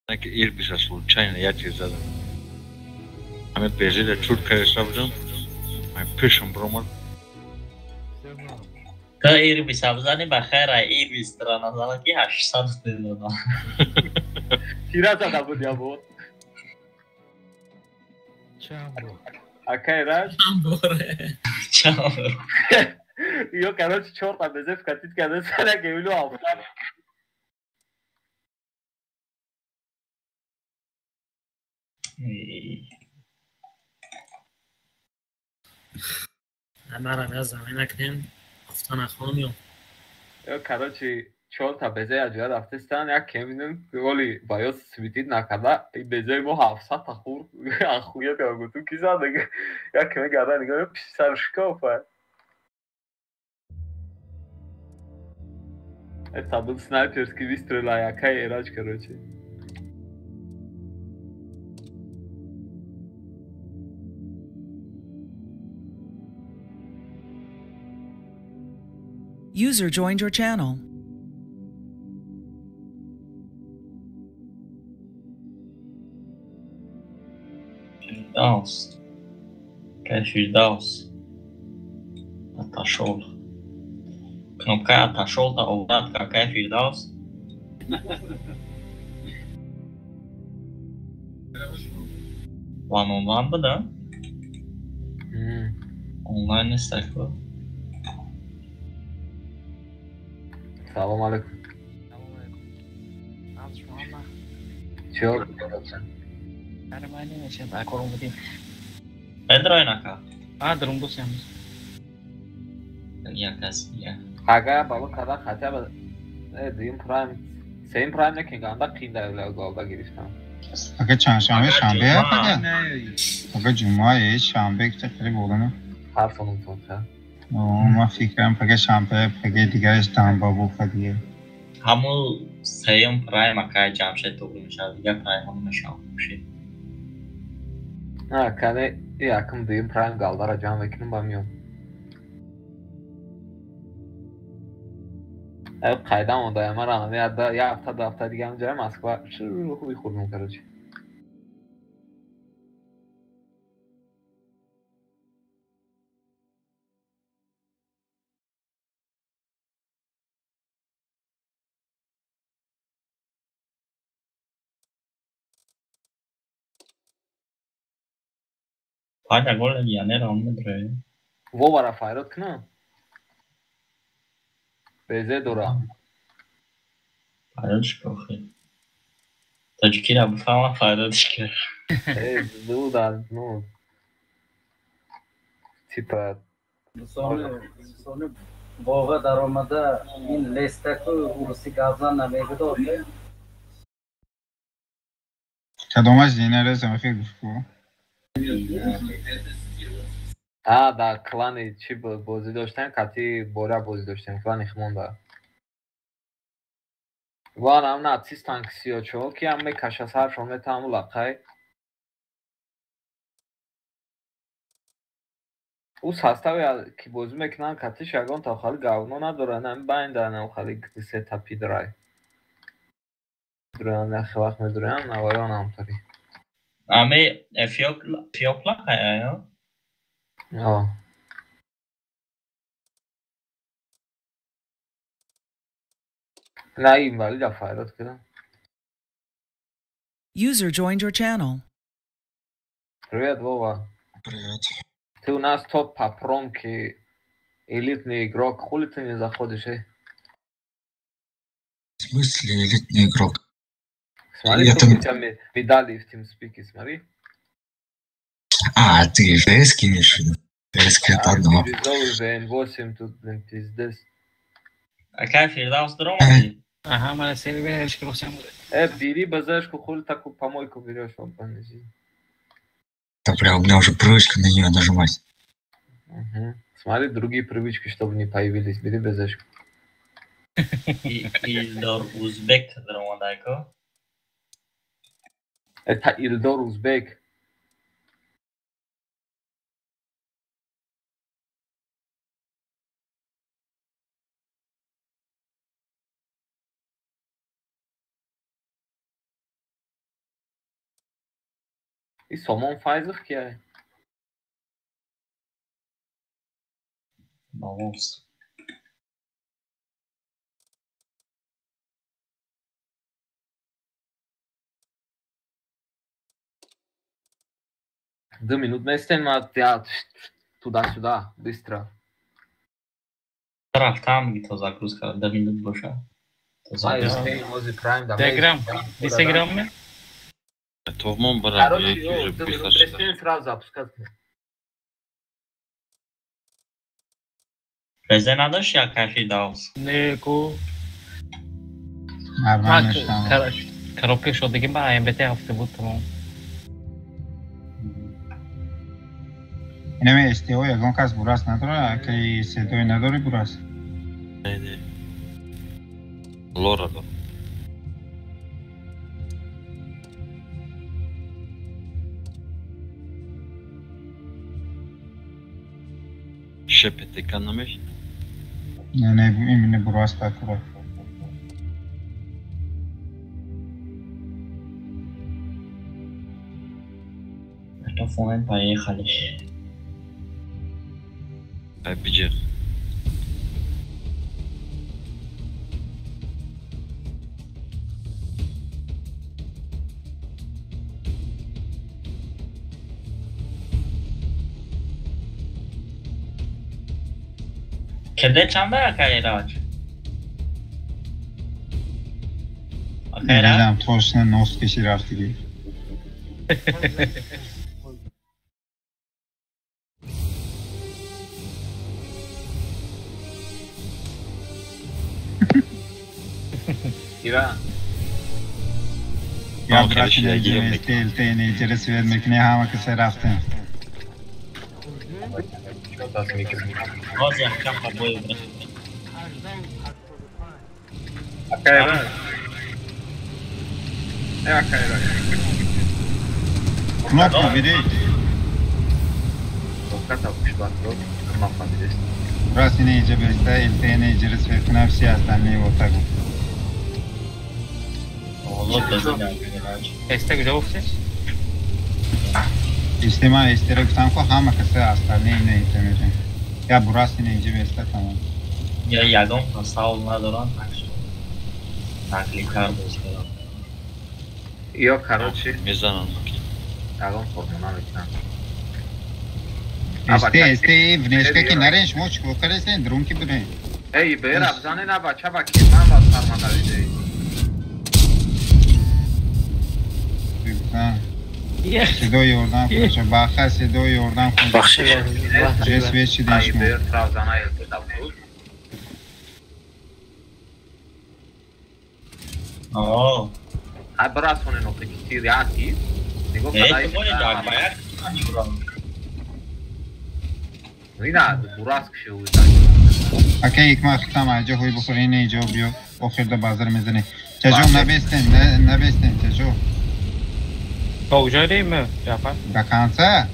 [SPEAKER 10] نه که ایر بیش از بود چاینه یا چیز زدم همه پیزی ده چود کرشتا بودم من پیشم برومد
[SPEAKER 1] که ایر بیش بزنی بخیر ایر بیش ترانه زنه که 800 دیدانا
[SPEAKER 4] تیره زده بود یا بود اکای رش
[SPEAKER 1] چامبره
[SPEAKER 4] یو کناچ چورتا بزف کتید کنه سره گویلو آفتان
[SPEAKER 9] مرم از زمین نکنیم افتان خانیم
[SPEAKER 4] یا کناچی چورتا بزه اجوه رفتستان یک کمینم ولی باید سویتید نکرده این بزه ما 700 تخور اخویت یا گوتو کی زده یک کمی گرده نگاه پیش سرشکافه Tabil snipers ki vystrelila jaká je hrač, короче.
[SPEAKER 3] User joined your channel.
[SPEAKER 1] Firdevs. Какая Firdevs? Отошел. Кнопка отошел, а у нас какая Firdevs? One-on-one mı da? Online istek bu.
[SPEAKER 4] Salam aleyküm. Çok
[SPEAKER 2] Нормально, сейчас так будем.
[SPEAKER 1] Pedroinaká.
[SPEAKER 2] Drumbus yalnız.
[SPEAKER 1] Yakas ya.
[SPEAKER 4] Haga baba kadar hatta diyeyim prime. Senin prime ne ki ganda kinda öyle golda girişten.
[SPEAKER 6] Aga çarşamba şambe ya aga. Aga cuma şambe که خیلی بولونه.
[SPEAKER 4] حرفمون تو
[SPEAKER 6] ما فکرم پگه شنبه پگه دیگه استانبول فدیه
[SPEAKER 1] همون سیم پرایم اکای جمشید تو میشه دیگه پرایم هم نشان میشه
[SPEAKER 4] Ha kane yakın diyeyim prime gallara can vekilin bamıyorum. Evet kaydam onda ya maranı ya da ya hafta دیگه هم جای مسکو شروع خوبی خودمون کردیم.
[SPEAKER 1] Paga gol yani rammetre.
[SPEAKER 4] Wo var fayrat kına? Beze dora.
[SPEAKER 1] Fayrat şkoxi. Tajikina bu falan fayrat şkir.
[SPEAKER 4] Ну да, ну. Типа
[SPEAKER 8] sonra باغ درآمده این لیسته که روسی گازان نمیگه
[SPEAKER 6] کدومش دینه رسم فکر بشکو
[SPEAKER 4] در کلانی چی بازی داشتن کتی بورا بازی داشتن کلانی خمونده وان هم ناتسیستان کسیو چو که همه کشاسر شما تامو لقای اوس هستاوی که بازی میکنن کتی شگان تا خالی گاونو ندارن هم باینده هم خالی سه تپی درای دران نخی وقت میدورن نوایان همطوری
[SPEAKER 1] همه فیوکلا های
[SPEAKER 4] آه نه این ولی دا فایرات کدم
[SPEAKER 3] User joined your channel.
[SPEAKER 4] Привет, Вова.
[SPEAKER 6] Привет.
[SPEAKER 4] Ты у нас топ по промке элитный игрок. Хули ты не заходишь,
[SPEAKER 6] В смысле элитный игрок?
[SPEAKER 4] Смотри, сколько у тебя медалей в TeamSpeak, смотри.
[SPEAKER 6] А, ты ВС имеешь в виду? ВС это одно.
[SPEAKER 4] Бирюзовый VN8 тут, блин, пиздец.
[SPEAKER 1] А как Фирдаус дрома?
[SPEAKER 11] Ага, мы сервер что всем.
[SPEAKER 4] Бери базашку, хули такую помойку берешь, он понеси.
[SPEAKER 6] Да бля, у меня уже привычка на нее нажимать.
[SPEAKER 4] Угу. Смотри, другие привычки, чтобы не появились. Бери базашку.
[SPEAKER 1] Ильдор Узбек дрома, дайко?
[SPEAKER 4] Это Ильдор Узбек. И Somon Pfizer क्या है?
[SPEAKER 1] Momos.
[SPEAKER 4] До минут местен тя туда-сюда, быстро.
[SPEAKER 1] Там где-то загрузка, до минут больше.
[SPEAKER 11] Telegram, Instagram.
[SPEAKER 10] Товмон
[SPEAKER 4] Короче,
[SPEAKER 10] брат, я
[SPEAKER 4] до минут местен сразу запускать.
[SPEAKER 1] Безе надаш я Фирдаус?
[SPEAKER 11] Неку.
[SPEAKER 6] Нормально.
[SPEAKER 11] коробка шодагим ба МБТ ҳафта буд тамом.
[SPEAKER 6] Инаме STO ягон кас бурас надора, ки седои надори бурас.
[SPEAKER 10] Не. Лора да. Шепете канамеш?
[SPEAKER 6] Не, именно бурас такова.
[SPEAKER 1] Телефон поехали.
[SPEAKER 10] Обидел.
[SPEAKER 1] Kiedy çamba akayraç?
[SPEAKER 6] Neden toşuna nos kişi rafti gibi.
[SPEAKER 4] İran.
[SPEAKER 6] Ya bırakın TLT'ni vermek ne hama kısa raftın.
[SPEAKER 1] Roz yapacağım kabuğu bırak.
[SPEAKER 4] Akayra. Ne akayra?
[SPEAKER 6] Knopka biri.
[SPEAKER 4] Tokat atmış bak. Knopka biri.
[SPEAKER 6] Burası ne iyice beste, LT'ni icris ve kınav siyaseten ne otak.
[SPEAKER 1] Oğlum bezin akayraç.
[SPEAKER 11] Este güzel olsun.
[SPEAKER 6] İstima istere kutan ko hama kısa astar ne itemeyeceğim. Ya burası ne iyice beste tamam.
[SPEAKER 1] Ya yagon sağ olma dolan. Takli kardos falan.
[SPEAKER 4] Io, короче.
[SPEAKER 10] Mezan almak.
[SPEAKER 4] Yagon formuna beklen.
[SPEAKER 6] Este vneška ki nareš moč ko kare se drum ki bude.
[SPEAKER 4] Ey beyler abzane na bacha bak kimden basarmalar ide.
[SPEAKER 6] Sedoy oradan koşa bakha sedoy oradan koşa.
[SPEAKER 10] Bakşı.
[SPEAKER 6] Resveçi değişme.
[SPEAKER 4] Beyler Trabzon'a yazdı da bu.
[SPEAKER 1] Oo.
[SPEAKER 4] Hai brasone no pe tiri ati. Digo
[SPEAKER 1] kadai. Bayağı hani buranın.
[SPEAKER 4] Vina buras kişi uyda.
[SPEAKER 6] Okey ikma ختم acı hoy bukuri ne cevap yok. Oxirda bazar mezene. Tejo ne besten tejo.
[SPEAKER 11] کجایی می جعفر؟
[SPEAKER 6] Vakansa.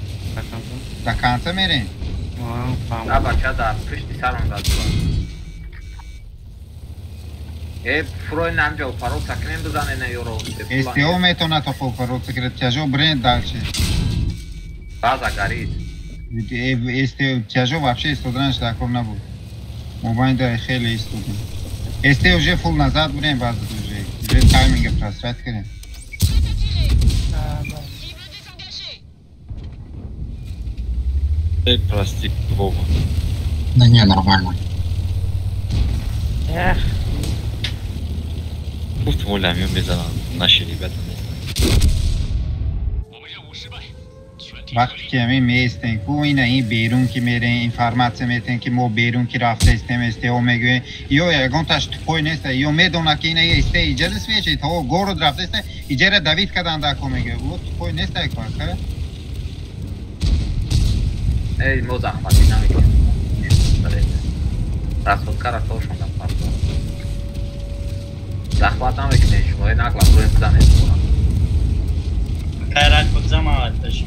[SPEAKER 6] Vakansa merin.
[SPEAKER 4] Da bacha da pişti saran da. Freund amca o paro taknen buzane ne yoro.
[SPEAKER 6] STO metona to paro sekret tejo brand dalchi.
[SPEAKER 4] Baza garid.
[SPEAKER 6] STO tejo вообще студент такор набуд. Мобайн да خیلی студент. STO уже full назад брен баз уже. Уже тайминг просрат кардем.
[SPEAKER 10] Пластик Вова.
[SPEAKER 12] Да не, нормально.
[SPEAKER 11] Эх.
[SPEAKER 10] Пусть мулями безана наши ребята.
[SPEAKER 6] وقتی که همین میستن کو این بیرون که میره اینفارماسیون میتن که ما بیرون که رفته استم استو میگه یا یگان تاش توی نیست یا میدونه که این است ایجاد سویچ تو گورو رفته است ایجاد دوید کدان دا کو میگه او توی نیست که کار
[SPEAKER 4] ای مزاحمتی نمیکنه راست کار تو شما پاس زحمت نمیکنه شما نکلا روی بزنه
[SPEAKER 1] خیرات بگذارم آتش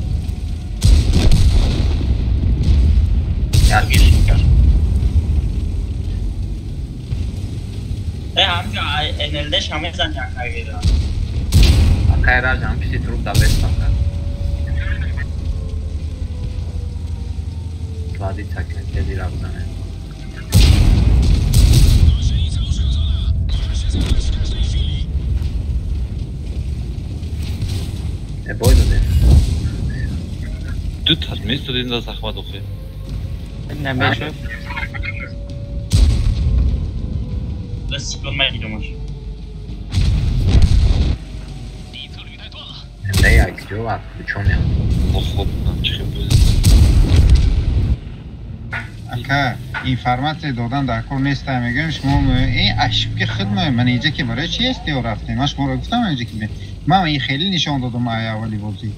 [SPEAKER 1] همجا انلدش همه زن یکایی را
[SPEAKER 4] اکای را جام پیشی تروب دا بستم کرد سلادی تکن کدی را بزنه بای داده
[SPEAKER 10] دو تا میست دادین دا زخمت اخوی
[SPEAKER 11] نمیشه
[SPEAKER 1] بس کن میگیرمش
[SPEAKER 4] نه یک جواب بچونیم
[SPEAKER 10] خوب چه بود
[SPEAKER 6] اکا اینفارماسیون دادن در کار نیست میگم شما این اشک که خدمه من اینجا که برای چی است و رفتیم من شما رو گفتم اینجا که من این خیلی نشان دادم اولی بازی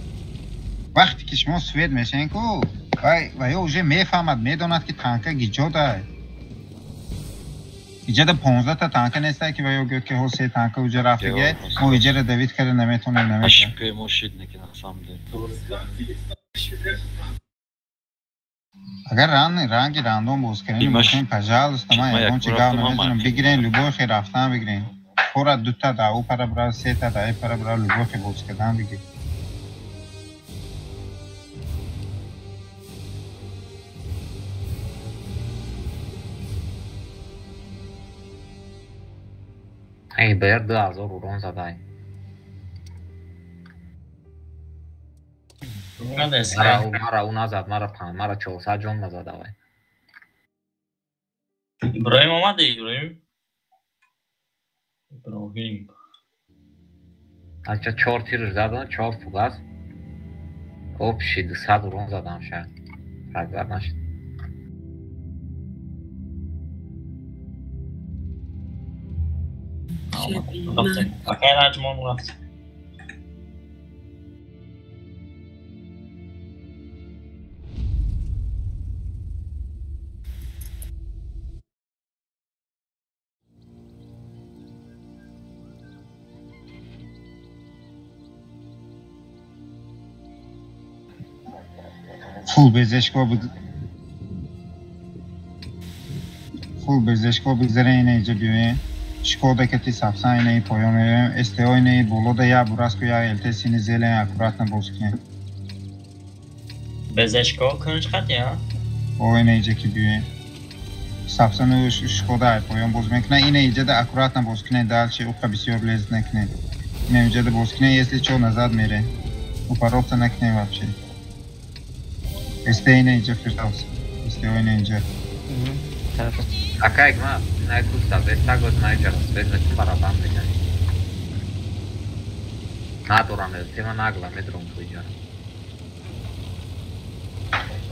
[SPEAKER 6] وقتی که شما سوید میشین که و یا اوجه میفهمد میداند که تانکه گیجاده ایجاد 15 تا تانکه نیسته که و یا گفت که هو 3 تانکه اوجه رفته گه ما ایجاد دوید کرده نمیتونه نمیشه
[SPEAKER 10] اشک مشید نکنه سامده
[SPEAKER 6] اگر رنگی راندوم باز کنیم باشین پجالست ما یکون چیگاه نمیتونم بگیرین لبوخی رفتن بگیرین خورا 2 تا داو پر برای 3 تا داو پر برای لبوخی باز کردن بگیر
[SPEAKER 4] ای باید 2000 اورون زدای مرا او نزد مرا 400 جون نزد آوای
[SPEAKER 1] ابراهیم آمده ابراهیم
[SPEAKER 4] اچه 4 تیر زدن 4 فوگاس او پیشید 100 اورون زدم شاید فرقدار نشد
[SPEAKER 1] خیر اجمان رفت
[SPEAKER 6] فول بزشکا بگذاره اینه اینجا بیوین شکودا که تی سبسا اینه ای پایان میریم استیو اینه ای بولو دا یا براسکو یا التی سینی زیله اکورات نبوز کنیم
[SPEAKER 1] بزشکا کنش خطی ها؟
[SPEAKER 6] او اینه اینجا که بیوین سبسا نو شکودا ای پایان بوز میکنه اینه اینجا دا اکورات نبوز کنه دالچه اوکا بسیار لیز نکنه اینه اینجا دا بوز کنه یسلی چو نزد میره اوپا روبتا نکنه وابچه استیو اینه اینجا فردوس استیو اینه اینجا
[SPEAKER 4] Akaj ma najkusta vestago znajđara sve znači paraban nekaj. Надураме, тема нагла метром пойдёт.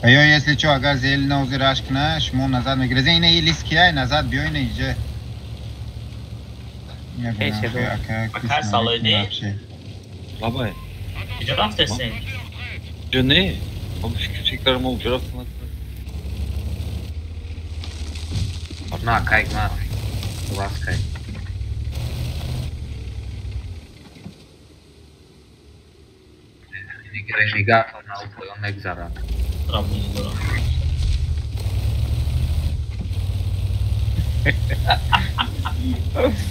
[SPEAKER 6] Ayo если что, agar зелено узираш кна, шмо назад мегрезе, ине и лиски ай назад бьёй не иже.
[SPEAKER 1] Akar salıydı.
[SPEAKER 10] Baba.
[SPEAKER 1] Kıca raftesin.
[SPEAKER 10] Ne? Oğlum küçüklerim oldu raftesin.
[SPEAKER 4] Na, kayık na. Burası kayık. Renegato na upoją Nexara.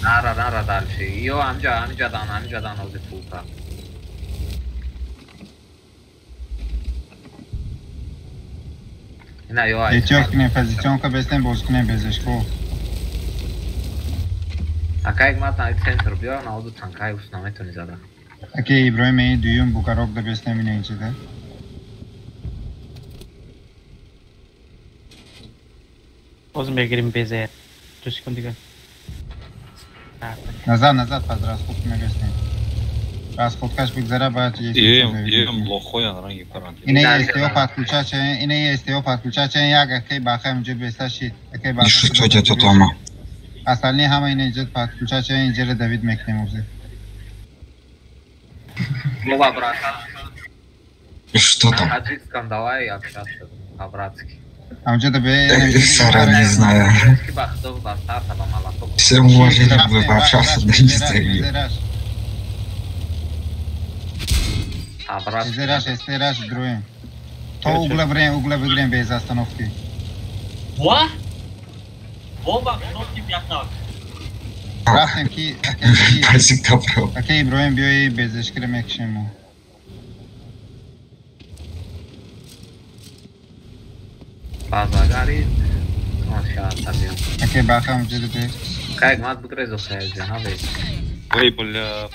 [SPEAKER 4] Nara dalszy. Jo, amcadan oldu pulta. Ne yo ay.
[SPEAKER 6] Geçiyor ki ne pozisyon kabesine bozkune bezeshko.
[SPEAKER 4] Akayık matan center bio na oldu tankay usnametoni zada.
[SPEAKER 6] Okey İbrahim'i düğün bu karok da besne mi neydi de.
[SPEAKER 13] Pozum begirim beze. Düzgün diga.
[SPEAKER 6] Nazad paz расход me besne. Расходкаш бигзара baat
[SPEAKER 10] Ем лохоян ранги каранти.
[SPEAKER 6] Ине STO подключачен яг окей баха мже бесаши. Окей баха.
[SPEAKER 12] Что это дома?
[SPEAKER 6] Остальные хама ине идет подключачен инжере Давид Мекнемузе.
[SPEAKER 4] Вова, брат.
[SPEAKER 12] Что там?
[SPEAKER 4] На таджикском давай общаться по-братски.
[SPEAKER 6] А он что-то
[SPEAKER 12] Сара, не знаю. Все уважение бы пообщался, да не знаю.
[SPEAKER 6] Эстераш, друем. То угла выгрем без остановки.
[SPEAKER 1] What? Вова, кто тебя так?
[SPEAKER 6] Рафтем ки... Окей, Иброим био и без ешкиреmek к чему.
[SPEAKER 4] Bazagari, așa tabii.
[SPEAKER 6] Окей, баха мже de pe.
[SPEAKER 4] Кайк мат букрезо хаяж, на бе.
[SPEAKER 10] Ой, бля,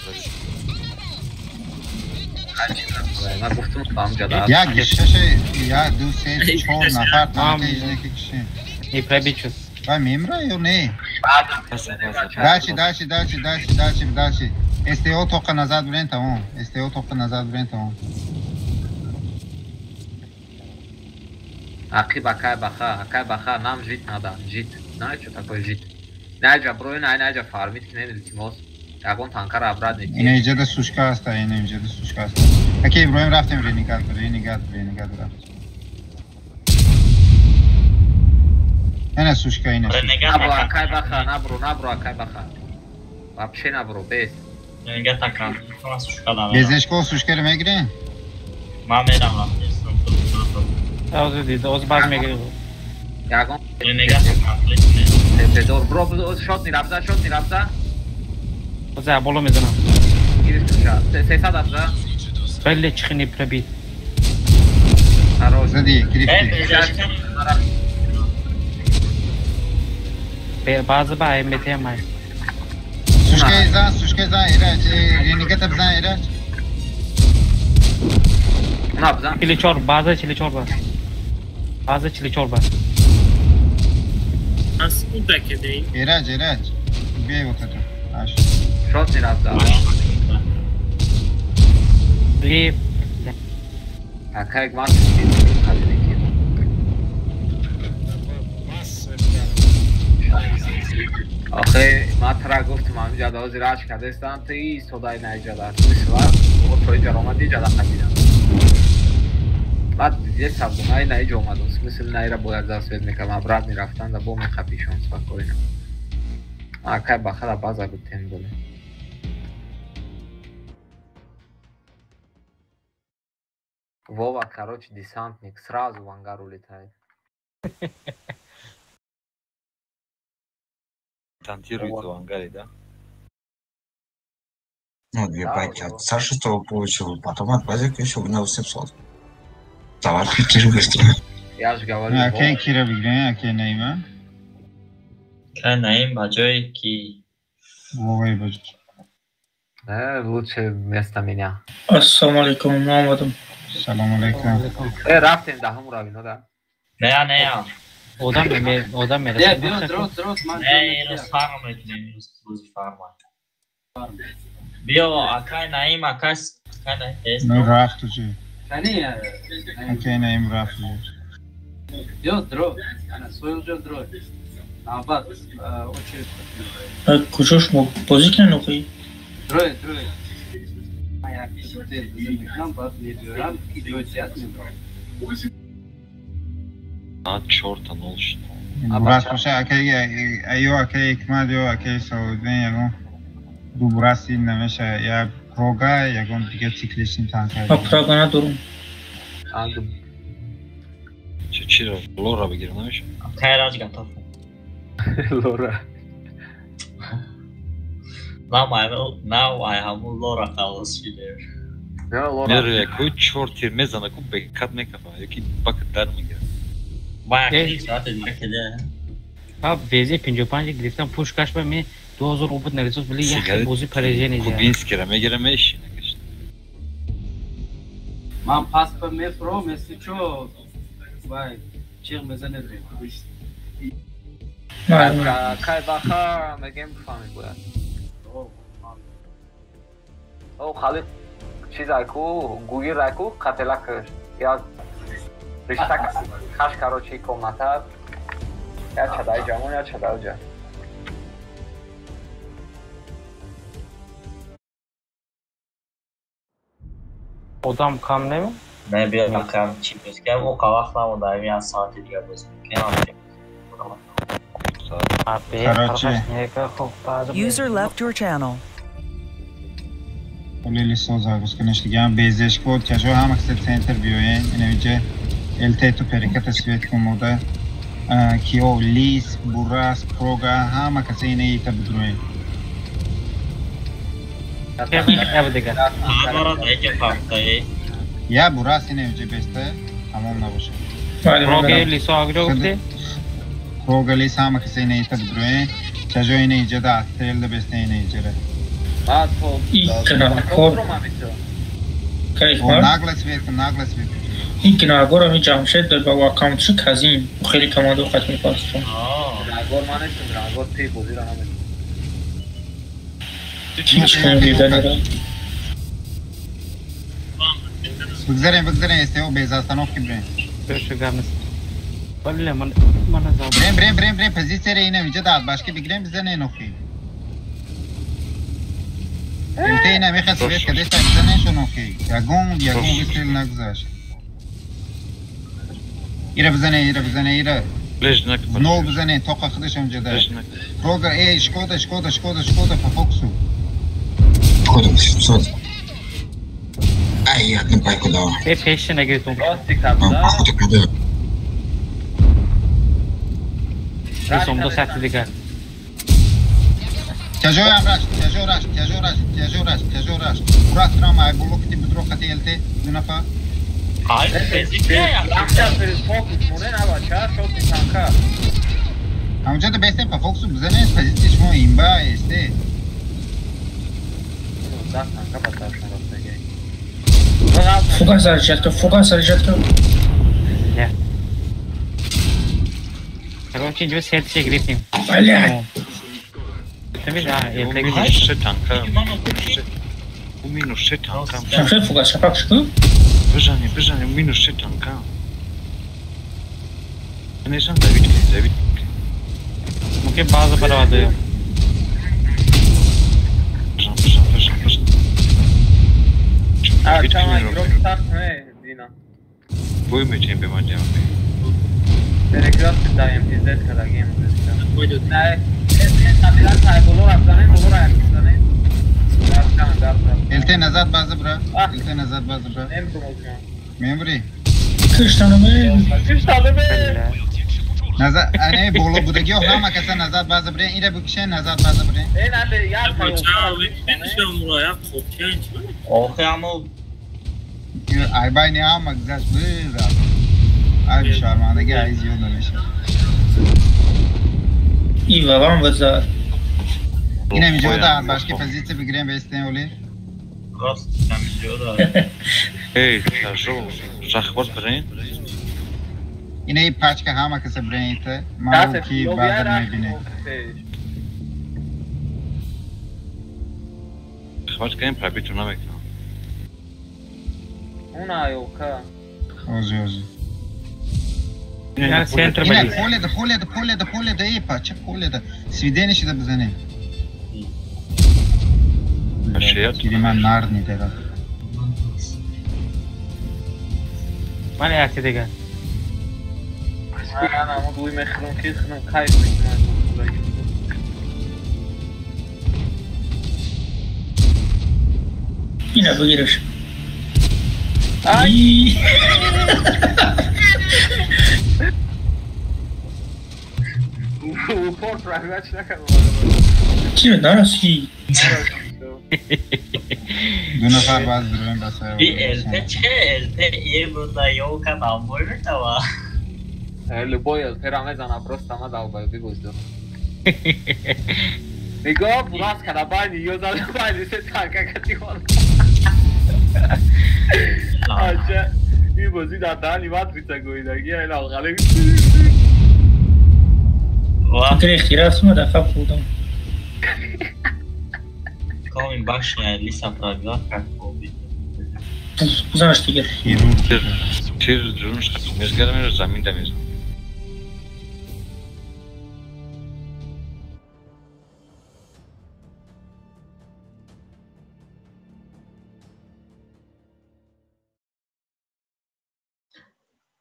[SPEAKER 4] Na guftum amca da.
[SPEAKER 6] Ya gişe ya du se çor nafar tane izdeki kişi.
[SPEAKER 13] И пробичу.
[SPEAKER 6] Vay memra yo ne? Дальше. STO только назад блин tamam. STO только назад блин tamam.
[SPEAKER 4] Акай баха, нам жить надо, жить. Знаешь, что такое жить? Найджа броин, найджа фармит, не летимос. Как он танкар обратно.
[SPEAKER 6] Ине de suşka hasta, inece de suşka hasta. Okey, İbrahim raftem Renegade raft. Ene suşka ine.
[SPEAKER 4] Nabro, akay baha. Вообще nabro, bez.
[SPEAKER 1] Renegade takran. Nasıl şu kadar?
[SPEAKER 6] Bezeshko suşkere megre?
[SPEAKER 1] Mamera raftesin.
[SPEAKER 13] Oz baz megre.
[SPEAKER 4] Jak on?
[SPEAKER 1] Renegade takran.
[SPEAKER 4] Pedor, bro, shot ni rabza.
[SPEAKER 13] За болом мезанам.
[SPEAKER 4] Гирифтуша. Сесад абза.
[SPEAKER 13] Белле чихни пробит.
[SPEAKER 6] Хорош, зади, гирифти.
[SPEAKER 13] Bazı ba MT mai.
[SPEAKER 6] Suşke za iraç, Renegade abza iraç.
[SPEAKER 4] Ne abza?
[SPEAKER 13] Çili çorba. Bazı çili çorba.
[SPEAKER 9] Nasıl da kedeyim?
[SPEAKER 6] İraç. Bir вот это. Aş.
[SPEAKER 4] Shot ni rabza.
[SPEAKER 13] Li
[SPEAKER 4] Akay mat. آخه من ترا گفتم همینجا داوزی راش کردستان تی سودای نیجادار میشوار و توی جرامتی جدا خدیدم بعد یه سبزونای نیج اومد اون مثل نیرا باید دست بید میکنم ابراد میرفتن و بو میخپیشون سپاکوینم آکای بخدا база گفتیم بوله Вова, короче, десантник сразу в ангар улетает.
[SPEAKER 10] Десантируется в ангаре, да?
[SPEAKER 12] Ну, 2 пайки от Саши получил, потом от Базика еще угнал 700. Товар Кирилл быстро.
[SPEAKER 4] Я же говорю,
[SPEAKER 6] Окей, Кира выиграет, окей, Наима.
[SPEAKER 1] Наим, баджой, ки...
[SPEAKER 6] Вова и баджой.
[SPEAKER 4] Лучше вместо меня.
[SPEAKER 2] Ассаламу алейкум, Мухаммадом.
[SPEAKER 6] Salam aleykum.
[SPEAKER 4] Raftem daha muravino da.
[SPEAKER 1] Ne ya?
[SPEAKER 13] Odan mı?
[SPEAKER 8] Ne, drot, man.
[SPEAKER 1] Ne, Eros farm etmeyin, Eros farm. Bio, akay Naim, akay Naim.
[SPEAKER 6] No raft ucu.
[SPEAKER 8] Hani
[SPEAKER 6] Okey, Naim raft ucu.
[SPEAKER 8] Yo, drot. Ana, soyulcu drot. Abat, очередь.
[SPEAKER 2] Кучуш позикне нухи.
[SPEAKER 8] Трое. Моя пиздец, нам бат не дюрам, идет ясно.
[SPEAKER 10] А чёрта нолш.
[SPEAKER 6] Бурас باشه اکی ایو اکی اکمال یو اکی سعودی یکون دو براسی نمیشه یا پروگا یکون دیگه سیکلیشیم تانکر
[SPEAKER 2] پروگا ندارم
[SPEAKER 10] چی رو لورا بگیرم نمیشه
[SPEAKER 1] خیراج گفتم
[SPEAKER 4] لورا
[SPEAKER 1] now I have Laura Carlos there.
[SPEAKER 10] Nereye koy çortir mezana koy bekat ne kafa yaki bakıtlar mı gel?
[SPEAKER 1] Bayağı klik zaten direkt
[SPEAKER 13] अब भेजे 55 ग्रिफ्तार पुश काश पे मैं 2000 ऊपर नरिसोस बोले ये बोझी परेशान है
[SPEAKER 10] Kubinski gireme işine geçti.
[SPEAKER 8] Man pas pe me pro, me sicho. Vay, çiğ mezane de.
[SPEAKER 4] کای باخا مگه میفهمی باید او خالی چیز کو گویی رکو قتلک یا رشته خش کاروچی کومتر یا چدای جامون یا چدای جا
[SPEAKER 13] Odam kam ne mi?
[SPEAKER 1] Ben bir bakalım çipiyoruz ki o kavakla o da bir saati diye bozmuyor.
[SPEAKER 3] User left your channel.
[SPEAKER 6] Olili sozagos کنشتگیم بیزش کد که جو هم اکسل سنتر بیوین اینویجه الته تو پریکت سویت کموده کیو لیس براس پروگا هم اکسل اینه ایتا بدروین یا براس اینویجه بسته همون نباشه
[SPEAKER 13] پروگا لیسو آگرو گفته
[SPEAKER 6] پروگا لیس هم اکسل اینه ایتا بدروین که جو اینه ایجه ده تیل ده بسته اینه ایجه ره
[SPEAKER 2] این که ناگور همی جمشید در با اکاونتش کزین خیلی کمادو قطع میپاستم
[SPEAKER 4] ناگور ما نشون ناگور پی بودی را همه
[SPEAKER 2] هیچ کنم دیدن را
[SPEAKER 6] بگذارین استیو بیزاستانوف کی برین
[SPEAKER 13] برشگرمست ولی من
[SPEAKER 6] برین پزیسر اینه ویجه داد باشکی بگیرین بزنه نوخی الته اینه میخواد سویت کده سایبزنه شنو که یگون بسیل نگذاشت ایره بزنه ایره نو بزنه توقع خودش اونجا داره روگر ای شکوده ففوکسو
[SPEAKER 12] شکوده ای یاد نپای کدا
[SPEAKER 13] ای پیش نگیرتون
[SPEAKER 12] خودو کده
[SPEAKER 13] رسوم دو ساعت دیگر
[SPEAKER 6] تجو راش برات رام ای بلوک تی بدرو ختی الته دو نفر
[SPEAKER 1] Hayır, bezikle ya.
[SPEAKER 6] همونجا ده بیسته پا فوکسو بزنه پزیستش مو این با ایسته
[SPEAKER 2] فوکس حرکت کن
[SPEAKER 13] Короче, идет следующий грифтинг.
[SPEAKER 2] Блядь!
[SPEAKER 13] Ты видишь, это
[SPEAKER 10] Minus tanka. Bu minus tanka.
[SPEAKER 2] Şamşet fuga şapak şıkı.
[SPEAKER 10] Bıjani minus tanka. Neyse David.
[SPEAKER 13] Mungkin bazı para vardı.
[SPEAKER 4] tamam drop takma Dina.
[SPEAKER 10] Boy mu çembe madem.
[SPEAKER 4] Telegraf daim izzet kadar game izledim. Ne? Tabiler sahip olur ayak izledim.
[SPEAKER 6] الته نزد بازه برا میموری
[SPEAKER 2] کش تانمه
[SPEAKER 6] نزد اینه بولو بودگی و همه کسا نزد بازه برین اینه بکشه نزد بازه برین
[SPEAKER 4] این هنده یاد
[SPEAKER 1] اوخی همو
[SPEAKER 6] ای بای نیام مگزش برا ای بشارماندگی ای زیاد نمیشه
[SPEAKER 2] ای بابام بزار
[SPEAKER 6] اینه میجا da başka pozisyonu بگیریم به استنولی
[SPEAKER 1] راست میجا da
[SPEAKER 10] ای تاجو زخبات برین
[SPEAKER 6] اینه ای پاچ که همه کس برین ایته ما کی بازار میبینه
[SPEAKER 10] خواهد کنیم پرابیتو نمیکنم
[SPEAKER 4] اون آیو که
[SPEAKER 6] اوزی
[SPEAKER 13] Я центр
[SPEAKER 6] Yine
[SPEAKER 13] болит.
[SPEAKER 6] поле да iyi parça polе da. Свиденişi de bizene. Kiliman narni dera.
[SPEAKER 13] Mane yakti dega.
[SPEAKER 4] Ana ama bu mekhrun ki xunum kayıp.
[SPEAKER 2] Yine bu giriş.
[SPEAKER 4] Ay. Ufo private ne kadar.
[SPEAKER 2] Şimdi neresi?
[SPEAKER 6] Bu nefer bazdırıyorum basaya.
[SPEAKER 1] Bir elde iyi burada yok adam böyle de var.
[SPEAKER 4] Любой Ramazan просто надолбай бегуздо. Нигоҳ бурас карабани ёзалабани се танка катихон. Ача ин бози дар дани матрица гӯидаги ай лағале.
[SPEAKER 2] Fikri ihtirasımı da kap buldum.
[SPEAKER 1] Камин башня лиса правила как победить.
[SPEAKER 2] Знаешь, тигр.
[SPEAKER 10] Чир жунш мезгермер замин да мез.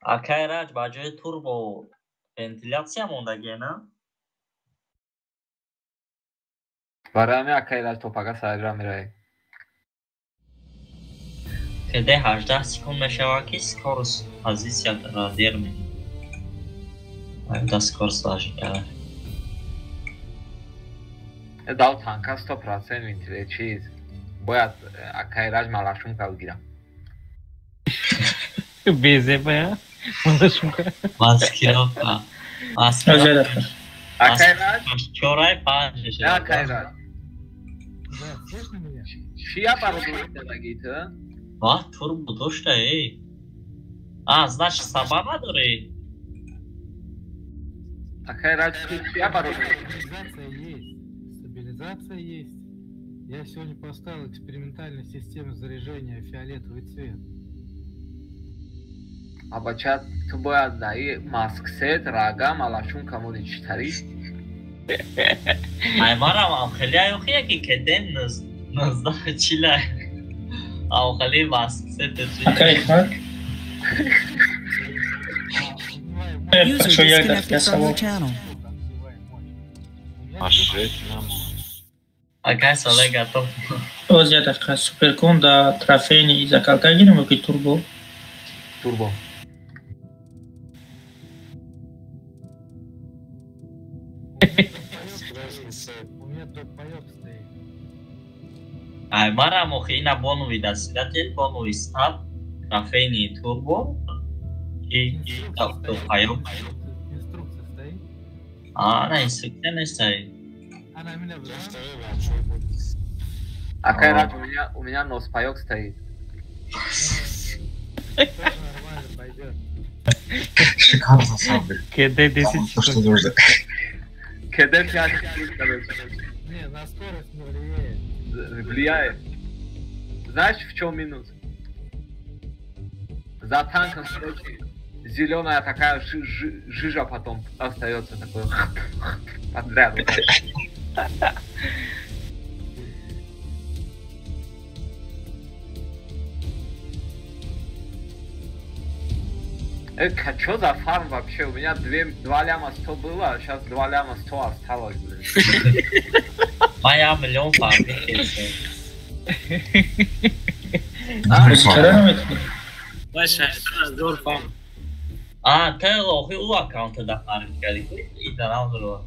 [SPEAKER 1] Акайрач ба ҷои турбо вентилятсия мондагиа на?
[SPEAKER 4] Барои ҳамин акайрач топага сайра меравӣ.
[SPEAKER 1] Феде 18 секунд мешавад ки скорост позисияро дер мегирад. Да скорост даже кара.
[SPEAKER 4] Дал танка 100% вентиле чиз. Бояд акайрач малашумка бигирам.
[SPEAKER 13] Безебая. Малашумка.
[SPEAKER 1] Маскировка.
[SPEAKER 2] Маскировка.
[SPEAKER 4] Акайрач?
[SPEAKER 1] Чорай панҷ.
[SPEAKER 4] Акайрач. Чия бародагит?
[SPEAKER 1] Ва турбо дошта эй. Значит сабар надори?
[SPEAKER 4] Акайрач чия бародагит?
[SPEAKER 14] Стабилизация есть. Я сегодня поставил экспериментальную систему заряжения фиолетовый цвет.
[SPEAKER 4] Абачат ту бояд даи масксет рага малашумка моди читари.
[SPEAKER 1] Ай марам амхели айохия ки кеден назда чилай. Амхели масксет чилай.
[SPEAKER 2] Акайхат.
[SPEAKER 3] User disconnected from your channel.
[SPEAKER 10] Ашрет намо.
[SPEAKER 1] Акай соле готов.
[SPEAKER 2] Озя така суперконда трофейни за какая гирим ки турбо?
[SPEAKER 4] Турбо.
[SPEAKER 2] У меня
[SPEAKER 1] Ай марам охина бонови дастидател бонови стаб трофейни турбо. И то пайом.
[SPEAKER 14] Инструкция стоит.
[SPEAKER 1] На инструкция не стоит.
[SPEAKER 14] Она меня
[SPEAKER 4] Акайрач у меня нос паёк стоит.
[SPEAKER 14] нормально пойдет.
[SPEAKER 12] Шикарно, самом деле.
[SPEAKER 13] Кеде 10
[SPEAKER 12] То, что нужно.
[SPEAKER 4] Кедер тяжкий, короче.
[SPEAKER 14] Не, на скорость не влияет.
[SPEAKER 4] Влияет. Знаешь, в чем минус? За танком, короче, зеленая такая жижа потом остается такой подряд. Что за фарм вообще? У меня 2 ляма 100 было, а сейчас 2 ляма 100 осталось, блин.
[SPEAKER 1] Моя миллион фарм. Ты лохи у аккаунта да фарм кали. И да нам дро.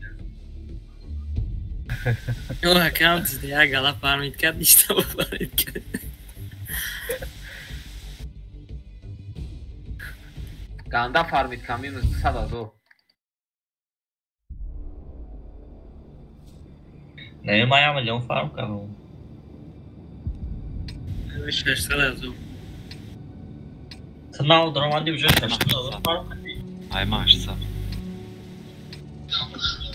[SPEAKER 9] У аккаунт да я гала фармит кад ништа фармит кад.
[SPEAKER 4] Ganda farmit каминус садазо.
[SPEAKER 1] Не моя миллион фарм каву.
[SPEAKER 9] Вишеш садазо.
[SPEAKER 1] Тнау дромади уже садазо фарм.
[SPEAKER 10] Ай машца.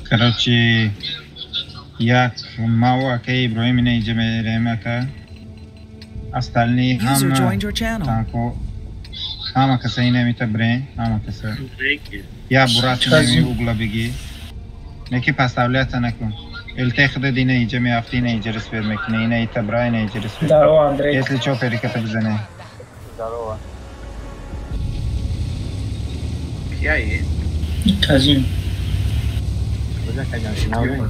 [SPEAKER 6] Короче, я мало окей, Ибрahim не идем время, остальные
[SPEAKER 3] User joined your channel.
[SPEAKER 6] танко Ama kasa yine mi tabre? Ama kasa. Ya burası ne mi ugla bigi? Ne ki pastavliya tanakım. التاخد دينا جميع افتينا يجرس في المكنه هنا يتبراين يجرس في
[SPEAKER 2] دارو اندري
[SPEAKER 6] يسلي تشوف كتب زنه
[SPEAKER 11] دارو
[SPEAKER 4] كياي
[SPEAKER 2] كازين
[SPEAKER 11] ولا كان شنو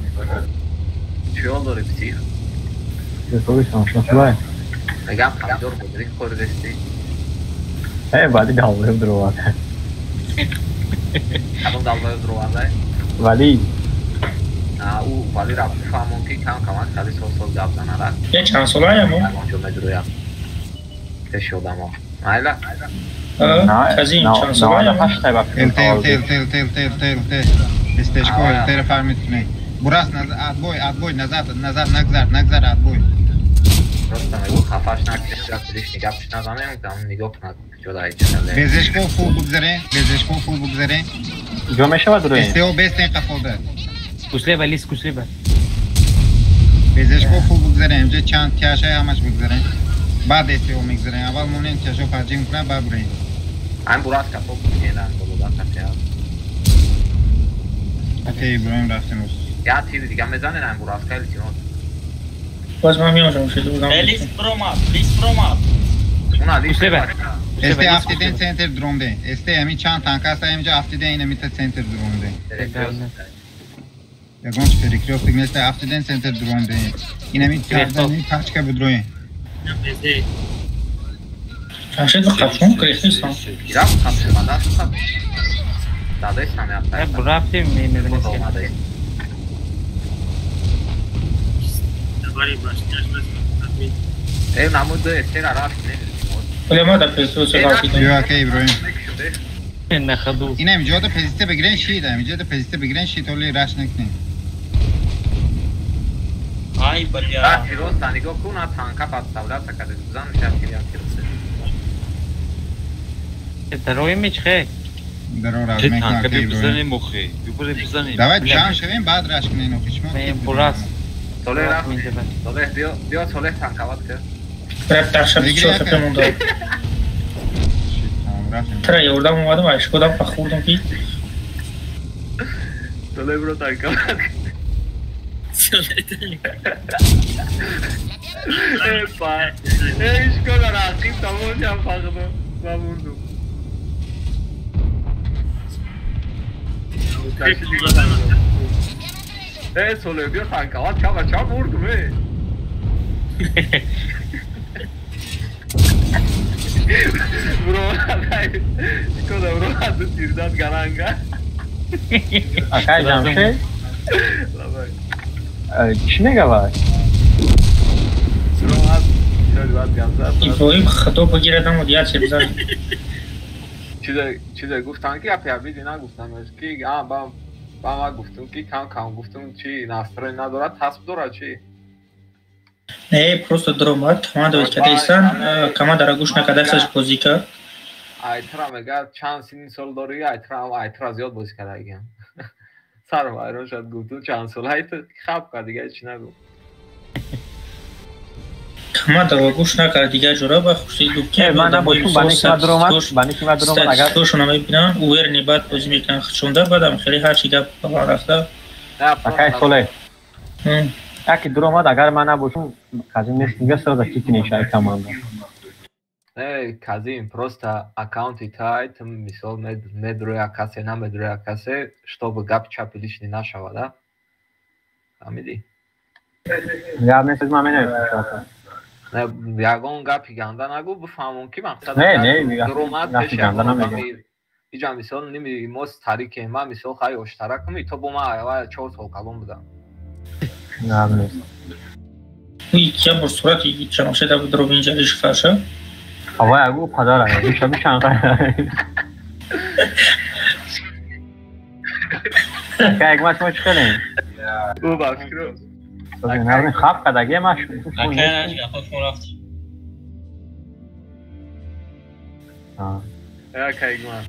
[SPEAKER 4] شو والله ريبتي
[SPEAKER 11] تو شو
[SPEAKER 4] رجع حضور بدريك كوردستي
[SPEAKER 11] ايه بعد داور دروا
[SPEAKER 4] كم داور دروا
[SPEAKER 11] ولی
[SPEAKER 4] او ولی رفت فهمون که کم کمان کلی سال گاب ننارد
[SPEAKER 2] یه چند سال هایمو؟
[SPEAKER 4] جو مدرویم تشودم ها مایلا
[SPEAKER 2] کازین چند سال هایمو؟
[SPEAKER 6] تل استشکال تل فرمیت کنی براس ادبوی نظر ادبوی
[SPEAKER 4] راستم ایگو خفاش نکنید رفتیش نگاه پیش نظامه میکنم نگاه کنید جدایی چنده
[SPEAKER 6] بزشکو فول بگذاره
[SPEAKER 11] جو میشه و دروی
[SPEAKER 6] استیو بیستین قفالده
[SPEAKER 13] کسله ولیس کسله بر
[SPEAKER 6] بزشکو خوب بگذاریم جه چند تیاشه همش بگذاریم بعد استیو میگذاریم اول مونین تیاشو پرچی میکنم بعد بریم
[SPEAKER 4] این براس کفو بگیرن بلودا کتیار
[SPEAKER 6] اوکی بریم رفتیم
[SPEAKER 4] یا تیوی دیگه میزنن این براس کلی تیمون
[SPEAKER 2] باز من میامشم شده بودم
[SPEAKER 1] لیس پرومات
[SPEAKER 4] اونا لیس بر
[SPEAKER 6] استی افتیدین سنتر درونده استی همین چند تانکاست همینجا افتیدین این همیتا سنتر درونده Yagonç perikliyotik neste aftiden center drone değil. Yine mi çardan kaçka bir drone.
[SPEAKER 2] Çarşı da kapşon kreşlisan.
[SPEAKER 4] Ya kapşon bana kapşon. Daha istem yaptı.
[SPEAKER 13] Ya burafte mi mezuniyet?
[SPEAKER 9] Bari başlayacağız.
[SPEAKER 4] Ev namudu eser araç ne?
[SPEAKER 2] Ulema da peso çekati.
[SPEAKER 6] Yok okey bro.
[SPEAKER 13] Ne khadu.
[SPEAKER 6] Yine mi joda peziste begiren şey de mi joda peziste begiren şey toli raş nekne.
[SPEAKER 1] Ay balya.
[SPEAKER 4] Ha Firoz tanigo kuna tanka pastavla takade zan şarkıya kirse.
[SPEAKER 13] دروی میچخه
[SPEAKER 6] درو رازمه
[SPEAKER 10] تانکه
[SPEAKER 6] okey bro.
[SPEAKER 10] بزنیم مخی ببره بزنیم
[SPEAKER 6] Davet can şevin bad raş knen o kişma.
[SPEAKER 13] براس
[SPEAKER 4] Sole raf. Sole dio sole tanka vat ke.
[SPEAKER 2] Bırak taşa bir şey yapayım onda. Tara yordam olmadı mı? Aşkodan bakıyordum ki.
[SPEAKER 4] Sole bro tanka vat. Epa. Escola rasim tamam ya farklı. Babundu. Sole dio tanka vat kama çam vurdu be. Bro, şkoda bro, adı Sirdat Garanga.
[SPEAKER 11] Akay Jamşe. Kişine var?
[SPEAKER 4] Bro, şöyle yazar.
[SPEAKER 2] İbrahim خطا بگیردم و دیگه چه بزنم.
[SPEAKER 4] چیزا گفتن که اپیابی دینا گفتن که با گفتم که کم گفتم چی ناسترای ندارد تصب دارد چی؟
[SPEAKER 2] Не, просто дромат, команда ведь когда исан, команда рагуш накадахсаш позика.
[SPEAKER 4] Айтра мега чанд син сол дори, айтра зиёд бози кардагиам. Сар вайрон шад гуфтум чанд сол хайт хаб кард дига ҳеч нагу.
[SPEAKER 2] Команда рагуш накард дига ҷора ба хуши гуфт.
[SPEAKER 11] من نباشم بانی که درومات اگر
[SPEAKER 2] توشون هم میبینن اوور نیبات بازی میکنن خشونده بعدم خیلی هر چی گپ با رفته.
[SPEAKER 11] اکای سوله. Aki durmadı agar mana boşum kazim nesniga sırada kitini şay komanda.
[SPEAKER 4] Kazim просто аккаунт тайт мисол медроя касе на медроя касе чтобы гапча лишний нашего, да? Фамили?
[SPEAKER 11] Я не знаю мене.
[SPEAKER 4] Ягон гапи ганда нагу бфамон ки мақсад.
[SPEAKER 11] Не,
[SPEAKER 4] дуромат
[SPEAKER 11] гапи ганда намегам.
[SPEAKER 4] Иҷа мисол ними мос тарике ма мисол хай оштарак ми то бо ма ава 4 сол калон будам.
[SPEAKER 11] Ne
[SPEAKER 2] iki yıl surat iyi çamaşır da bu ince iş karşı.
[SPEAKER 11] Hava ya bu kadar ya. Bir şey şanka. Kayık maç çıkalım.
[SPEAKER 4] Bu bakıyorum.
[SPEAKER 11] Nereden khaf kadar maç.
[SPEAKER 1] Akayın yapıp fotoğraf.
[SPEAKER 11] Ha.
[SPEAKER 4] Ya kayık maç.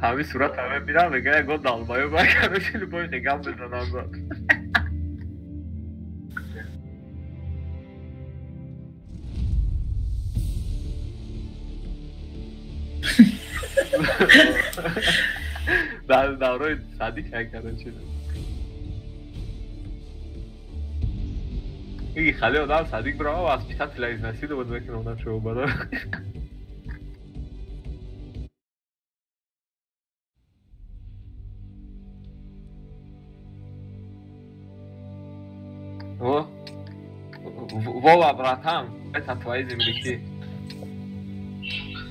[SPEAKER 4] Hami surat hami bir an gaya gol dalmayı bakar şimdi boy tekam bezanan var. Davroy Sadik короче. И хале одам Sadik браво воспитателя изнасиловать выкинул на чего да. О. Вова, братан, это твои земляки.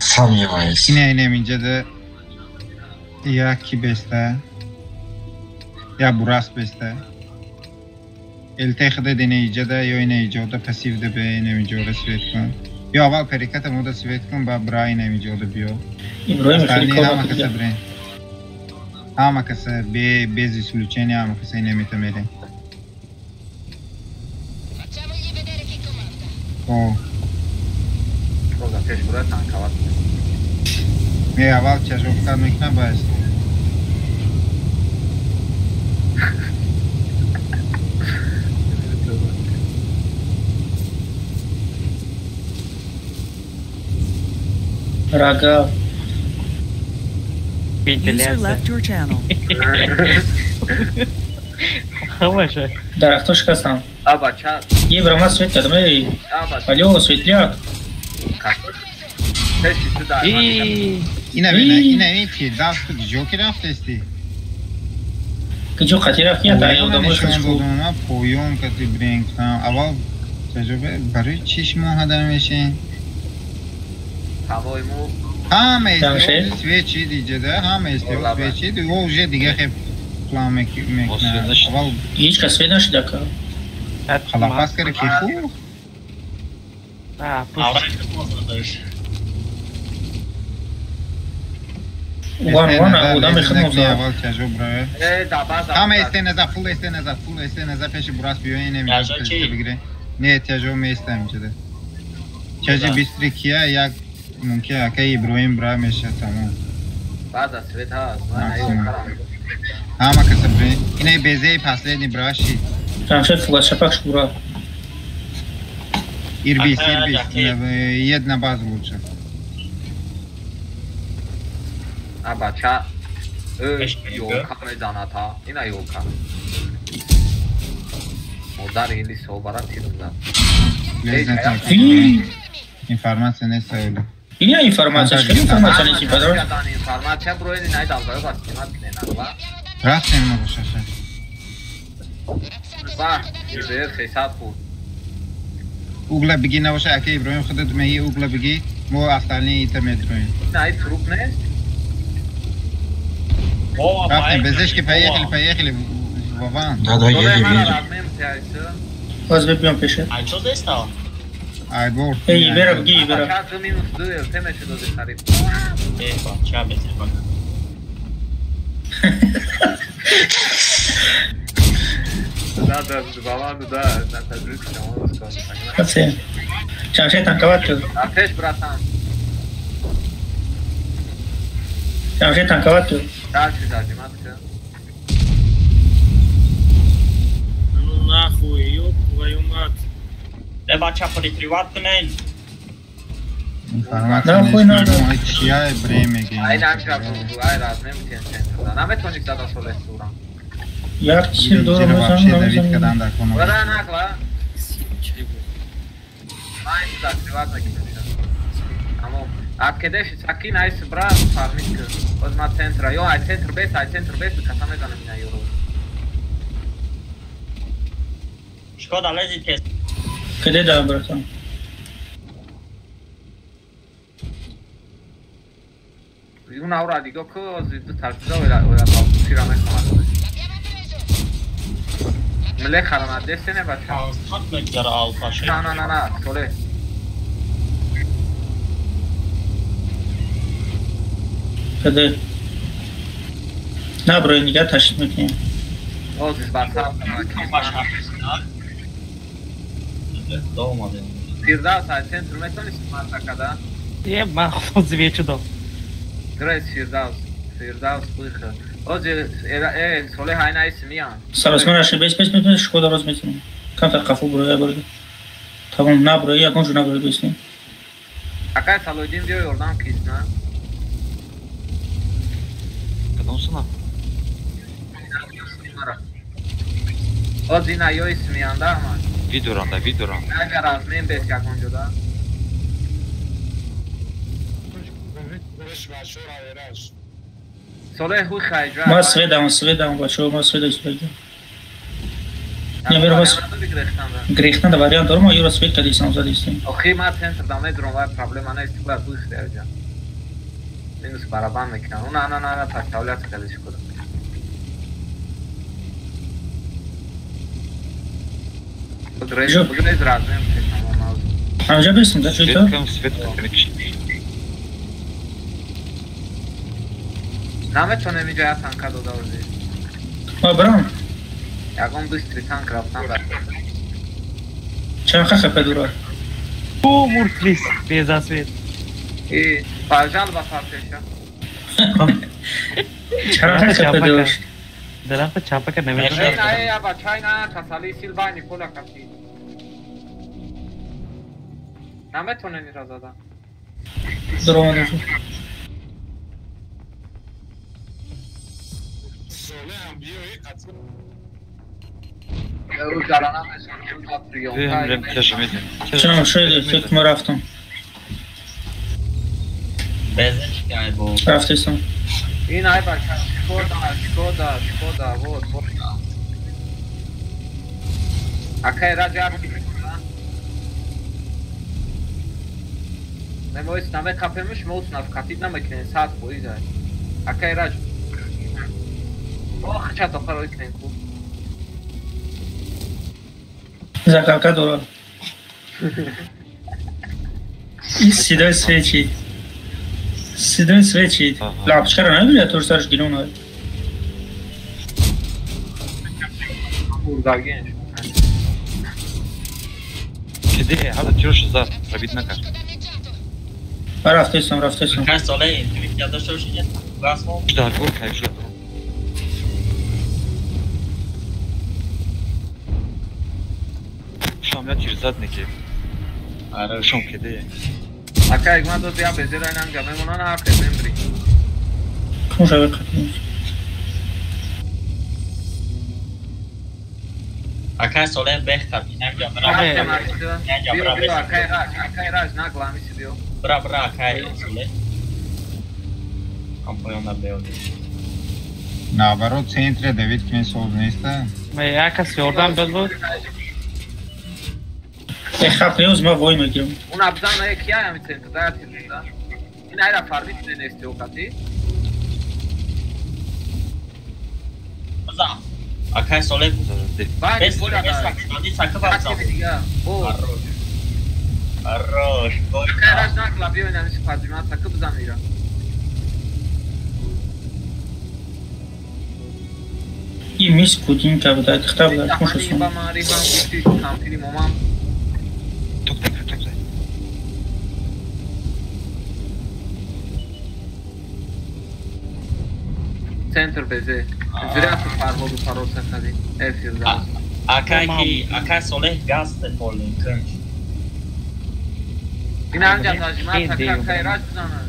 [SPEAKER 12] Сомневаюсь.
[SPEAKER 6] Yine mince de ya ki beste ya Buras beste. التخذ دنيجة ده يو نيجة ده pasif de be نمیجه ده سویت کن یا اول پریکت مودا سویت کن با برای نمیجه ده بیو استانی همه کسه برین همه کسه بیزی سلوچینی همه کسه نمیته میره او
[SPEAKER 4] Cosa te șură tancavat.
[SPEAKER 6] E aval ce aș ofcat nu-i kna baist.
[SPEAKER 2] Raga.
[SPEAKER 3] User left your channel.
[SPEAKER 13] Хорошо.
[SPEAKER 2] Дарахтош кастам.
[SPEAKER 4] Aba çağ.
[SPEAKER 2] Ye brama svet kadam ey. Alo svetliak.
[SPEAKER 4] Peşisi daha.
[SPEAKER 6] Yine ki dastı joker aftesti.
[SPEAKER 2] Kıcı katira fiyat ayı odamı
[SPEAKER 6] şuşku. Poyon katı brink tam. Aval tecrübe barı çiş muhadar meşin.
[SPEAKER 4] Havoy mu?
[SPEAKER 6] Ham este sveçi diye de ham este sveçi de o je diye hep plan mekna. Aval
[SPEAKER 2] hiç kasvedaş daka.
[SPEAKER 6] Xalaqas kere ki xu.
[SPEAKER 2] Vana odam xmoza.
[SPEAKER 6] Aval tecrübe. Ham este neza full este neza peşi buras biyo yine mi? Ne tecrübe istemci de. Çeci bistrikiya ya ممکن که ابراهیم برای میشه تمام
[SPEAKER 4] بعد از سویت هست من نیوکرم
[SPEAKER 6] همه کسب اینه بیزه پسلینی براشی
[SPEAKER 2] تمشه فوقات شپاکش برا
[SPEAKER 6] ایربیس jedna باز лучше
[SPEAKER 4] aba ça yolka mezanata yine yolka modar ili sobarat tirunda
[SPEAKER 6] informacija ne söyle
[SPEAKER 2] Или информация, что информация не типа, да?
[SPEAKER 4] Информация про это не должна быть снимать.
[SPEAKER 6] Раз не могу сейчас.
[SPEAKER 4] Ба, идея хесат пул.
[SPEAKER 6] Угла беги на ваша, окей, Ибраим, ходит меги, угла беги, мо остальные это метроин.
[SPEAKER 4] Най труп не?
[SPEAKER 6] Рафтин, безешки поехали в Аван.
[SPEAKER 12] Да, я вижу.
[SPEAKER 2] Возьмем пишет.
[SPEAKER 1] А что здесь стало?
[SPEAKER 6] Айбор.
[SPEAKER 2] Ей, Ибера, беги, Ибера.
[SPEAKER 4] Ча минус 2, теме че до дешари.
[SPEAKER 1] Ча бе,
[SPEAKER 4] Да, бабану, да, на таджик, само да скажу.
[SPEAKER 2] Каце. Чанше танковать.
[SPEAKER 4] Атеш, братан.
[SPEAKER 2] Чанше танковать.
[SPEAKER 4] Дальше зажиматься.
[SPEAKER 9] Ну нахуй, ёб твою мать.
[SPEAKER 1] Треба ча прикриват тунель.
[SPEAKER 6] Информация не знаю, чья и время.
[SPEAKER 4] Ай, намка, ай, разным тем центром. Наме тоник да дошел ресторан.
[SPEAKER 2] Я сир дорого
[SPEAKER 6] мазан.
[SPEAKER 4] Вара накла. Ай, да, приватно кинуша. Амо, откедеш цаки найс брат, фармик. Озма центра. Йо, ай центр без, касаме да на меня юро.
[SPEAKER 1] Шкода лезите.
[SPEAKER 2] Къде да, братан?
[SPEAKER 4] Una ora dico così, tutta la ora uscirà me come me le kharana desene bacha.
[SPEAKER 1] Hat mekdar alfa şey.
[SPEAKER 4] Na, sole.
[SPEAKER 2] Къде? На, бро, niga taşıt mekne.
[SPEAKER 4] O siz basa.
[SPEAKER 1] Doğmadı.
[SPEAKER 4] Firdavs ay centru metoni smata kada.
[SPEAKER 13] Je, ma odzvieću do.
[SPEAKER 4] Gres Firdavs pıhı. Ozi sole hayna ismiyan.
[SPEAKER 2] Sarasman aşı beş şkoda rozmetini. Kantar kafu buraya burada. Tamam, na buraya yakın şuna buraya besleyin.
[SPEAKER 4] Akay saloydin diyor oradan kisna. باز این ایای سمیانده همه
[SPEAKER 10] ویدورانده
[SPEAKER 4] اگر از من بیت یک اونجا ده ساله خوی خیجه
[SPEAKER 2] ما سویدم بچه ما سویدم نمیره باز گریختن ده وریانت دارم ما یورا سوید کدیسم زدیستیم
[SPEAKER 4] آخی ما سنتر دامه درونوار پرابلم آنه استیبار دوی اختیار مینوس برابان میکنن اون آنه تکتاولیت کدیش کدم بگو نیز رازمه
[SPEAKER 2] همجا بیستم ده چوی تا؟
[SPEAKER 4] نمیتونه میجا یا تانکا دو داوزی
[SPEAKER 2] برام
[SPEAKER 4] یکم بیستری تانک رفتن بر
[SPEAKER 2] چند خفه دورا
[SPEAKER 13] او مرتلیس بیزا سوید
[SPEAKER 4] ای پاجال با فارتشا
[SPEAKER 2] چند خفه دورا
[SPEAKER 13] درخت چاپا که نمیتونه
[SPEAKER 4] نه یا با چاینا تسالی سیلوا نیکولا کسی نمیتونه نیرا زدن
[SPEAKER 2] درمان چرا شده فکر ما رفتم
[SPEAKER 1] بزنش که با
[SPEAKER 2] رفتیستم
[SPEAKER 4] این های بچه شکودا بود اکای را جاب نمویست نمه کپیمش موت نف کتید نمکنین ساعت بویی زای اکای را اوه چه تو خروی کنین کو
[SPEAKER 2] زکاکا دورا این صدای سویچی لابچه رو نبیده طور سرش گیرون های
[SPEAKER 10] کده حالا چیروش زد ربید نکرد
[SPEAKER 2] رفتیستم
[SPEAKER 1] هر ساله این تویت یاد داشته باشید باز ما
[SPEAKER 10] دارگور کهی شد شام یا چیر زد نکه
[SPEAKER 1] آره
[SPEAKER 10] شام کده
[SPEAKER 4] اکا اگمان دو دیا بزیر اینم گمه منان حرف کدیم بری
[SPEAKER 2] کم شده قدیم
[SPEAKER 1] اکا ساله بخ کبینم
[SPEAKER 4] بیو اکای راج نگلامی سی بیو
[SPEAKER 1] برا اکای ساله کمپویون دا بیو
[SPEAKER 6] Наоборот, в центре Давид Кенсов вместо.
[SPEAKER 13] Я кас Йордан был.
[SPEAKER 2] خفه ما وای میگم
[SPEAKER 4] اون ابزان های کیا همی چند تا دارتی میدن این های را فردی چنین استی اوقاتی
[SPEAKER 1] بزام اکای ساله بزرده
[SPEAKER 4] باید بودا داری
[SPEAKER 1] ساکه بازم اروش
[SPEAKER 4] اکای راج نکلا بیو این همیشه پادریمان ساکه بزن میرم
[SPEAKER 2] این میز کودین که بوده اختار بوده
[SPEAKER 4] تمانی با من ریبان بیشتی کامپیلی مومم سنتر بزه زیرا تو فرمود و فرور سنتری افیر دارم
[SPEAKER 1] اکای ساله گاز تفولین کنج
[SPEAKER 4] این انجام تاجیمات اکای راج بزنن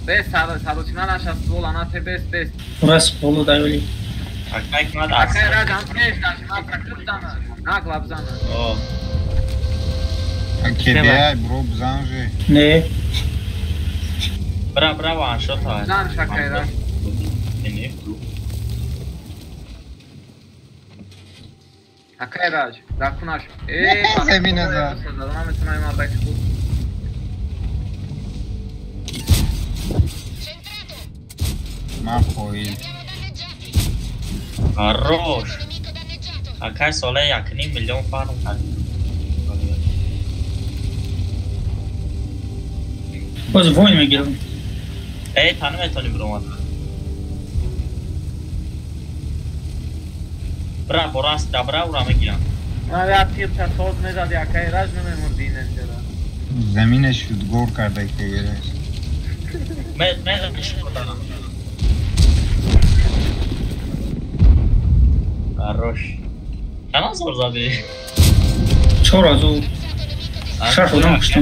[SPEAKER 4] بس ساروچیمان نشست بول آناته بس
[SPEAKER 2] راست بولو دایولی
[SPEAKER 4] اکای راج هم پیش تاجیمات اکای بزنن نکلا بزنن
[SPEAKER 6] که بیای برو بزن جه
[SPEAKER 2] نه
[SPEAKER 1] برا وانشو تا
[SPEAKER 4] بزن شکای راج اکای راج داکوناش
[SPEAKER 6] زمین زد
[SPEAKER 4] نمیتونم این آبک بود
[SPEAKER 6] من خویل
[SPEAKER 1] روش اکای ساله 1.5 میلیون فارم کنید
[SPEAKER 2] باز وای میگیرم
[SPEAKER 1] ای تا نمیتونی برو برا راست دبرا و را میگیرم
[SPEAKER 4] من یا تیر تصاد میزد یکای راج نمیموردین انجرا
[SPEAKER 6] زمینش شدگور کرده که گره
[SPEAKER 1] من شکر دارم روش چند زور زدی؟
[SPEAKER 2] چهار از او شش خودم کشتم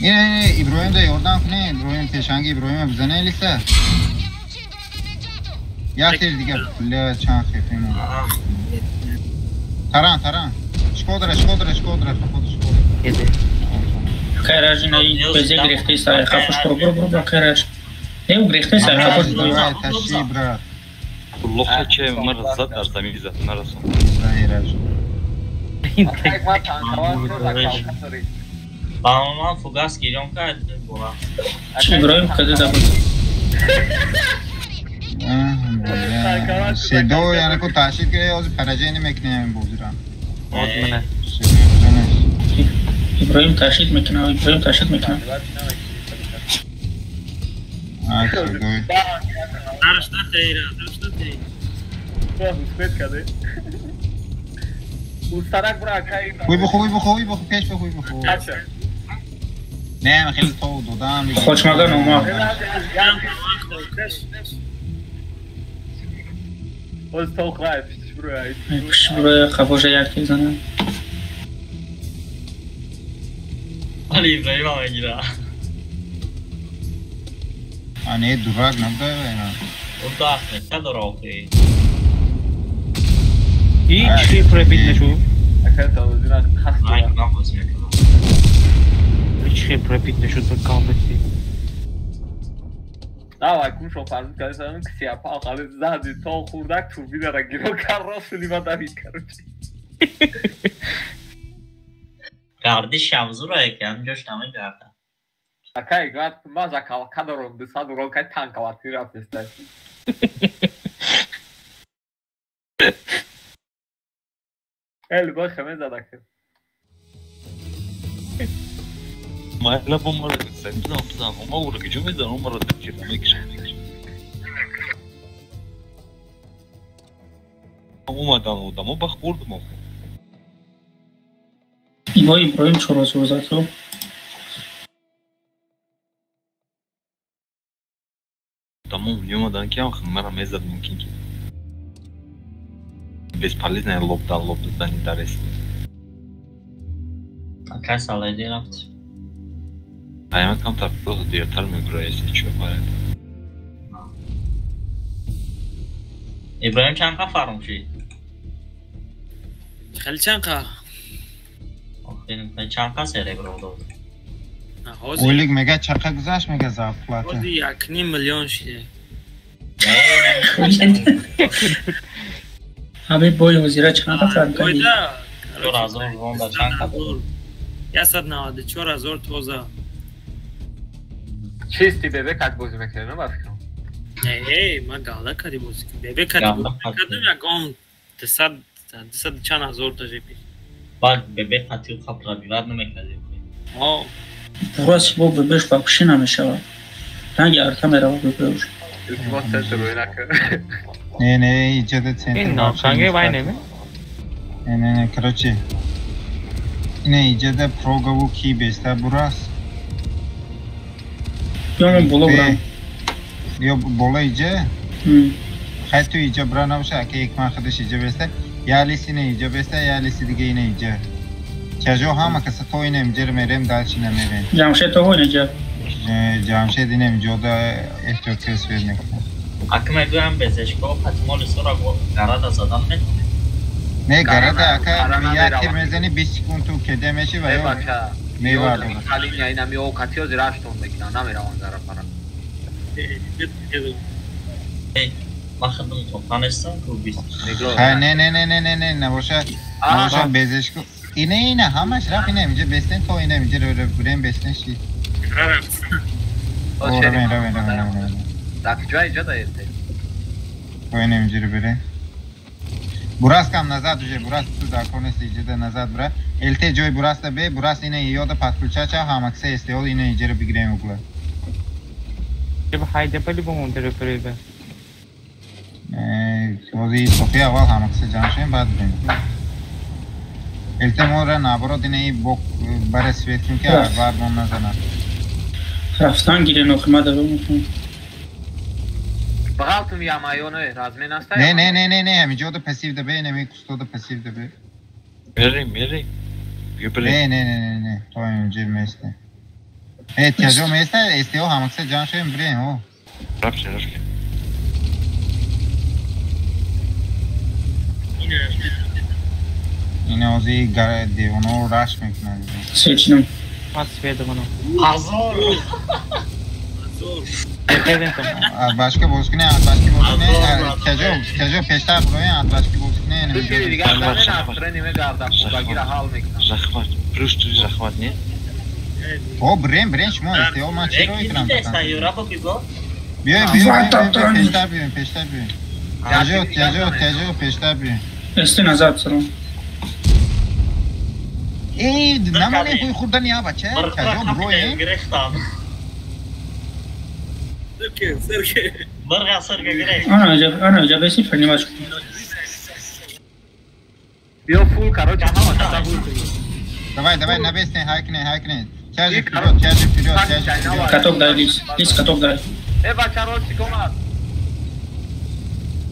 [SPEAKER 6] اینه ابراهیم ده یردن کنه ابراهیم پیشنگی ابراهیم بزنه لیسه یک تیر دیگه بله چند خیفیم تران شکودره
[SPEAKER 2] خیراج اینه بزه گریختی سای خفش برو خیراج نیو گریختی سای خفش
[SPEAKER 6] تشریف برد
[SPEAKER 10] Loxa ce mărzat ar să mi zat marason.
[SPEAKER 1] Bana fugas geliyorum ka bola.
[SPEAKER 2] İbrahim kadı da bu.
[SPEAKER 6] Sedo yani ko taşit ke oz farajeni mekne bozuran.
[SPEAKER 13] Odmana.
[SPEAKER 2] İbrahim taşit mekne.
[SPEAKER 6] Ay Sedo.
[SPEAKER 9] Darışta teyra. Uspet kade. Ustarak bırakayım.
[SPEAKER 6] خوی بخو پیش بخوی بخو نه خیلی تو دادم
[SPEAKER 2] خوشمزه نوما
[SPEAKER 9] Oz tavuk var buraya.
[SPEAKER 2] Piş buraya kafoşa yer kezene.
[SPEAKER 1] Ali İbrahim ama gira.
[SPEAKER 6] Anne durak nabda ya.
[SPEAKER 1] O da aslında ne doğru okuyor.
[SPEAKER 13] Hiç şey prepitne şu.
[SPEAKER 9] Efendim özüne hasta.
[SPEAKER 1] Ay ne yapıyorsun?
[SPEAKER 13] Hiç şey prepitne şu da kalbetti.
[SPEAKER 9] Давай, кушал пару, к себе пахали сзади, то худак турбина гиро карроsu limada короче.
[SPEAKER 1] Kardeşim zurayken göçtemi gördü.
[SPEAKER 9] Akay gat maza kadron de sadron kay tanka var tirafesler. El bak hemen zadak.
[SPEAKER 10] Ela bomba sen ne yaptın? Ama uğra gücümüz de numara da kirlemek için. Umadan odama bak vurdum o.
[SPEAKER 2] İbrahim çorası uzatıyor.
[SPEAKER 10] Tamam, umadan ki ama mera mezar mümkün ki. Бесполезная лобда интересно.
[SPEAKER 1] А как салай делать?
[SPEAKER 10] А я там так просто диетарную играю, если что, поэтому.
[SPEAKER 1] İbrahim çanka farm şey.
[SPEAKER 9] خیلی چنقه
[SPEAKER 1] Benim çanka cerebro oldu.
[SPEAKER 6] Oylik mega çaka güzelş mega zaflatı.
[SPEAKER 9] Hadi yakni milyon şey.
[SPEAKER 2] Abi boy huzira çanka farm kadi.
[SPEAKER 9] Boyda.
[SPEAKER 1] Çok az onda çanka.
[SPEAKER 9] Yasad navade 4000 toza.
[SPEAKER 4] Чисти бебек как бози мекард на бафикрам.
[SPEAKER 9] Не, ма гала кари бози. Бебек кари бози. Кадам ягон 200 чанд ҳазор та жепи.
[SPEAKER 1] Bak bebek atıyor kapıra bir var mı mekledi?
[SPEAKER 2] Burası bu bebeş bakışı namişe. Hangi arka merhaba bebeş?
[SPEAKER 4] İltimat sensör oynak.
[SPEAKER 6] Ne icadet sensör.
[SPEAKER 13] İnna kange vay ne mi?
[SPEAKER 6] Ne короче. Ne icadet programı ki beste burası.
[SPEAKER 2] Yok bola bırak.
[SPEAKER 6] Yok bola iyice. Hatta iyice bırakmamışlar ki ilk arkadaş iyice beste. Yerlisi ne iyice beste, yerlisi dige ne iyice. Çajo hama kasa toy ne imcer merem dalçı ne merem.
[SPEAKER 2] Camşet to oynayacak.
[SPEAKER 6] Camşet ne o da ehtiyat kes vermek.
[SPEAKER 1] Aklıma güven bezeşko patmolu sonra garada zadan
[SPEAKER 6] ne garada aka ya kirmezeni bisikun kedemeşi var yok. Ne var
[SPEAKER 4] orada? Kalinya ina mi o katıyor ziraşton bekliyor. Ne meravan gara para.
[SPEAKER 1] Bakın toplanırsan kubis.
[SPEAKER 6] Ha ne boşa bezeşko. İne hamaş raf ine mice besten to ine mice öyle buraya besten şey. Raven.
[SPEAKER 4] Takıcı da yeter.
[SPEAKER 6] To ine mice böyle. Buras kam nazad uje buras tu da konesi ije de nazad bura. Elte joy buras da be buras ine iyo da patkulchacha hamakse isteo ine ije bigre mukla.
[SPEAKER 13] जब हाई जपली बोलते रे परेगा
[SPEAKER 6] ओदी सोफिया वाल हमसे जानशे बात में एलते मोरा नाबरो दिने बok bare svet çünkü var bundan sana
[SPEAKER 2] Raftan giren okuma da bu.
[SPEAKER 4] Bakalım ya mayonu razmen hasta.
[SPEAKER 6] Ne hamico da pasif de be ne kusto da pasif de be.
[SPEAKER 10] Vereyim.
[SPEAKER 6] Ne. To önce meste. احتیاجم است استیو همکسه جان شویم بریم او
[SPEAKER 10] رفت
[SPEAKER 6] این اوزی دیوانو راش میکنن
[SPEAKER 2] سیچنم
[SPEAKER 13] Mas vede mano.
[SPEAKER 1] Hazır.
[SPEAKER 6] başka bozkine başka bozkine tejo peşter buraya başka bozkine
[SPEAKER 4] تو چی دیگه همه نفره نیمه گردم بگیر حال میکنم
[SPEAKER 10] زخمت پروش زخمت نه
[SPEAKER 6] او بریم شما استیو من چی رو میکنم بیا پیشتر بیا تجو پیشتر بیا
[SPEAKER 2] استن azat سلام
[SPEAKER 6] ای نمونه کوی خوردن یا بچه تجو بروی
[SPEAKER 1] Sırke. Barga sırke gerek.
[SPEAKER 2] Ana cebesi fırını baş.
[SPEAKER 4] Yo full karo cana var.
[SPEAKER 6] Давай навесне хайкне. Тяжи вперед.
[SPEAKER 2] Каток дай лис каток дай.
[SPEAKER 4] Бачаро чикомат.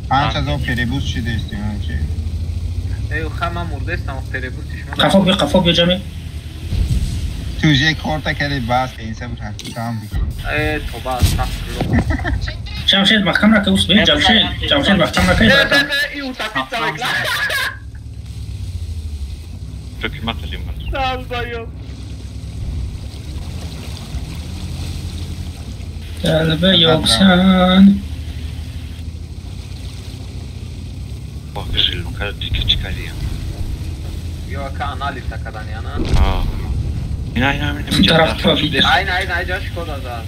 [SPEAKER 6] Панч азо перебус чиде истимон чи.
[SPEAKER 4] Хама мурдестам перебус чишма.
[SPEAKER 2] Кафок бежами.
[SPEAKER 6] توجه کارتا کلی باز این سب کام بی
[SPEAKER 4] تو باز
[SPEAKER 2] جمشید محکم نکه اوست بید جمشید محکم نکه براتم
[SPEAKER 10] Çok iyi matlayayım ben.
[SPEAKER 4] Sağ ol dayı.
[SPEAKER 2] Kalbe yoksan.
[SPEAKER 10] Bak güzel bu kadar dike çıkarıyor.
[SPEAKER 4] Yok kanal istakadan yana.
[SPEAKER 2] این طرف تو
[SPEAKER 4] Aynen caş kodadan.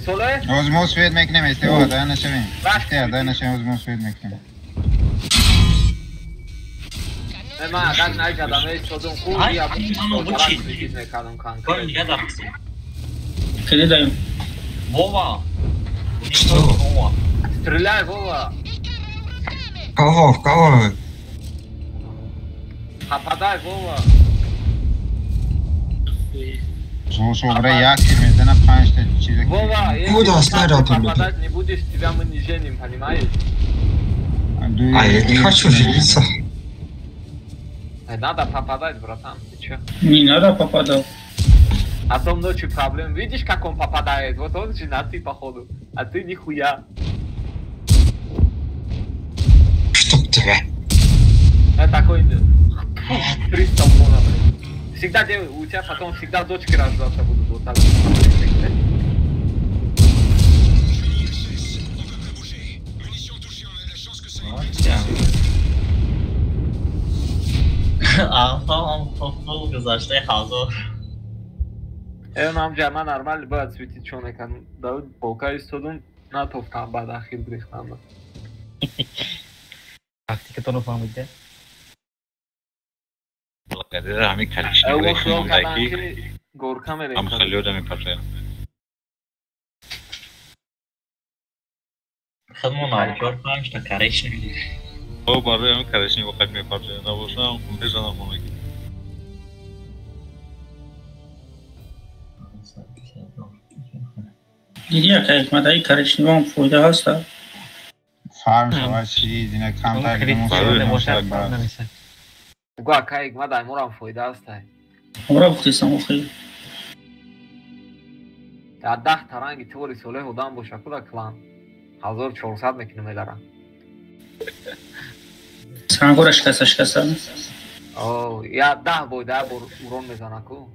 [SPEAKER 4] Sole?
[SPEAKER 6] Ozmos ved meknem استیو دا نشویم. دا نشویم ozmos ved meknem.
[SPEAKER 4] من اقل نکردم ای شدون خوب یا بود بگید نکردم kanka.
[SPEAKER 1] Koy niye daraksın?
[SPEAKER 2] Kedi dayım.
[SPEAKER 1] Vova.
[SPEAKER 4] Strilaj Vova.
[SPEAKER 12] Kavo.
[SPEAKER 4] Papaday Vova.
[SPEAKER 6] Зошо برای یک تیر میزنم 5 تا چیز
[SPEAKER 4] Вова,
[SPEAKER 12] попадать
[SPEAKER 4] не будешь, тебя мы не женим, понимаешь?
[SPEAKER 12] А я не хочу жениться.
[SPEAKER 4] Надо попадать, братан, ты чё?
[SPEAKER 2] Не надо попадать.
[SPEAKER 4] А то ночью проблем. Видишь, как он попадает? Вот он женатый, походу. А ты нихуя.
[SPEAKER 12] Чтоб тебя.
[SPEAKER 4] Это такой... Пристал мона, блин. Всегда у тебя потом всегда дочки рождаться будут вот так.
[SPEAKER 1] Tamam, toplu güzel hazır.
[SPEAKER 4] Нам жама нормально باید светить чё некан. Давид полка истодум на тофтам баъд ахир грехтам.
[SPEAKER 13] Тактикатону фаҳмида?
[SPEAKER 10] Благодаря ҳамин калишникови хумондаки ҳам хеле одам мепарчаям.
[SPEAKER 1] Худмон авчор 5 та калишник.
[SPEAKER 10] О, барои ҳамин калишник вақт мепарчаям. Набошам мезанам онаки.
[SPEAKER 2] دیدی که حکمتایی کرشنیوان فایده هست؟
[SPEAKER 6] فارم شما چیز اینه کم تر
[SPEAKER 4] گوه که حکمتایی مورم فایده هست
[SPEAKER 2] مورا بختیستم خیلی
[SPEAKER 4] در 10 ترنگی توری سوله هودان با شکل کلان 1400 میکنه میدارم
[SPEAKER 2] سنگو شکسته
[SPEAKER 4] اوه یا 10 بایده برون میزنه کو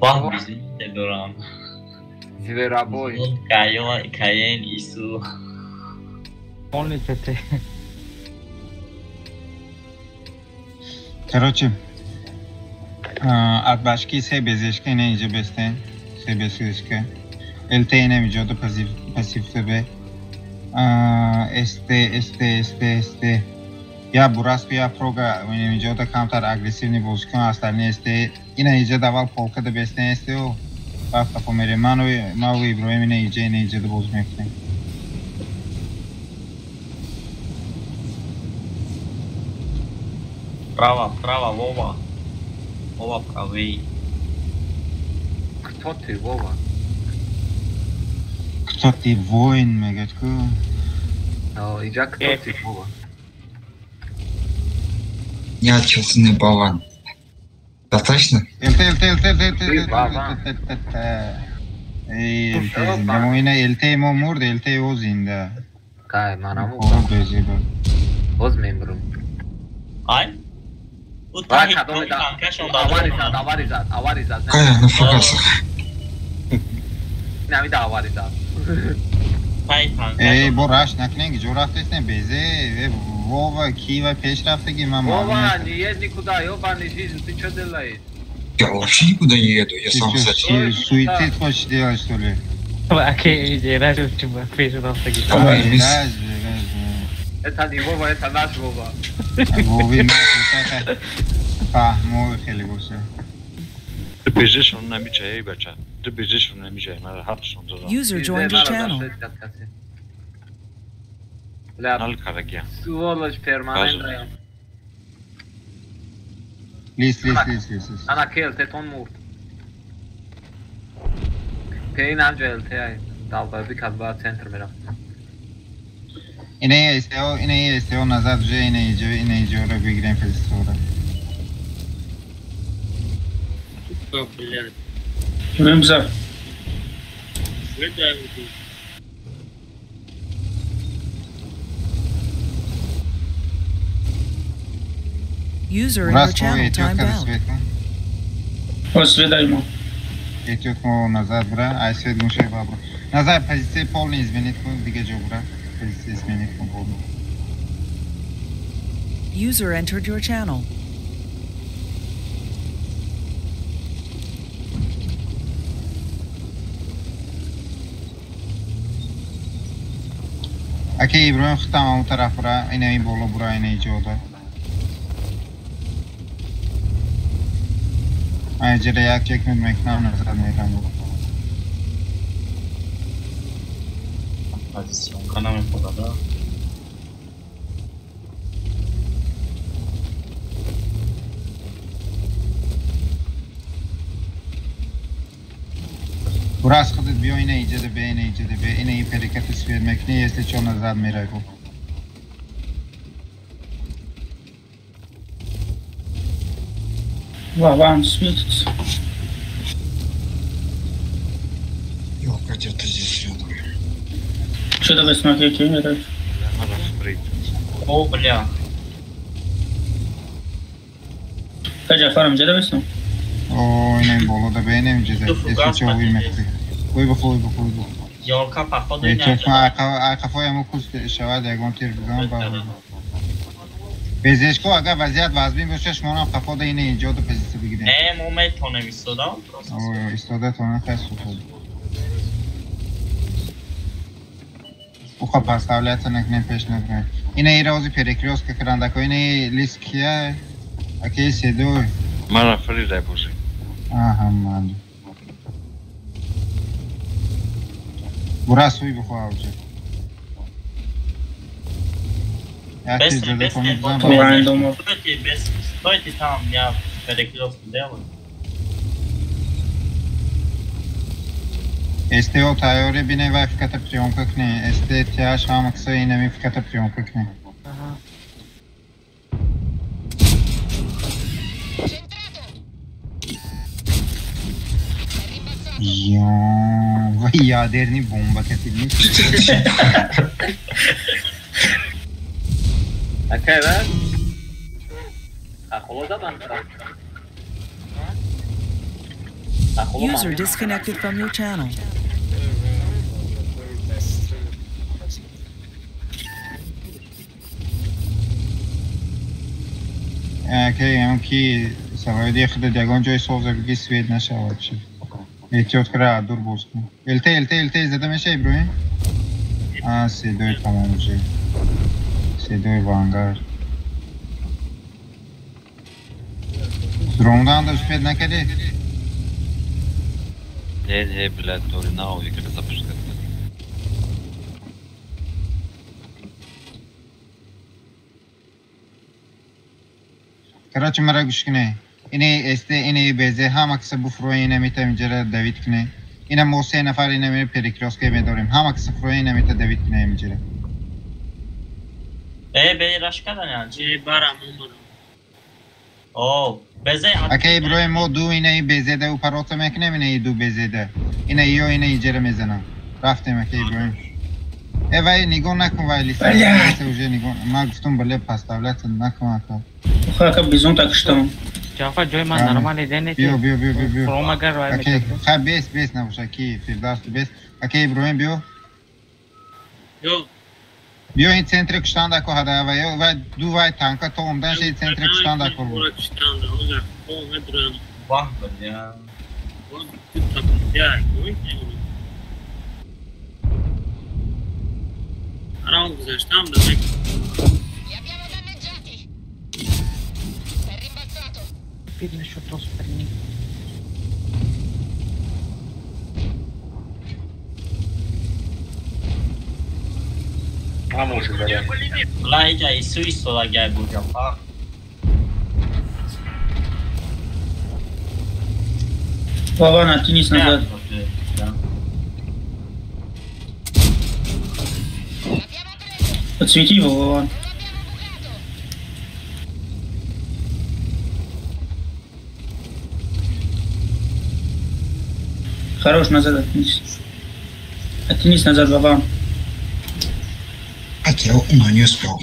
[SPEAKER 1] Bak bizim de duran.
[SPEAKER 4] Zveraboi.
[SPEAKER 1] Kayen isu.
[SPEAKER 13] Only Tete.
[SPEAKER 6] Короче, от башки се безешка не иже бесте, се безешка. ЛТ не вижда пасив себе. Este. Я бурасто я прога, не вижда камтар агрессивни бошкан остальные este. Ина иже давал полка да бесте este о. Бафта помере Мау Ибраим не иже да бошмекне.
[SPEAKER 1] Право, Вова. Вова правый.
[SPEAKER 4] Кто ты, Вова?
[SPEAKER 6] Кто ты, воин, мегатку?
[SPEAKER 4] Иджа, кто ты, Вова?
[SPEAKER 12] Я честный балан. Достаточно?
[SPEAKER 6] LT ما مرد LT او زنده
[SPEAKER 4] کای منم باز میمرم
[SPEAKER 1] آی او تایی تانکشون
[SPEAKER 4] آواری زد
[SPEAKER 12] کای نفرس
[SPEAKER 4] نمیده آواری زد
[SPEAKER 1] تایی تانکشون
[SPEAKER 6] ای با راش نکنه جو رفتیست نه بیزه ووا کی و پیش رفته که من
[SPEAKER 4] ووا نیه نیکودا یو بانیشیزم تی چه دلایی
[SPEAKER 12] Я вообще никуда не еду, я сам кстати.
[SPEAKER 6] Суицид хочешь делать, что ли?
[SPEAKER 13] Окей, раз чего, пишет он такие.
[SPEAKER 4] Это не Вова, это наш Вова.
[SPEAKER 6] Вове наш, фахму خیلی باشه.
[SPEAKER 10] تو بیجشون نمیشه ای بچه. تو بیجشون نمیشه من حدشون زدم.
[SPEAKER 3] User joined your channel.
[SPEAKER 10] نال کرگیم.
[SPEAKER 4] سوالش پرماننت.
[SPEAKER 6] لیست
[SPEAKER 4] انا کل تتون مرد پین هم جلته های دالبازی کد باید سنتر میرم
[SPEAKER 6] اینه استیو نظر جه اینه جو رو بگیریم فلسطورا
[SPEAKER 2] بمزر
[SPEAKER 3] User in your channel timed out.
[SPEAKER 2] Осведай ему.
[SPEAKER 6] Этюд мо назад бра, ай свет гуше бабра. Назад позиция полный изменить кун диге жо бра. Позиция изменить кун полный.
[SPEAKER 3] User entered your channel.
[SPEAKER 6] Окей, Ибраим хтам طرف برا اینه این بالا برا اینه ایجاده اجره یک چک میکنم نظر میکنم
[SPEAKER 1] Posição, canal é empolgador.
[SPEAKER 6] براس خودت بیا اینه ایجاده به اینه این پریکت سفید مکنی یستی چون نظر میره گو
[SPEAKER 2] Вам светится.
[SPEAKER 12] Ёлка, где-то здесь рядом.
[SPEAKER 2] Что давай смотри, какие это?
[SPEAKER 1] О, бля.
[SPEAKER 2] Катя, фарм, где давай сам?
[SPEAKER 6] Ой, не было, да бы не видели. Если что, вымерли. Хуй.
[SPEAKER 1] Ёлка, походу, не
[SPEAKER 6] кафе ему кусты шавад, я гон тир бгам ба. Безешко, ага, вазият вазбин боше, шмо нам кафода ине инҷо да позиция бигирем.
[SPEAKER 1] мо метонем истода.
[SPEAKER 6] Ой, истода тона хай суход. Уха поставляться накнем пеш накнем. Ине ирози перекрёстка крандако, ине лист кия, окей, седой.
[SPEAKER 10] Мара фридай боже.
[SPEAKER 6] Ага, ман. Бурас хуй бухуа уже.
[SPEAKER 1] Стойте там, я перекрестку делаю.
[SPEAKER 6] STO tayore bine ve fikata priyonka kne. STTH hamaksa yine mi fikata priyonka kne. Vay yaderni bomba tepilmiş.
[SPEAKER 4] Okay, lan.
[SPEAKER 3] User disconnected from your channel.
[SPEAKER 6] Okay, اون کی سوادی خود دیگان جای سوزه بگی سوید نشود شد. احتیاط کرده دور باز کن. الته زده میشه ابراهیم؟ سیدوی تمام میشه. سیدوی وانگار. Drone'dan da üstüne nakedi.
[SPEAKER 10] Ne блядь, то ли на аудио как запускать.
[SPEAKER 6] Короче, مرا گوش کنه. اینه است اینه بیزه هم اکس بفروی اینه میته میجره دوید کنه. اینه موسه نفر اینه میره پریکروس که میداریم. هم اکس فروی اینه میته دوید کنه میجره.
[SPEAKER 1] به راش کردن یعنی چی؟
[SPEAKER 9] برام
[SPEAKER 1] اوه بیزه
[SPEAKER 6] اکی بروی ما دو اینه بیزه ده و پروت میکنه اینه دو بیزه ده. اینه ایو اینه ایجره میزنم. رفتیم اکی برویم. وای نگاه نکن وای لیست اوجه نگاه. ما گفتم بله پس دولت نکن اکا.
[SPEAKER 2] خب بیزون تاکشتم.
[SPEAKER 13] جافا جای من نرمال ایدنه
[SPEAKER 6] بیو
[SPEAKER 13] فروم اگر رای
[SPEAKER 6] اوکی خب بیس نباشه کی فیلداست بیس اوکی برویم بیو بیو این سنتر کشتان دکو هده و دو وای تانکا تو عمدن شید سنتر کشتان دکو رو
[SPEAKER 1] واه بلیا
[SPEAKER 9] الان گذاشتم دادم
[SPEAKER 13] Firme şu prosperini.
[SPEAKER 1] Vamos ver. Lá já isso lá já é bujão, tá?
[SPEAKER 2] Vavana tenis nazad. Подсвети его, Вован. Хорош, назад оттянись. Оттянись назад, Вован.
[SPEAKER 12] Хотел, но не успел.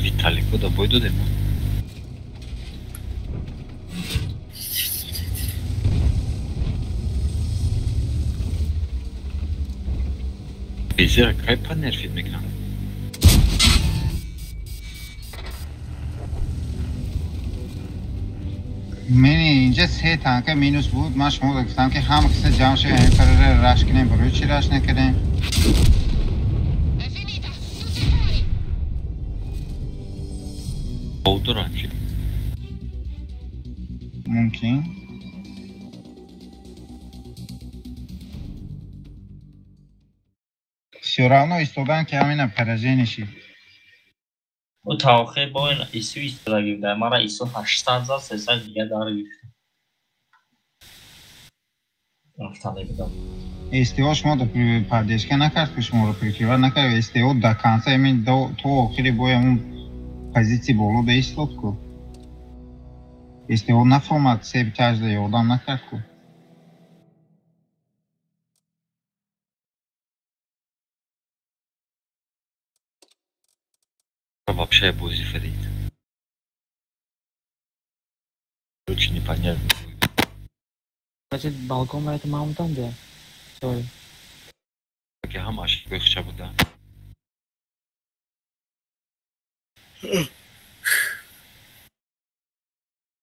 [SPEAKER 10] Vitalico da boi do demo. Bezerra cai pra nerf میکنم.
[SPEAKER 6] من اینجا سه تانکه مینوس بود من شما گفتم که هم کسی جانشه این فراره رش کنیم بروی چی رش نکنیم
[SPEAKER 10] Oldu rakip.
[SPEAKER 6] ممکن سیورانو ایستادن که همینه پرجه نشید
[SPEAKER 1] او تاخه با این ایسو ایستاده گیفته مرا ایسو 8,300 دیگه داره گیفته رفتنه بدم
[SPEAKER 6] استیو شما دو پردیشکه نکرد که شما رو پریکیور نکرد استیو دکانسه همین تو آخری باید اون позиции боло да истод ку. Если он на формат себе тяжда ёрдам накард ку.
[SPEAKER 10] Вообще бузи ферит. Очень непонятно.
[SPEAKER 13] Значит, балкон это маунтан да? Sorry.
[SPEAKER 10] Как я хамаш бехча буда.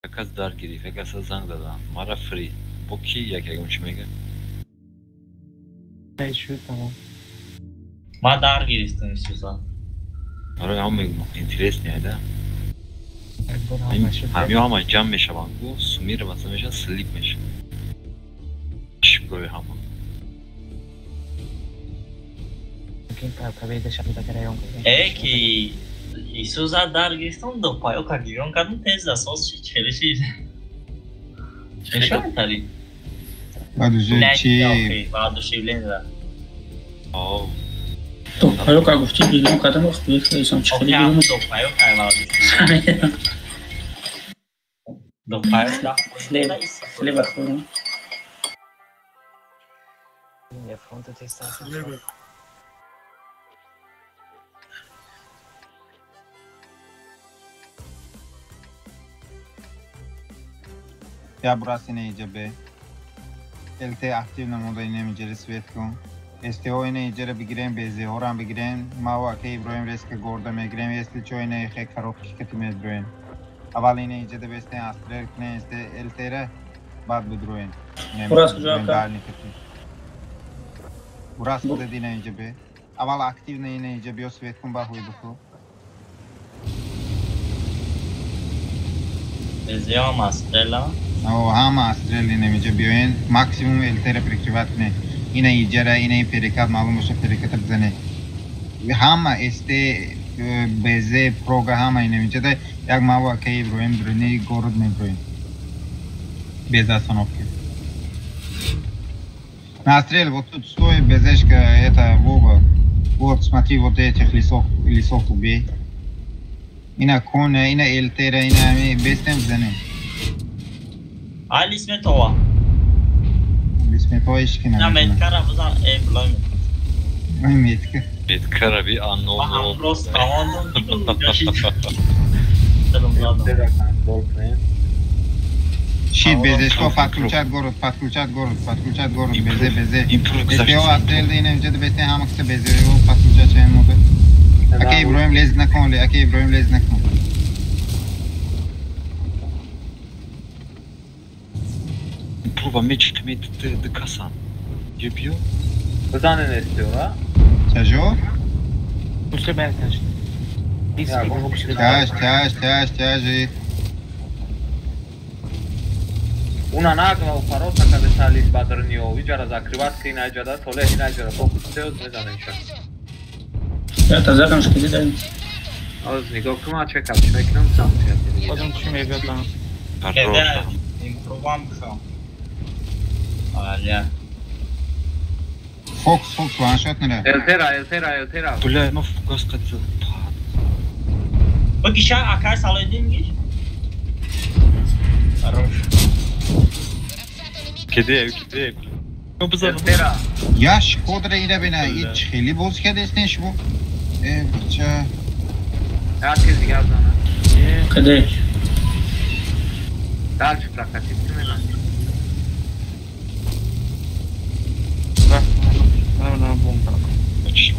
[SPEAKER 10] Fakat dar giri, fakat zang dadan. Mara free. Bu ki ya ki agam çimege.
[SPEAKER 13] Ben şu tamam.
[SPEAKER 1] Ma dar giristin istiyorsan.
[SPEAKER 10] Ara ama interesni ya da. Hamio ama cam meşe banku, sumir basa meşe slip meşe. Şikoy hama.
[SPEAKER 13] Quem acabei de deixar de bater aí
[SPEAKER 1] É que isso já dar questão do pai o caminhão que não tem só se tira se fechou tá ali
[SPEAKER 6] lá do
[SPEAKER 1] jeito lá do Chilena
[SPEAKER 10] oh
[SPEAKER 2] to pai o cargo tipo de um cada novo que são tipo de um
[SPEAKER 1] do pai o cara lá do pai da
[SPEAKER 2] leva tudo
[SPEAKER 13] minha fonte está
[SPEAKER 6] या बुरा से नहीं जब एलते एक्टिव नमोदा इन्हें मुझे रिस्वेट को استیو اینه اینجا بگیریم بیزی هورم بگیریم ما واقعی ابراهیم ریسک گورده میگیریم استی چو اینه خیک خروخش کتی میدروین اول اینه اینجا ده بستین استرل کنه استی التره بعد بدروین
[SPEAKER 2] براس کجا که؟
[SPEAKER 6] براس بوده دینه اینجا به اول اکتیو نه اینه اینجا بیو سویت کن با هوی بخو
[SPEAKER 1] بیزی هم استرلا
[SPEAKER 6] او هم استرل اینه اینجا بیوین ماکسیموم التره پرکریبت کنه اینه ایجاره اینه پریکات معلوم باشه پریکات بزنه همه استی بیزه پروگا همه اینه اینجا ده یک ماوا که ابراهیم درونی گورد میبروین بیزه سنوف که настрел вот тут стоит безешка это Вова вот смотри вот этих лесов убей ина кона ина элтера ина ми бестем бзане
[SPEAKER 1] а лисметова
[SPEAKER 6] ишкина
[SPEAKER 1] на меткара бзан эблами
[SPEAKER 10] меткара би анно
[SPEAKER 1] просто тавандон
[SPEAKER 6] Shit, bezeshko patluchat gorod beze. Esteo astrel de ine inja de beste hamak se beze o patluchat chain mode. Ake Ibrahim lez nakon le, ake Ibrahim lez nakon.
[SPEAKER 10] Proba meç de kasan. Yapıyor.
[SPEAKER 4] Bzanen esteo ha?
[SPEAKER 6] Çajo?
[SPEAKER 13] Puse berkaç.
[SPEAKER 6] Taş.
[SPEAKER 4] Una nagma u parosa kada salis badrnio viđara zakrivatski nađada tole nađada fokuseo zvezane inša.
[SPEAKER 2] Ja ta zakonski ide.
[SPEAKER 4] Az nigokuma čekam čeknem sam prijatelji.
[SPEAKER 13] Odem ću mi bio plan.
[SPEAKER 1] Keda improvam šo. Alja.
[SPEAKER 6] Fox one shot nere.
[SPEAKER 4] Eltera.
[SPEAKER 10] Bля, ima fokus kad se.
[SPEAKER 1] Bak işe akar salıydın geç. Хорош.
[SPEAKER 10] Kedi.
[SPEAKER 4] Eltera.
[SPEAKER 6] Yaş kodra ide bina hiç heli boz kedestin şu bu. Bıça.
[SPEAKER 4] Herkes yazana.
[SPEAKER 2] Kedi.
[SPEAKER 4] Dal çıplak atıştı mı lan?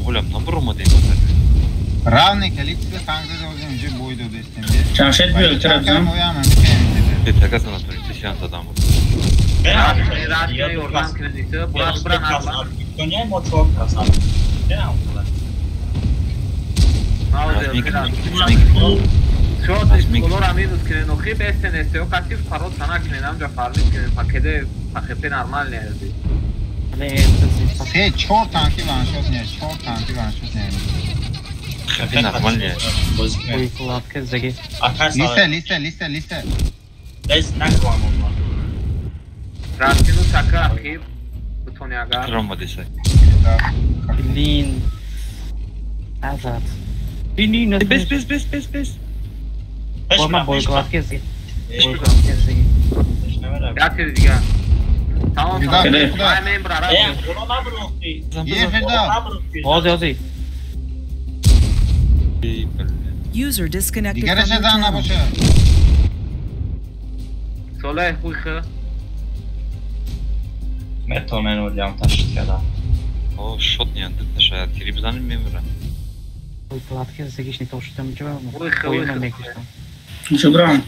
[SPEAKER 10] Oğlum tam burama değil mi?
[SPEAKER 6] Равный количество kanka da o önce boydu destin diye.
[SPEAKER 2] Çarşet bir ölçer bizim.
[SPEAKER 10] Takas anlatıyor. Siyah adam bu.
[SPEAKER 4] Radyoyu oradan kredisi. Burası buran alma.
[SPEAKER 1] Konya mı çok kasan? Ne yaptılar?
[SPEAKER 4] Şot kolora minus kren oxi besten esteo katif parot sana krenam jafarli kren pakede pakete normal nerede?
[SPEAKER 6] Se çor tanki van shot ne?
[SPEAKER 10] Kafe normal ne?
[SPEAKER 13] Uykulatke zeki.
[SPEAKER 6] Liste.
[SPEAKER 1] Des nakwan onlar.
[SPEAKER 4] Rastinu saka akib butoniaga.
[SPEAKER 10] Kırılma desek.
[SPEAKER 13] Bilin. Azat. Bilin.
[SPEAKER 10] Bez.
[SPEAKER 13] Forma boyklatke zeki.
[SPEAKER 4] Yatir diga. Tamam.
[SPEAKER 2] Kedi.
[SPEAKER 4] Hemen brara.
[SPEAKER 1] Bunu ne bıraktı?
[SPEAKER 6] Ye Ferda.
[SPEAKER 13] Ozi.
[SPEAKER 3] User disconnected
[SPEAKER 6] Digara
[SPEAKER 3] from your
[SPEAKER 6] şezana
[SPEAKER 3] channel.
[SPEAKER 6] boşa.
[SPEAKER 4] Soleh huyxı.
[SPEAKER 1] Metonen olacağım taşıt kadar.
[SPEAKER 10] O shot не андыт шая тирибзанын мемора.
[SPEAKER 13] Uykulatke zeki şimdi toştum cevap mı?
[SPEAKER 4] Uyku.
[SPEAKER 2] Жубрам.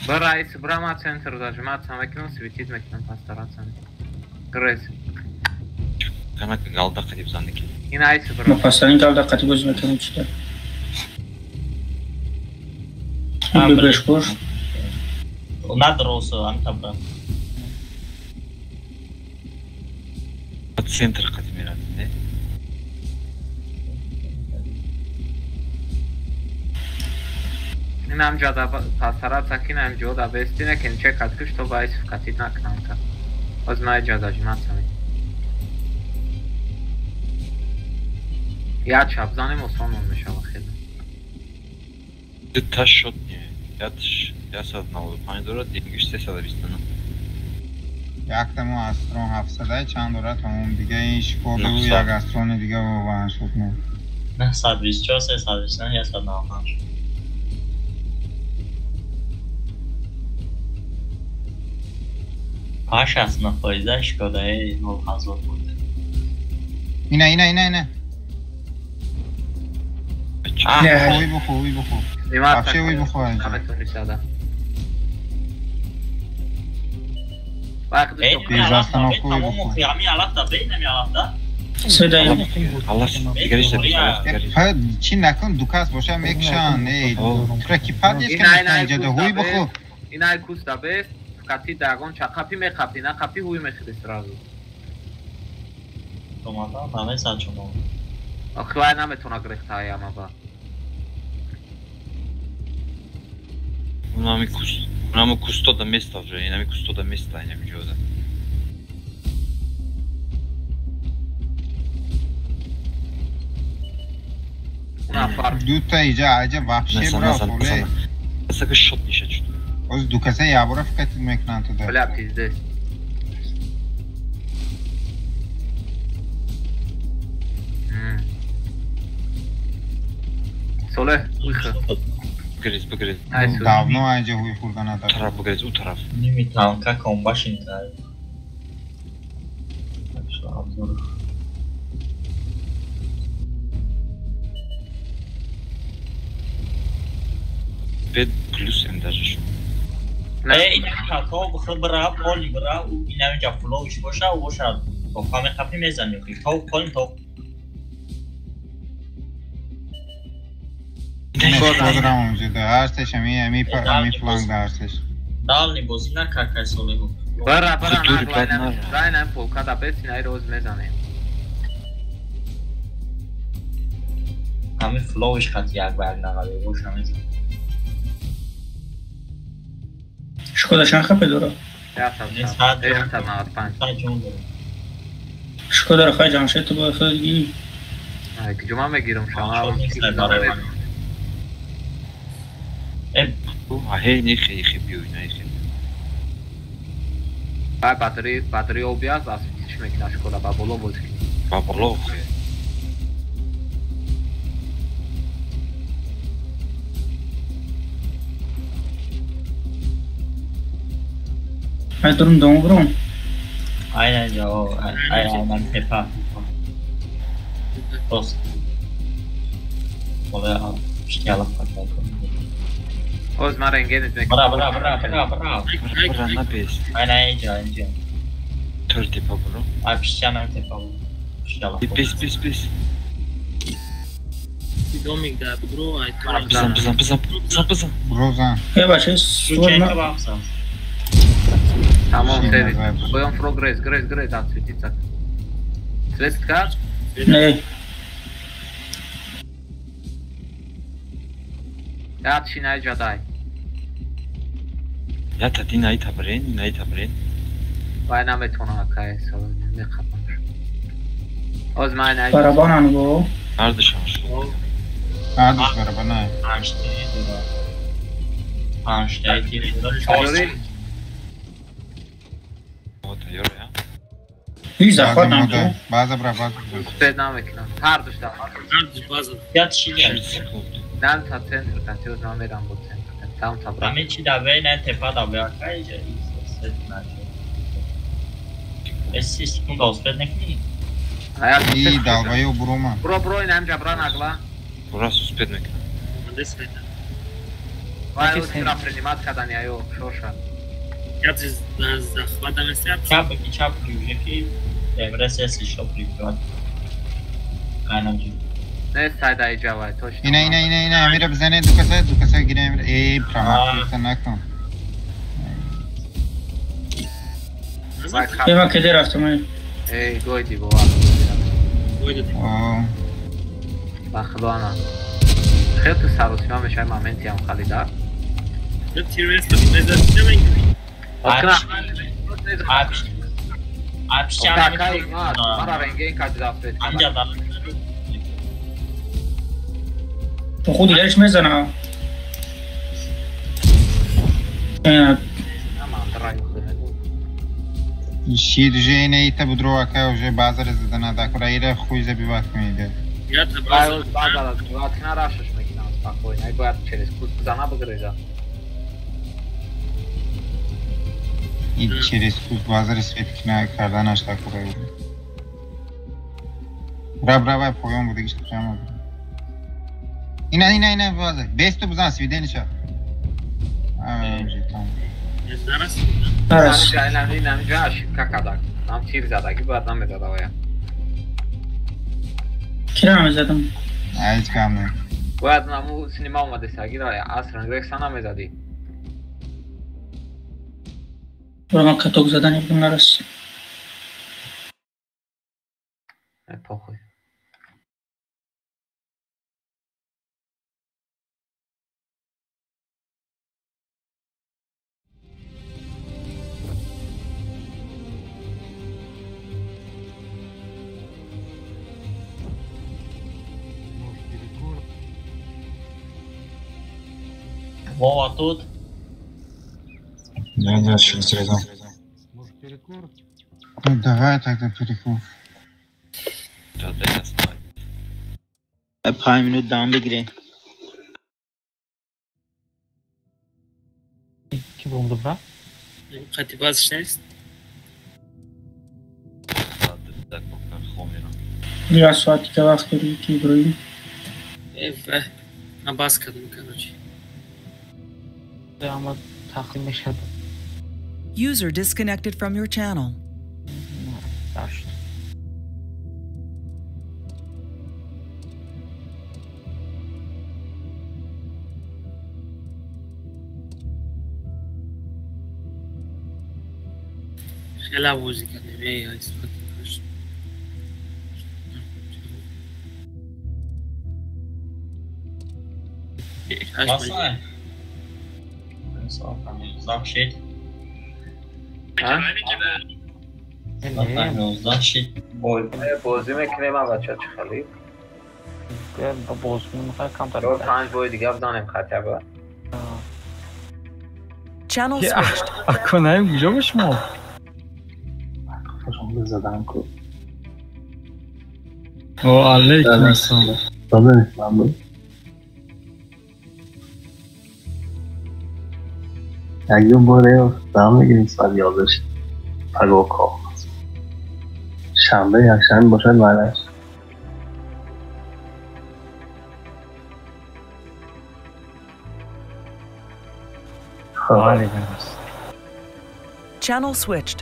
[SPEAKER 4] Барайс брама центр даже мат самекнон светит мекнон пастарацан. Грес.
[SPEAKER 10] Канак галда тирибзанны ки.
[SPEAKER 4] Инайс
[SPEAKER 2] Ну
[SPEAKER 4] бра.
[SPEAKER 2] пасарин kalda katı gözüme tanımıştı. Bir beş koş.
[SPEAKER 1] Надо росу антабра.
[SPEAKER 10] Центр катимират, не?
[SPEAKER 4] Инам жада пастараца кинам жода бестине кен чек аткыш то байс катит накнанка. Ознай жада жматсами. Я чабзанем осон olmuş ama xeyli.
[SPEAKER 10] Taş shot ne? Я саднал панидора دیگه ساده بیستانم
[SPEAKER 6] یک تمو استرون 700 چند دوره تموم دیگه این شکوه بگو یک استرون دیگه واقعا شد
[SPEAKER 1] نه 124 329 یا 195 Paşasına faize şkoda nol hazır buldu.
[SPEAKER 6] اینه خوبی بخو افشه اوی بخو بیزاستان خوبی بخو چی نکن دو کس باشه هم یکشان ترکی پد نیست که میتن اینجا ده هوی بخو
[SPEAKER 4] این های کوس دا بست کتی داگون چا خپی میخپی نه خپی هوی میخیدی سرازو
[SPEAKER 1] توماتا همه سان شما
[SPEAKER 4] آخه باید نمیتونه گرفته های اما با
[SPEAKER 10] Unami custoda mesta вже, і навіть custoda mesta не вжода.
[SPEAKER 6] دو تا ایجا عجب وحشی برا فوله
[SPEAKER 10] Sakın shot میشه چطور.
[SPEAKER 6] از دو کسه یا برا فکرت میکنن تو در
[SPEAKER 4] بله پیزده سوله uyku.
[SPEAKER 10] Bugriz.
[SPEAKER 6] Давно اینجا هوی خوردن نداره
[SPEAKER 10] Taraf bugriz, o taraf.
[SPEAKER 1] نمیتونم که کنباش این طرف
[SPEAKER 10] Bed plus hem даже şu.
[SPEAKER 1] این تا بخور برا پالی برا و این همینجا فلوش باشه و باشه با کامل خفی میزنیم تا پالیم تا
[SPEAKER 6] پروگرام اونجا ده هرسش همی پلانگ ده هرسش
[SPEAKER 1] دالنی بازی نکر که ساله بود
[SPEAKER 4] برا راینم پولکا دا بسین ای روز میزنیم
[SPEAKER 1] همین فلوش خط یک برگ نقده باش همیزن
[SPEAKER 2] شکودشان خپه دورا شکوده رو خواهی جمشه تو با خودگی
[SPEAKER 4] جمعه میگیرم شما
[SPEAKER 10] هی نیخی بیوی نیخی
[SPEAKER 4] باتری او بیاد باز فیتش میکنه شکوده با بولو بازی کنی
[SPEAKER 10] با بولو خیلی
[SPEAKER 2] Hai turun dong bro.
[SPEAKER 1] Aynen ya, aynen tepa. Terus, boleh işte alıp bakalım.
[SPEAKER 4] Osman rengini tek.
[SPEAKER 1] Bra.
[SPEAKER 10] Bra pes.
[SPEAKER 1] Aynen ince.
[SPEAKER 10] Tör tepa bro.
[SPEAKER 1] Ay pişeceğim tepa bu. İnşallah.
[SPEAKER 10] Pes.
[SPEAKER 9] Domik da bro, ay
[SPEAKER 10] Pizan.
[SPEAKER 6] Brozan.
[SPEAKER 2] Ya başı sorma.
[SPEAKER 4] Tamam seri. Boyun progress, grace at svetitsak. Svetka?
[SPEAKER 2] Ne?
[SPEAKER 4] Ya çinay jaday.
[SPEAKER 10] Ya tati nai tabren.
[SPEAKER 4] Vay nametona kay salon ne kapanır. Osman ay.
[SPEAKER 2] Parabanan go.
[SPEAKER 10] Nerede şans?
[SPEAKER 6] Ardış barabana.
[SPEAKER 1] Anştaydı.
[SPEAKER 10] Yürü ya.
[SPEAKER 2] Hiç zaten go.
[SPEAKER 6] Bazı bra.
[SPEAKER 4] Spedna mekna. Her dışta.
[SPEAKER 9] Bazı.
[SPEAKER 1] Ya çiğne.
[SPEAKER 4] Dan ta center kan te uzman meram bu center. Tam tabra.Ami
[SPEAKER 1] çi da ve ne tepa da ve akayca. Esis bu da spednek mi?
[SPEAKER 6] İyi dalbayı buruma.
[SPEAKER 4] Bro inem jabran agla.
[SPEAKER 10] Burası spednek.
[SPEAKER 9] Desmeta.
[SPEAKER 4] Vay ustra primat kadan ya yo şoşan.
[SPEAKER 9] Я захватам сяп.
[SPEAKER 1] Чап ключики. Евресес еще прикрывать. Канаджи.
[SPEAKER 4] Ne sayda cevay toş.
[SPEAKER 6] İne Emir'e bizene du kasa gire Emir. Pramak sen nakon.
[SPEAKER 2] Ema keder raftam.
[SPEAKER 4] Goydi bu. Bakhlana. Xeyli sarosima meşay momenti am xalida.
[SPEAKER 9] Terörist bir
[SPEAKER 2] خودی ليش میزنه
[SPEAKER 6] شیر جینه ایتا بدرو اکا وجه بازار زدن دا کرایره خوی زبی وقت میده
[SPEAKER 4] بازار وقت نراشش میکنم спокойно ای باید через кут зана بگریزا
[SPEAKER 6] این через кут بازار سویت کنه کردنش دا کرایره Brava poyon bude işte tamam. İna bazı. Besto buzan svidenişa. Tamam.
[SPEAKER 4] Zaraz. Nam kakadak. Nam tir zadaki bu adam mezada oya.
[SPEAKER 2] Kira mezadım.
[SPEAKER 6] Hiç kalmıyor.
[SPEAKER 4] Bu adamı sinema olmadı sergi var ya. Asrın direkt sana mezadi.
[SPEAKER 2] Buradan katok zaten yapımlar arası.
[SPEAKER 4] Pochuj.
[SPEAKER 1] Вова тут.
[SPEAKER 12] Я через рядом.
[SPEAKER 14] Может, перекур?
[SPEAKER 6] Ну давай тогда перекур.
[SPEAKER 15] پنج minut دام بگیره.
[SPEAKER 13] Kim oldu bura?
[SPEAKER 9] Katip az نیست.
[SPEAKER 2] Ya saati که وقت داری که بریم.
[SPEAKER 9] و من باز کردم کارچی.
[SPEAKER 13] Ama takılmış hadi.
[SPEAKER 3] User disconnected from your channel.
[SPEAKER 13] Başla.
[SPEAKER 9] خیلی بازی کردیم ای استفاده کردیم.
[SPEAKER 1] Baksana. Sağ uzak şey.
[SPEAKER 4] Ha?
[SPEAKER 1] Zaten uzak şey. Boy.
[SPEAKER 4] بازی میکنیم بچه چه خالی؟
[SPEAKER 13] با بازی میخوای کم تا
[SPEAKER 4] دو 5 بای دیگه بزنیم خطر بود.
[SPEAKER 3] Channel switched.
[SPEAKER 11] کنم کجا باش ما
[SPEAKER 16] خوشم بزدم کو
[SPEAKER 11] او علیکم السلام
[SPEAKER 16] دادن ممنون یک باره دام میگیریم سال یادش پگوکا شنبه یکشنبه باشد معنیش
[SPEAKER 3] Channel switched.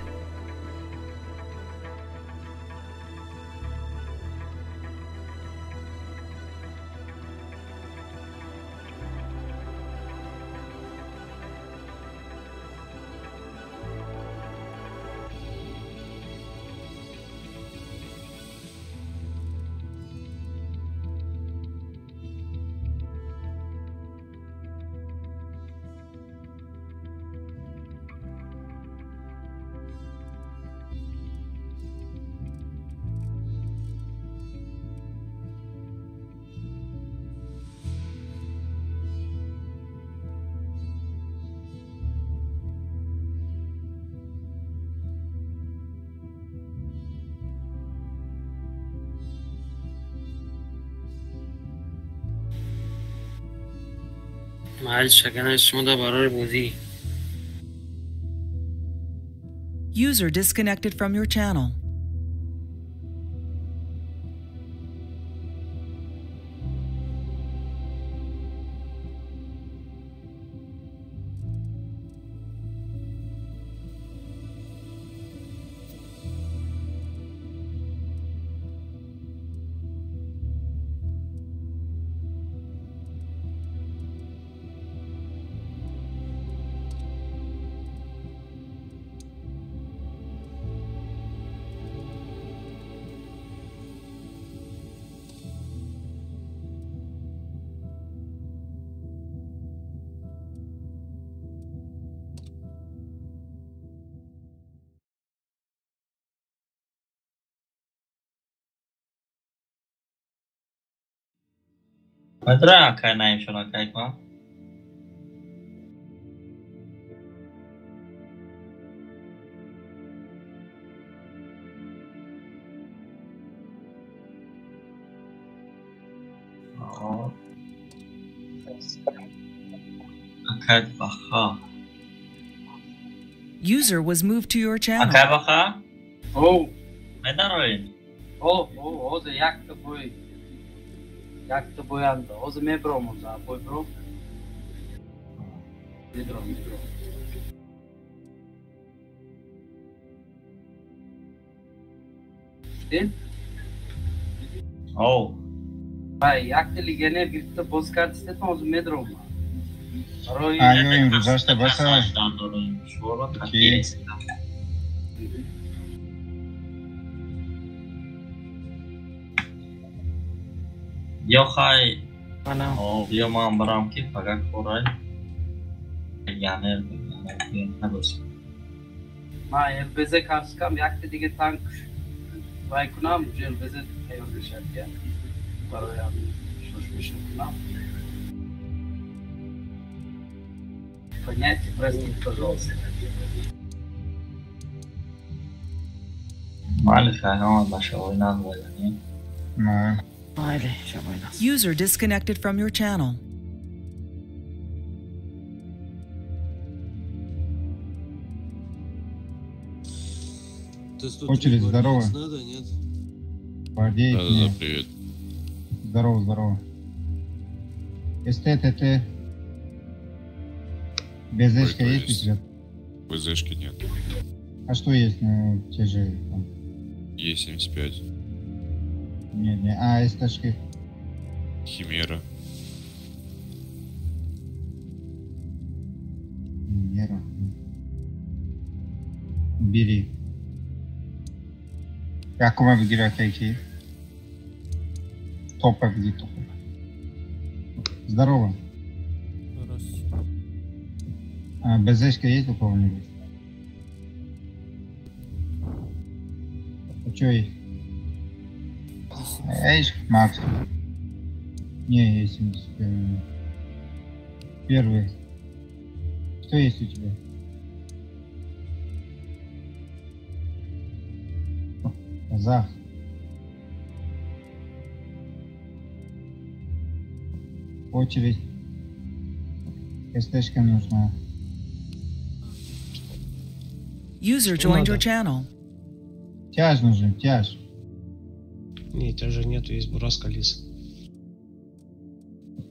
[SPEAKER 9] محل شکنه شما دا برای بازی.
[SPEAKER 3] User disconnected from your channel.
[SPEAKER 1] Madra kanayım şuna kayma. Akad baha.
[SPEAKER 3] User was moved to your channel.
[SPEAKER 1] Akad baha.
[SPEAKER 9] Oh.
[SPEAKER 1] Neden öyle?
[SPEAKER 8] O'zi yakta bo'y. Yakta bo'yaldi. O'zi mebrom o'zi, bo'y bro. Metro. Din? Păi, actele gene bitte postcard este o metro.
[SPEAKER 6] Ayo imroz asta basa.
[SPEAKER 1] Yo hay. Yo man baram ki fakat koray. Yani habis.
[SPEAKER 8] Ma elbeze karşıkam yaktı dige tank. Vay kunam elbeze eyvallah ya. Paraya şoşmuşum kunam. Понять, простите, пожалуйста.
[SPEAKER 3] User disconnected from your channel.
[SPEAKER 6] Очередь, здорово.
[SPEAKER 15] Надо, нет?
[SPEAKER 6] Гвардейцы.
[SPEAKER 15] Да, привет.
[SPEAKER 6] Здорово. СТ. БЗшка есть у тебя?
[SPEAKER 15] БЗшки нет.
[SPEAKER 6] А что есть? Ну, те же там.
[SPEAKER 15] Е75.
[SPEAKER 6] Не. А СТшки?
[SPEAKER 15] Химера.
[SPEAKER 6] Химера. Бери. Какого выиграть какие? Топа где топа. Здорово. А БЗшка есть у кого-нибудь? А чё есть? Есть Макс? Не, есть первый. Что есть у тебя? Казах. Очередь. СТшка нужна.
[SPEAKER 3] User joined your channel.
[SPEAKER 6] Тяж нужен, тяж.
[SPEAKER 17] Нет, тяжа нету, есть бураска лис.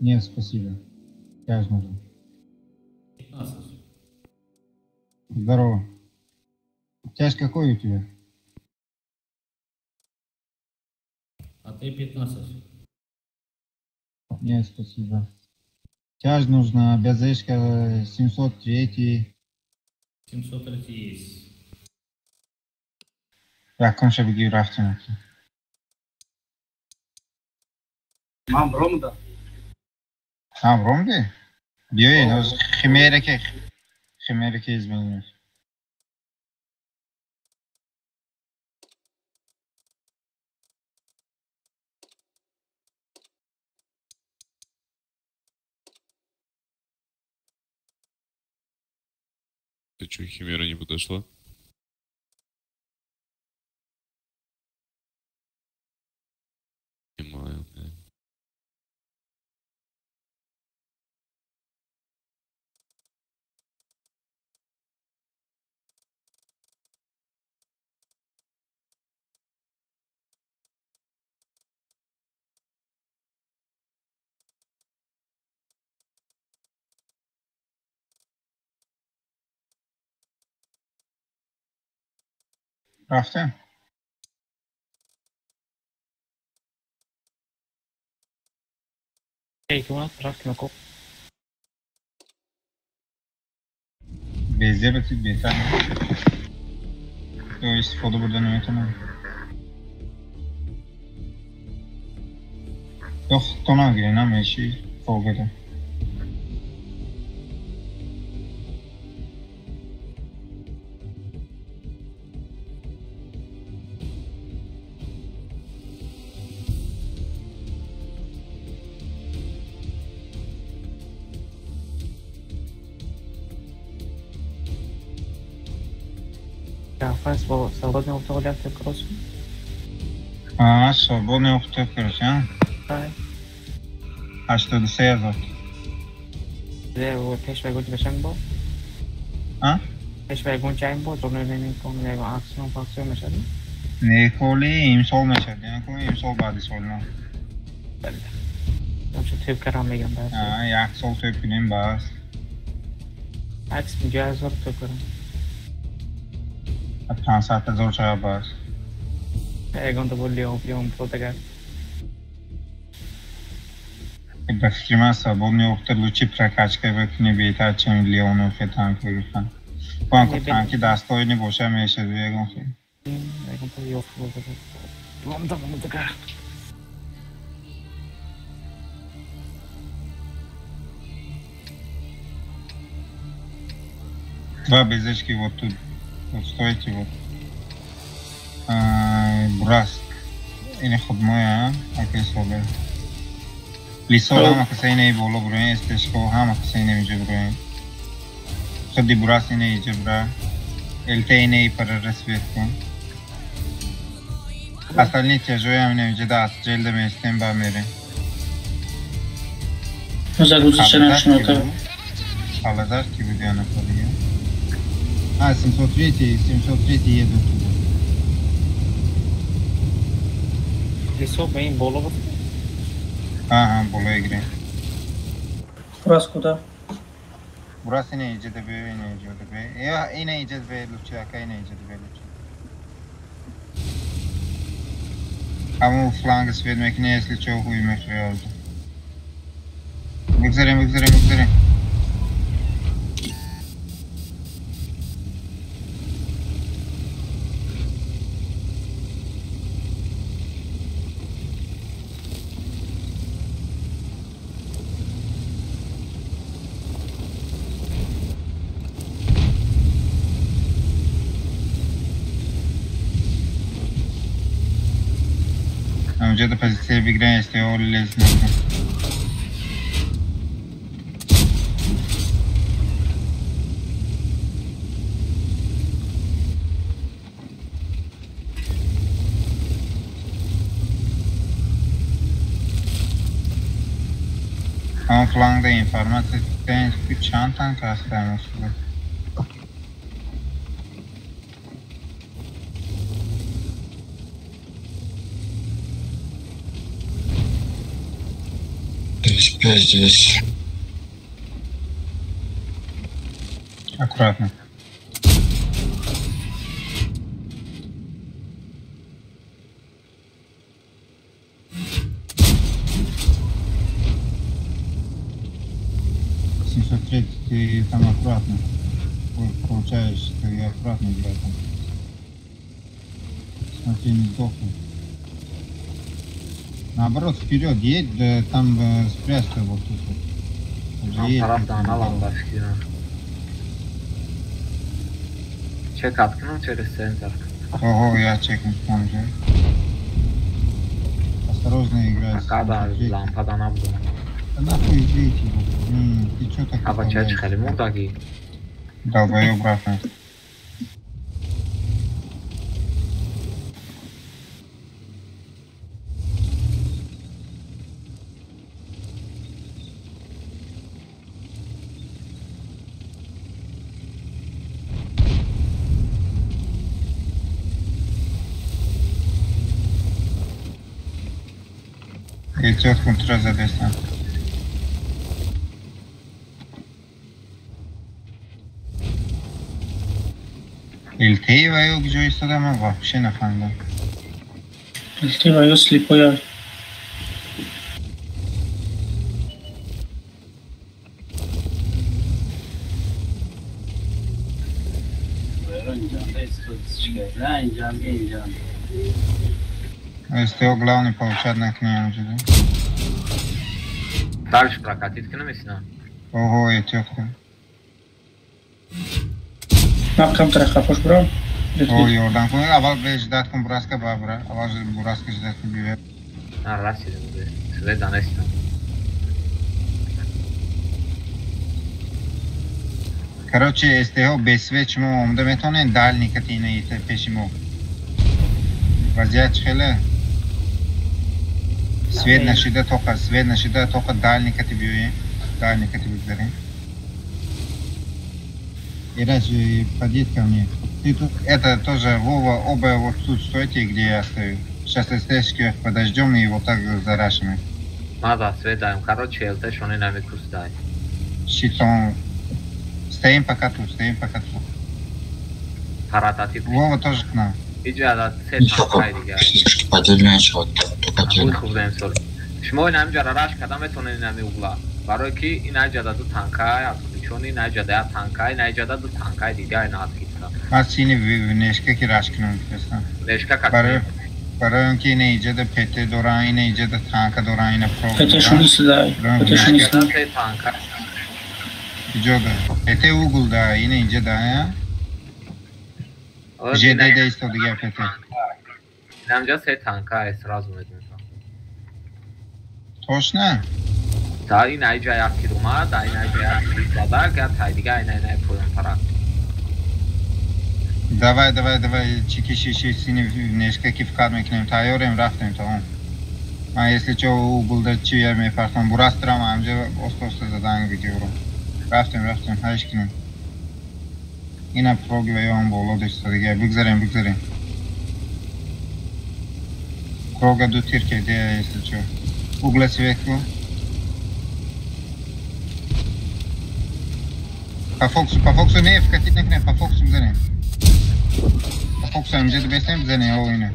[SPEAKER 6] Нет, спасибо. Тяж нужен. Здорово. Тяж какой у тебя?
[SPEAKER 18] А ты 15.
[SPEAKER 6] Нет, спасибо. Тяж нужно, БЗшка 703.
[SPEAKER 18] 703 есть.
[SPEAKER 6] Yakınca bir gir rafting.
[SPEAKER 8] Mam Romda.
[SPEAKER 6] Romda? Bio'ya o Chimera que izleniyor.
[SPEAKER 15] Ты чё, Химера не подошла? Понимаю, да.
[SPEAKER 6] Rafting.
[SPEAKER 13] Rafting ko.
[SPEAKER 6] Bezde bakıp beter. O istifadı buradan yönetemem. Yok, tona girin ama eşi folgada.
[SPEAKER 13] Свободный автоголяк кросс.
[SPEAKER 6] Свободный автокросс, а?
[SPEAKER 13] Да.
[SPEAKER 6] А что до Сеза?
[SPEAKER 13] Devo peş vergonha chambo.
[SPEAKER 6] Ha?
[SPEAKER 13] Peş vergonha chambo, torneo de min con leva action faction mesali.
[SPEAKER 6] Nekoli imsol meşhedi. Yani imsol badi solna.
[SPEAKER 13] Şu tüp karam megan bas.
[SPEAKER 6] Ha, yak sol tüpünün bas.
[SPEAKER 13] Aks mücahaz var tüp karam.
[SPEAKER 6] Aptan saatte zor çaya bas.
[SPEAKER 13] Egon da bolluyor protegar.
[SPEAKER 6] به فکر من سابون افتاد لوچی پرکچکه بکنی بهتر چه لیونو که تانک بگیرن بانکو تانکی دستایی نباشه میشه دوی اگون خیلی
[SPEAKER 13] Egon da yok protegar. Tamam protegar.
[SPEAKER 6] Два безечки вот тут. Вот стойте вот. Браск. Или ходмоя, а кайсоле. لیسا هم کسی نمی‌بالا برای استشکا هم کسی نمی‌جا برای خودی براسی نمی‌جا برای التی نمی پر رسویت کن اصلا نیت جوی هم نمی‌جا دست جلد میستیم با میره
[SPEAKER 2] Загрузить начнёт.
[SPEAKER 6] Халазар کی بودی آنها پالیه 703 еду туда
[SPEAKER 13] Лесо бейн боло بود.
[SPEAKER 6] Ага, بالا игре.
[SPEAKER 2] Burası kuda.
[SPEAKER 6] Burası ne iyice be, ne iyice be. Ya yine iyice be, Luciaka yine iyice be Luciaka. Ama flanks vermek ne esli çok uyumak oldu. Bıkzarım. Önce позиция бигрен если он лезет. Ama flangda informatikten bir çantan kastaymış. Здесь. Аккуратно. Ты там аккуратно. Получаешь, ты аккуратно играешь там. Смотри, не сдохни. Наоборот, вперед едь, да там спрячься вот тут вот.
[SPEAKER 4] Tam taraftan alan başlıyor. Çek atkını через центр.
[SPEAKER 6] Ого, я чекну там же. Осторожно играй.
[SPEAKER 4] Когда лампадан абду.
[SPEAKER 6] Да нахуй идите. Ты чё так?
[SPEAKER 4] Aba çek xelim oradaki.
[SPEAKER 6] Долбоёб обратно. Идет контра задействован. Илтей ваю где истодам вообще на фанда.
[SPEAKER 2] Илтей ваю слепой.
[SPEAKER 6] СТО главный получает на книгу уже, да?
[SPEAKER 4] Дальше прокатить киномесина.
[SPEAKER 6] Ого, и тетка.
[SPEAKER 2] Макам трахапош, бро.
[SPEAKER 6] Ой, oradan koy. Aval ve jdat kum buraska babra. Aval buraska jdat kum bive.
[SPEAKER 4] Раз идем, да. Сюда донесем.
[SPEAKER 6] Короче, СТО без свечмо, он да метоне дальний катина и те пешимо. Вазият хеле. Свет нашида только дальний катибиуе. Дальний катибиуе. Ираж, подъедь ко мне. И тут это тоже, Вова, оба вот тут стойте, где я стою. Сейчас СТ-шки подождем и вот так зарашим.
[SPEAKER 4] Маза, сведаем. Короче, ЛТ шоны нами кустай.
[SPEAKER 6] Щитом. Стоим пока тут, стоим пока тут.
[SPEAKER 4] Парататив.
[SPEAKER 6] Вова тоже к нам.
[SPEAKER 4] Иди, ада, сетан хайдига.
[SPEAKER 12] Подельная шот.
[SPEAKER 4] Хуйхубдем соли. Шмо ин амҷара раш кардам метонен ин ами угла. Барое ки ин аҷада ду танкай, чон ин аҷада я танкай, ин аҷада ду танкай дига ин аткиса.
[SPEAKER 6] Аз сини внешка ки раш кинам фестам.
[SPEAKER 4] Внешка как?
[SPEAKER 6] برای اینکه این ایجاد پته دارن این ایجاد تانک دارن این پرو
[SPEAKER 2] پتهشون نیستدای پتهشون نیستدای
[SPEAKER 6] ایجاد پته اوگل دا این ایجاد ها جده دیست دیگه پته
[SPEAKER 4] اینجا سه تانک ها اسراز اومدیم
[SPEAKER 6] توش نه
[SPEAKER 4] تا این ایجا یکی دوما دا این ایجا یکی زده گر تای دیگه این اینه پویم پرا
[SPEAKER 6] Давай, чики-щи сини внешка кивкат мекунем, тайёрем, рафтем, тамом. Ман если чо угулда чия мепартам, бурастирам, ҳамҷа оста-оста задан видеоро. Рафтем, ҳайш кинем. Ина проги ва ён боло дешта дига, бигзарем. Прога ду тирке, дея если чо. Угла светку. По фокусу не вкатить некнем, по фокусу бзанем. Фокус амҷад бесем бзане о ина.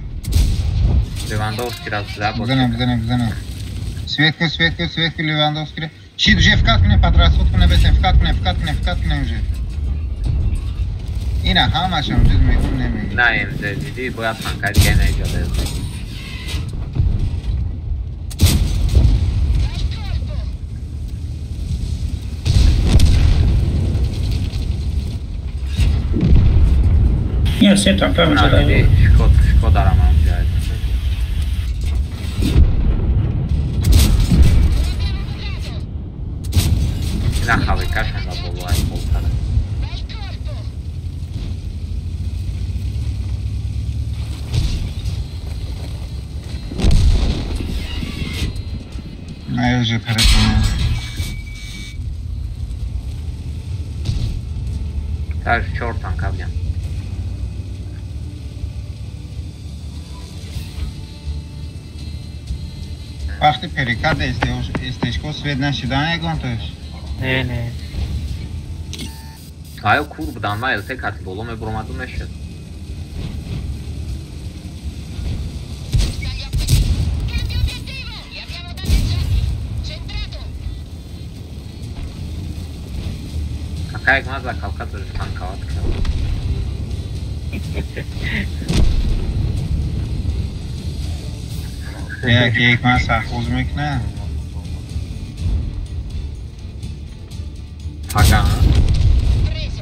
[SPEAKER 4] Левандовский раз забыл.
[SPEAKER 6] Бзане. Светку Левандовский. Щит уже вкаткне под расход куне бесем, вкаткне уже. Ина ҳамаш амҷад мекунем.
[SPEAKER 4] На МЗ диди бояд танкай дига наиҷода ёбед.
[SPEAKER 2] Я все там прямо сюда.
[SPEAKER 4] Шкода рамам джайд. Нахавай кашан да болу ай болтара.
[SPEAKER 6] Я уже перепомнил.
[SPEAKER 4] Так, чёртан кабьян.
[SPEAKER 6] وقتی پریکارد استشکو سوید نشیدن یکان توش؟
[SPEAKER 2] نه
[SPEAKER 4] آیا کور بودن ما الته کتی بولو مبرومدو نشد Какая глаза калкатор танковат
[SPEAKER 6] که یک من سرخوز میکنه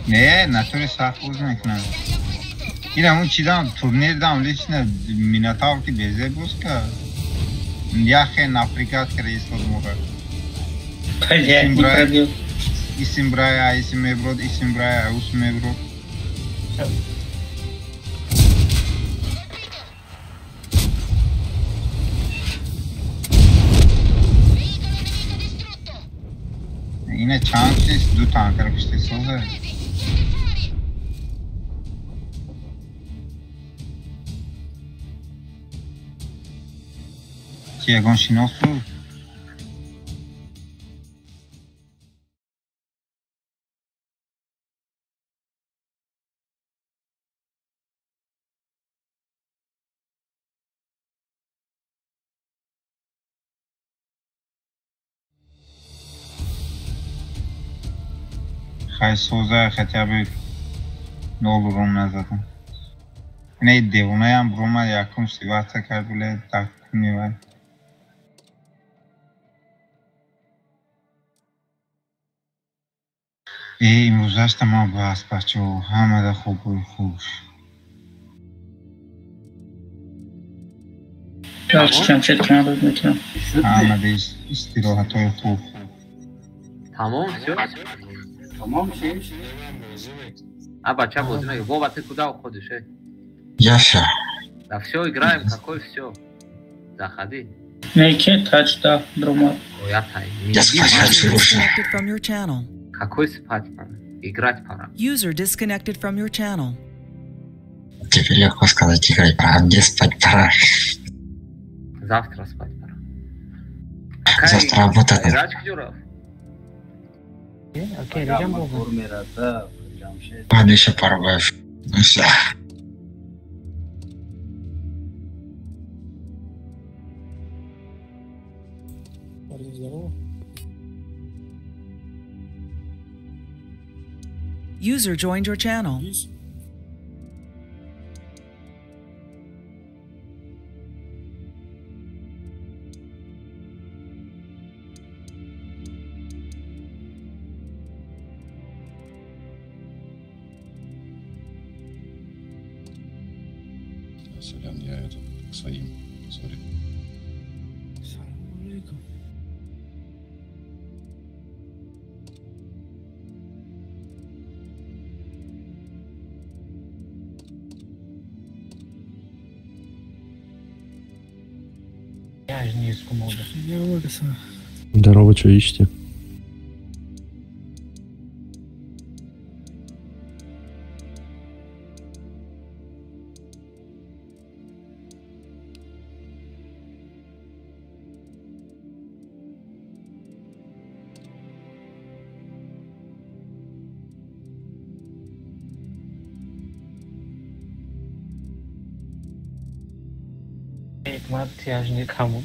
[SPEAKER 6] نه نطوری سرخوز میکنه این همون چی دام تورنیر دام لیچنه میناتاو که بیزه بوز که یخی نفریکات که رئیس بود موقع اسم برای اسم مبرود اسم برای اسم مبرود اینه چند چیز دو تانکر کشتی سوزه که یکان شیناس بود خیلی سوزه хотя бы 0 روم نزدم اینه دیوانه هم برومه یکم سیوات کرد بله دکونی وای امروزش تمام بس بچه ها همه ده خوب و خوش
[SPEAKER 2] جمشید کنم بود میتونم
[SPEAKER 6] همه ده استراحت های خوب
[SPEAKER 4] تمام شد؟
[SPEAKER 8] Tamam şey.
[SPEAKER 4] Бача возьми. Вова, ты куда уходишь?
[SPEAKER 12] Яша.
[SPEAKER 4] Да все, играем, какой все? Заходи.
[SPEAKER 2] Мейке тач да, друма.
[SPEAKER 4] Ой, я тай.
[SPEAKER 12] Я спать хочу уже.
[SPEAKER 4] Какой спать пора? Играть пора.
[SPEAKER 3] User disconnected from your channel.
[SPEAKER 12] Теперь легко сказать, играть пора, где спать пора.
[SPEAKER 4] Завтра спать пора.
[SPEAKER 12] Завтра работать.
[SPEAKER 13] Окей, режим был.
[SPEAKER 12] Ладно, еще пару боев. Ну все.
[SPEAKER 17] Здорово.
[SPEAKER 3] User joined your channel.
[SPEAKER 15] Сорян, я это к своим. Сори.
[SPEAKER 13] Я же не из комода.
[SPEAKER 5] Здорово, что ищете?
[SPEAKER 13] Hikmat я же никому.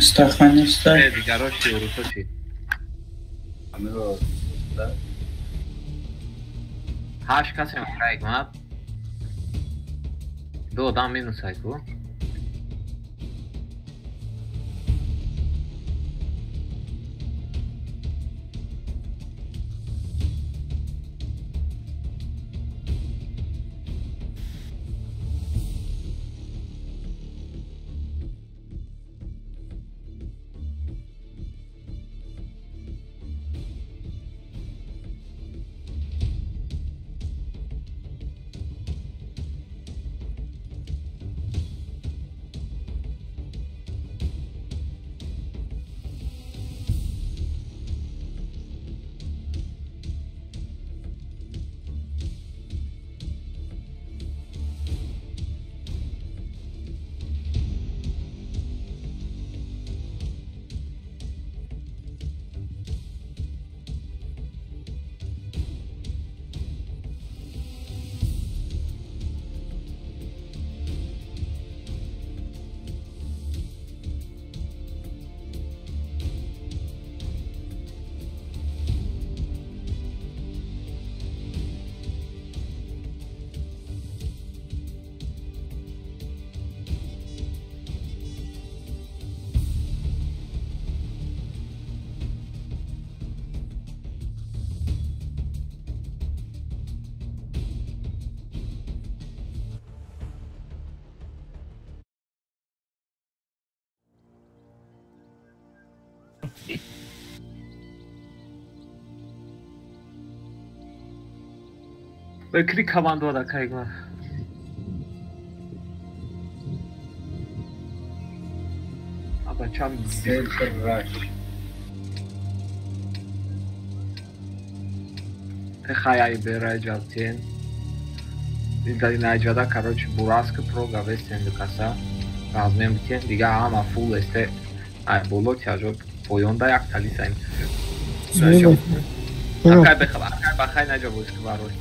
[SPEAKER 2] Стахани встать.
[SPEAKER 4] Короче, Русочи. Hash kasem Hikmat. Do adam minus ayku. Ve klik kamandı da kaygılar. Aba çam Хаяй бераҷатен. Дар наҷада короче бураска про гавестен дикаса. Размем битен дига ҳама фул есте. Ай боло тяжоб поёнда як талисаем. Акай бехабар, акай бахай наҷабуш ки барош.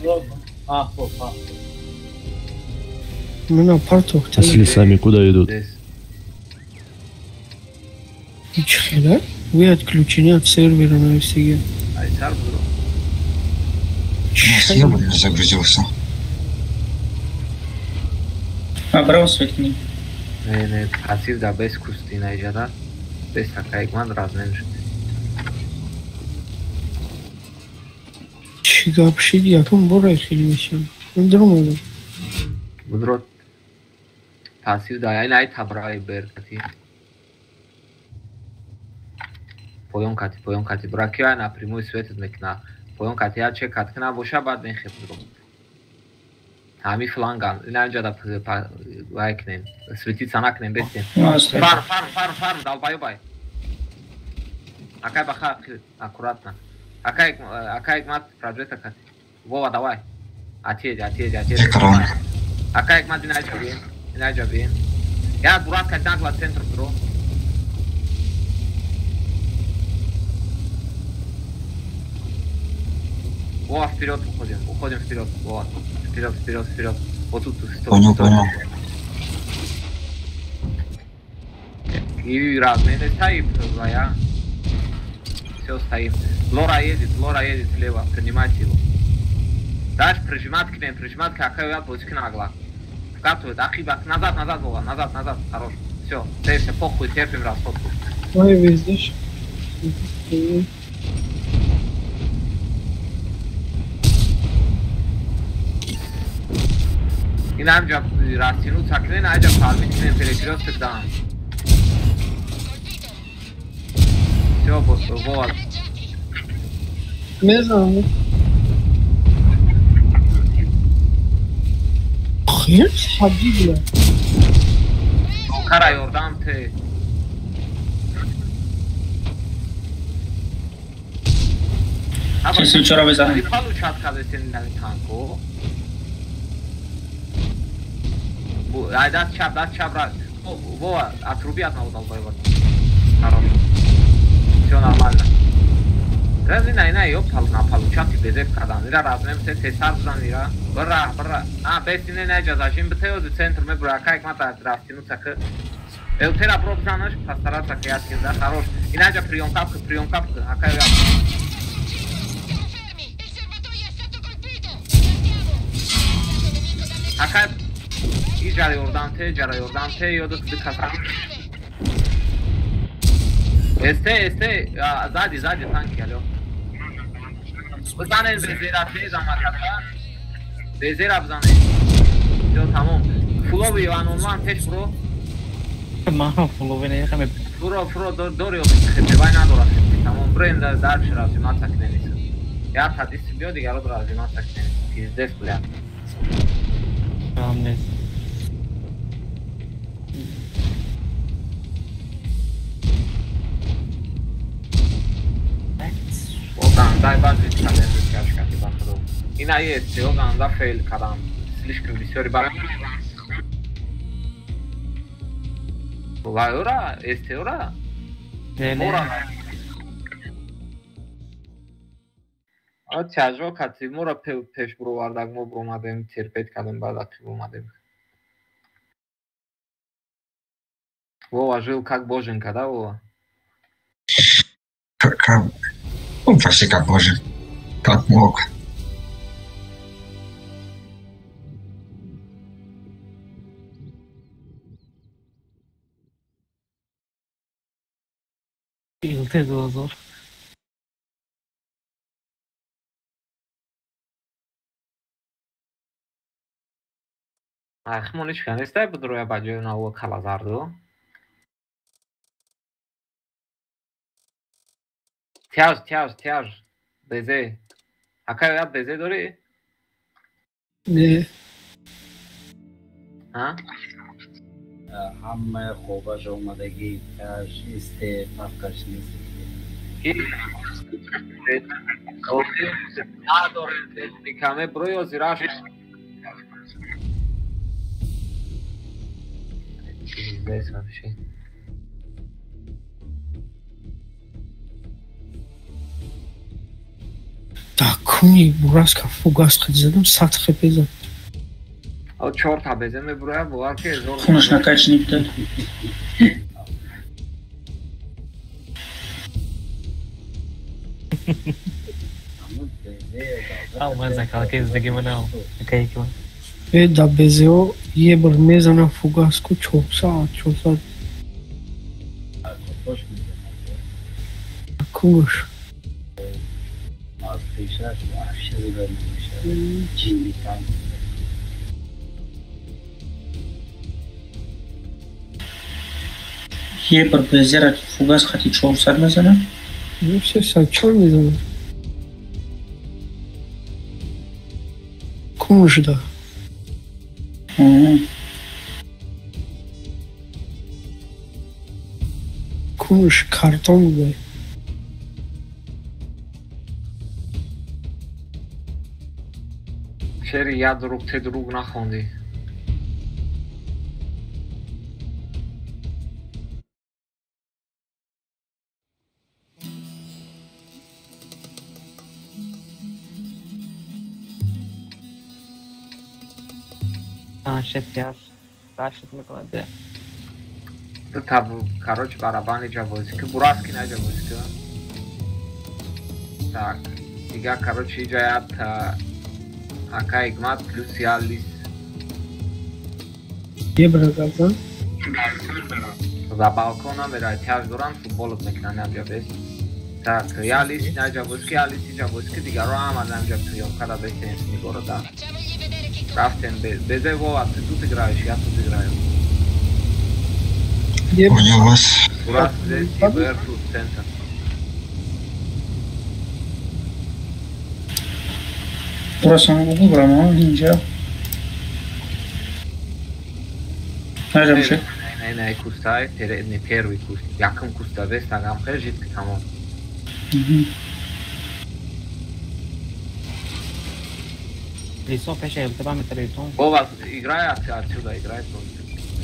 [SPEAKER 5] А с лесами куда идут?
[SPEAKER 17] Ничего. Вы отключены от сервера навсегда.
[SPEAKER 4] Айтар бро.
[SPEAKER 12] Я загрузился.
[SPEAKER 2] Абрау светни.
[SPEAKER 4] Не, пассив да без кусти наҷада. Без акайгман размем шуд.
[SPEAKER 17] Чигапшид якам борай хели мешам. Дромада.
[SPEAKER 4] Будрот пассив да ай табрай беркати. Поён кати бракия напрямую светит мекна. Поён кати я чек каткна боша бад мен хеп дром. Hami flangan. Inanca da vaknem. Svitica naknem besin. Far, dalbay. Akay baxa аккуратно. Акай мат проджекта кат. Вова, давай. Отъедь. Акай мат иначе бин. Я дурак кадангла центр, бро. Вова, вперед уходим вперед. Вова, вперед. Вот тут стой.
[SPEAKER 12] Понял.
[SPEAKER 4] И разные стоит, я. Все стоим. Лора едет слева, принимайте его. Дальше прижимать к ним, какая я будет нагла. Вкатывает, ахибак, назад, Вова, назад, хорош. Все, все, похуй, терпим расходку.
[SPEAKER 17] Ой, вездешь.
[SPEAKER 4] И нам же растянуться к ним, а же фармить к ним перекрёст тогда. Все, Вова.
[SPEAKER 17] Ne zaman? Hayır, Habib'le.
[SPEAKER 4] Kara yordam te.
[SPEAKER 2] Kesin çorabı zaten.
[SPEAKER 4] Ripalu çatka desinler tanko. Bu aydat çabra. Вова, отруби одного долбоева. Хорошо. Все нормально. Разве на ёптал напал чати безек кадан. Ира размем се тесар зан ира. Бра. Бесине наја зашим бтео до центр ме бра кај мата здрастину цака. Елтера пробзанаш пастарата кјаски да хорош. Инаја пријонкапка, акај ја. Акај и ҷара ёрдам те ёда дикасан. Este, sadi tanki alo. Bzane bezera teza makata. Bezera bzane. Yo tamam. Flow yo anonman teş bro.
[SPEAKER 13] Ma flow ne khame.
[SPEAKER 4] Furo doriyo khete vay nadora. Tamam brenda dar shras matak nenis. Ya tadis bio digaro drar matak nenis. Pizdes bля.
[SPEAKER 13] Tamam.
[SPEAKER 4] Дай базы календарь чашка бахро. Ина есть, Йоган да фейл кадам. Слишком весёрый баг. Вайора, эстеора. Мора. Ачажо кати мора пеш бровардаг мо бромадем терпет кадам бадак бромадем. Вова жил как боженька, да, Вова?
[SPEAKER 12] Почти как боже. Как мог.
[SPEAKER 13] Илте дозор.
[SPEAKER 4] Ахмонич канестай будроя баҷои наво калазарду. Тяж. Безе. Акай я безе дори?
[SPEAKER 17] Ne?
[SPEAKER 4] Ha?
[SPEAKER 18] Hamma خوبش اومدگی کاش استه پاکش نیست.
[SPEAKER 4] Dikame brojo ziraš.
[SPEAKER 17] Da kuni buraska fugas khadzadam satkhe peza.
[SPEAKER 4] Au chorta bezeme broja boarke zor.
[SPEAKER 2] Kunosh nakachnikte.
[SPEAKER 13] Au mas aquela que eles daqui não. Okay, que
[SPEAKER 17] E da bezeo ye bermezana fugas ko chopsa. Kunosh.
[SPEAKER 18] Az peşer aşırı vermiş. Cinlikan.
[SPEAKER 2] Ye per bezera fugas khati chopsar mezana.
[SPEAKER 17] Nu se saçar mezana. Kunosh da. Konuş karton be.
[SPEAKER 4] چرا یا دروغ ته دروغ نخوندی
[SPEAKER 13] Рашид мекладе.
[SPEAKER 4] Да табу, короче, барабаны джавозика, бураски на джавозика. Так, сега, короче, иджаят Ака игмат плюс ялис.
[SPEAKER 17] Ебра газа.
[SPEAKER 4] За балкона мерай тяж дуран футболот мекнане амҷа бес. Так, ялис наҷавузки, ялиси ҷавузки дигаро ҳам амҷа приёмкада бесенс мигора да. Рафтен безе вова, ты тут играешь, я тут играю.
[SPEAKER 12] Понял вас.
[SPEAKER 4] Бурас здесь и БР тут центр.
[SPEAKER 2] Burası vurur ama ince. Nerede şey?
[SPEAKER 4] Ne kustai, ne первый куст. Yakın kusta ve stagam жидко tamam.
[SPEAKER 13] Лицо пеше, тебя ме телефон.
[SPEAKER 4] Вова, играй отсюда, играй просто.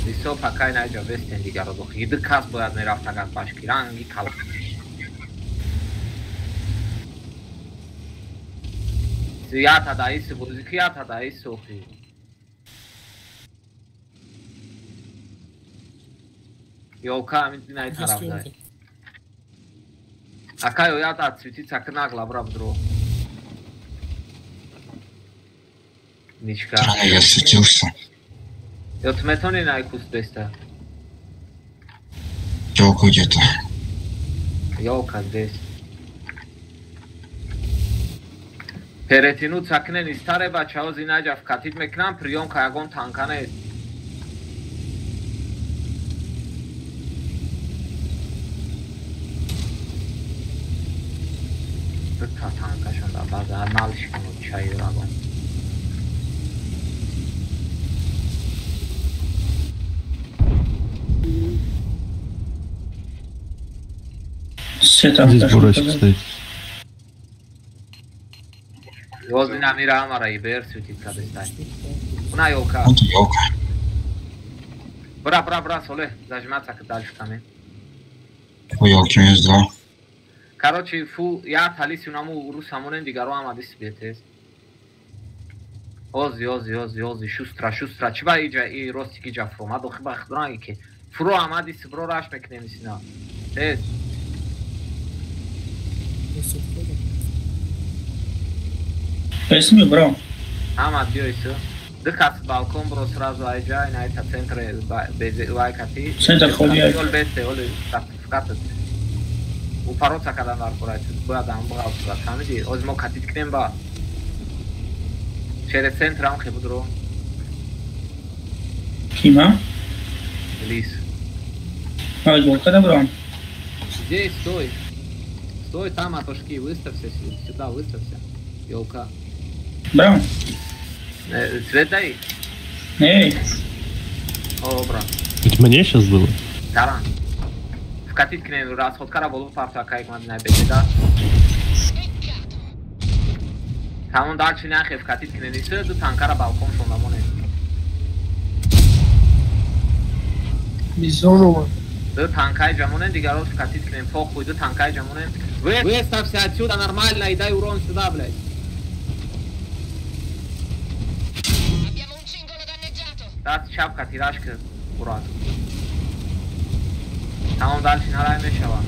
[SPEAKER 4] Лицо пока найдя вестен дигародох. Иди кас бояд не рафтагат башки, ранги кал. Iată da aici, vă zic iată da aici, Sofie. Eu ca aminti n-ai taraf dai. Aca eu iată ațuitiți acânac la brab dro. Nici ca.
[SPEAKER 12] Я светился.
[SPEAKER 4] Eu тметони n-ai cus besta.
[SPEAKER 12] Ёлка где-то.
[SPEAKER 4] Ёлка здесь. Перетинут сакнен истареба чаози наҷав катид мекунам приёмка ягон танканест. Дута танкашонда баъза налишкунуд чайрагон.
[SPEAKER 5] Здесь бурачек стоит.
[SPEAKER 4] Возле намира амара и БР светит кадестай. Una ёлка.
[SPEAKER 12] Вот ёлка.
[SPEAKER 4] Бра, соле, зажиматься к дальше камень.
[SPEAKER 12] У ёлки есть два.
[SPEAKER 4] Короче, фу, я талис унаму русамонен дигаро амадис бетес. Ози, шустра. Чиба иҷа и ростики ҷафро, мадо хиба хидранги ки. Фуро амадис бро раш мекнемисина. Тез.
[SPEAKER 2] Песни, бро.
[SPEAKER 4] Ама диойсу. Дыхат балкон бро сразу айджай на это центре без лайкати.
[SPEAKER 2] Центр ходиай.
[SPEAKER 4] Ол бесте, ол сертификатет. У пароца кадан аркурайт. Боядам бгавсула. Фамиди, озмо катит кнем ба. Через центрам хебудро.
[SPEAKER 2] Кима?
[SPEAKER 4] Лис.
[SPEAKER 2] Ай, ёлка да, бро.
[SPEAKER 4] Здесь стой. Стой там, атошки, выставься сюда, выставься. Ёлка.
[SPEAKER 2] Бро.
[SPEAKER 4] Цвет дай.
[SPEAKER 2] Эй.
[SPEAKER 4] О, брат.
[SPEAKER 5] Это мне сейчас было?
[SPEAKER 4] Таран. Вкатить к нему расходкара болу парту акаик мадинай беседа. Тамон дальше нахе вкатить к нему ду танкара балкон шондамоне.
[SPEAKER 17] Бизонова.
[SPEAKER 4] Ду танкай джамонен дигарос вкатить к нему похуй ду танкай джамонен. Выставься отсюда нормально и дай урон сюда, блядь. Dați șapca, tirașcă, curat. Tamam, dal finala e meșava.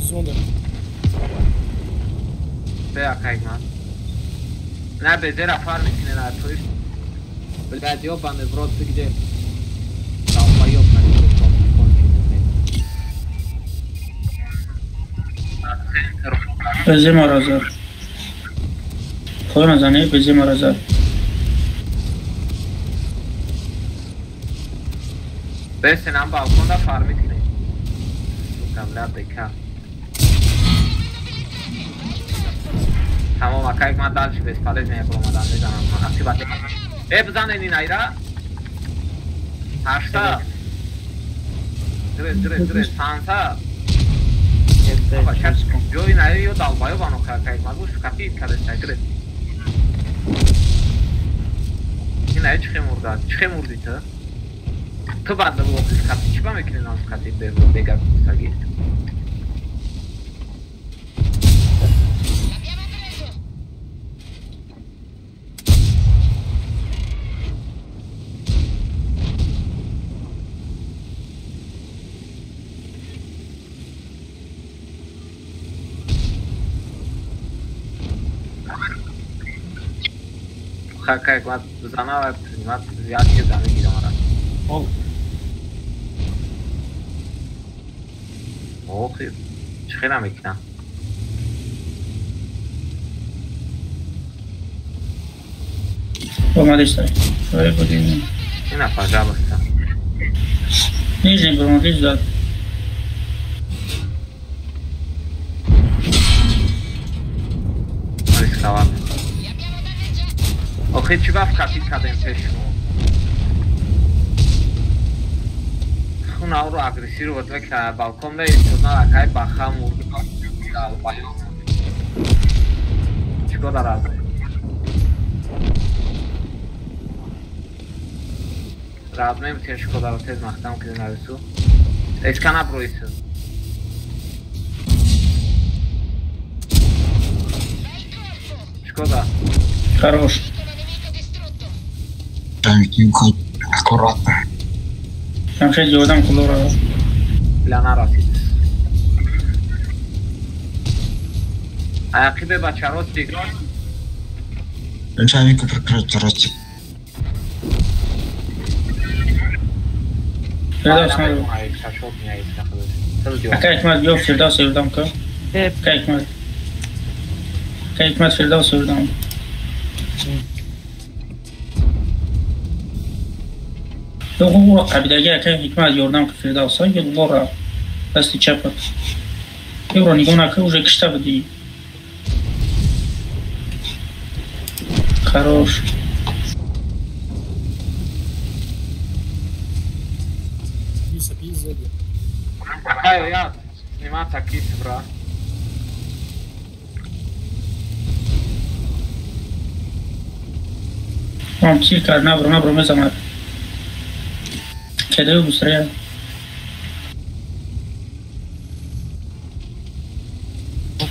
[SPEAKER 17] Zonda.
[SPEAKER 4] Bea, caigma. Ne bezera farmi tine la tu ești. Blядь, ёбаный в рот, ты где? Долбоёб на телефон,
[SPEAKER 2] Безе маразар. Хора зане, безе маразар.
[SPEAKER 4] Beste am balkonda farmit kine. Kamla beka. Tamam Хакай ма дальше бесполезно промадан мезанам. Активат. Бзанени найра. Ашта. Дрес санса. Aba şart. Yo yine yo dalbayo bana Хакай ма bu kapıyı kalırsa gire. Yine çıkayım orada. Çıkayım orada. Tıbanda bu okul kapı çıkma mekinin az kapıyı böyle begar sagi. Хакай ма zanava primat ziyaret edene gidiyorum ara.
[SPEAKER 13] Ol.
[SPEAKER 4] Okey. Çıkıram ekran.
[SPEAKER 2] Помолись, швей будем.
[SPEAKER 4] Ина, пожалуйста.
[SPEAKER 2] Нижний помолись, да.
[SPEAKER 4] Рисковал. Окей, чего в капит кадем пешмо? Хуна уру агрессировать века балкон да истона акай бахам урду дал байо. Чего да раз? Размем тем шкода ро тез махтам ки навису. Эскана броису. Шкода.
[SPEAKER 2] Хорош.
[SPEAKER 12] Аккуратно.
[SPEAKER 2] Там 6 делаем кулора.
[SPEAKER 4] Плана расид. Акибе бачарот бигрон.
[SPEAKER 12] Чавик прикрыть рот.
[SPEAKER 2] Kijk maar, Joop, Firdaus Evdam ka. Kijk maar. Kijk maar, Firdaus Evdam. هو قبل جاء كان يوردام في الفردوس يدورا بس تشابر يوروني هنا كوجك اشتبدي хорош
[SPEAKER 4] Какая я сниматься кис, брат.
[SPEAKER 2] هم سيكا نبرو مزمر كده بسرعة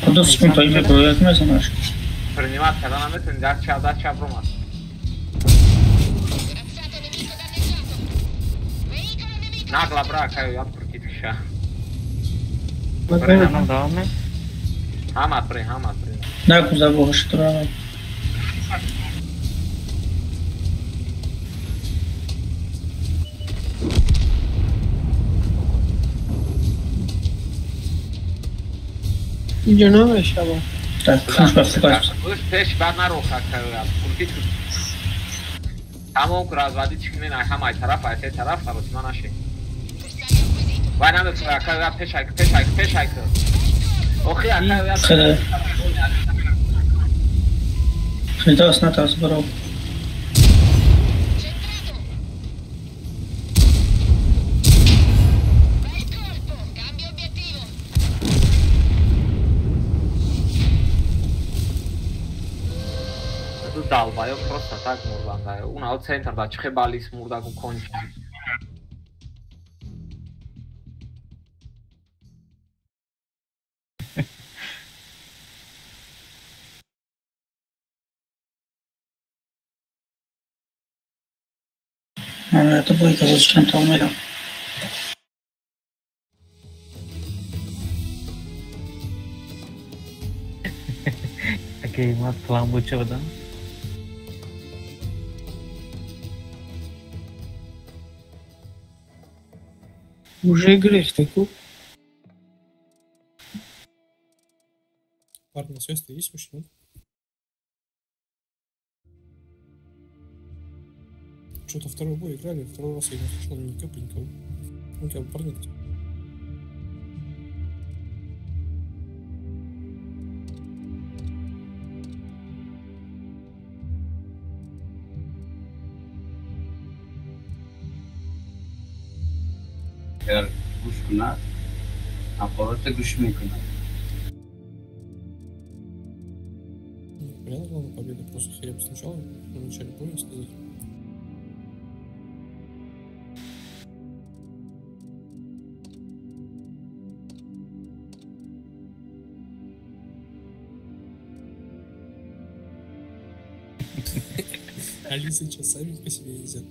[SPEAKER 2] Куда секунд пойми, проект мы знаешь.
[SPEAKER 4] Принимать, когда нам это дача промат. Нагло брака я против ща. Хамат при.
[SPEAKER 2] Да, куда больше трава.
[SPEAKER 17] جناب شبا
[SPEAKER 4] پش بعد نرو خاکر تمام رازوادی چکنه نه هم ای طرف ای طرف خلاص نشه وای نمیشه خاکر پش ای اوکی خاکر
[SPEAKER 2] Firdaus نتاز برو
[SPEAKER 4] Dalbayo просто так мурданда. Уна от центрда чхебалис мурдагу кончи.
[SPEAKER 2] Это будет зачем то умерил.
[SPEAKER 13] Окей, мат план бучо да.
[SPEAKER 17] Уже играешь такую?
[SPEAKER 19] Парни, на связь ты есть вообще, нет? Что-то второй бой играли, второй раз я не слышал никого. Ну, тебя парни.
[SPEAKER 8] اگر گوش کند аппарата гӯш мекунад.
[SPEAKER 19] Понятно, главная победа, просто хотя бы сначала, в начале боя сказать. Алиса часами по себе ездят.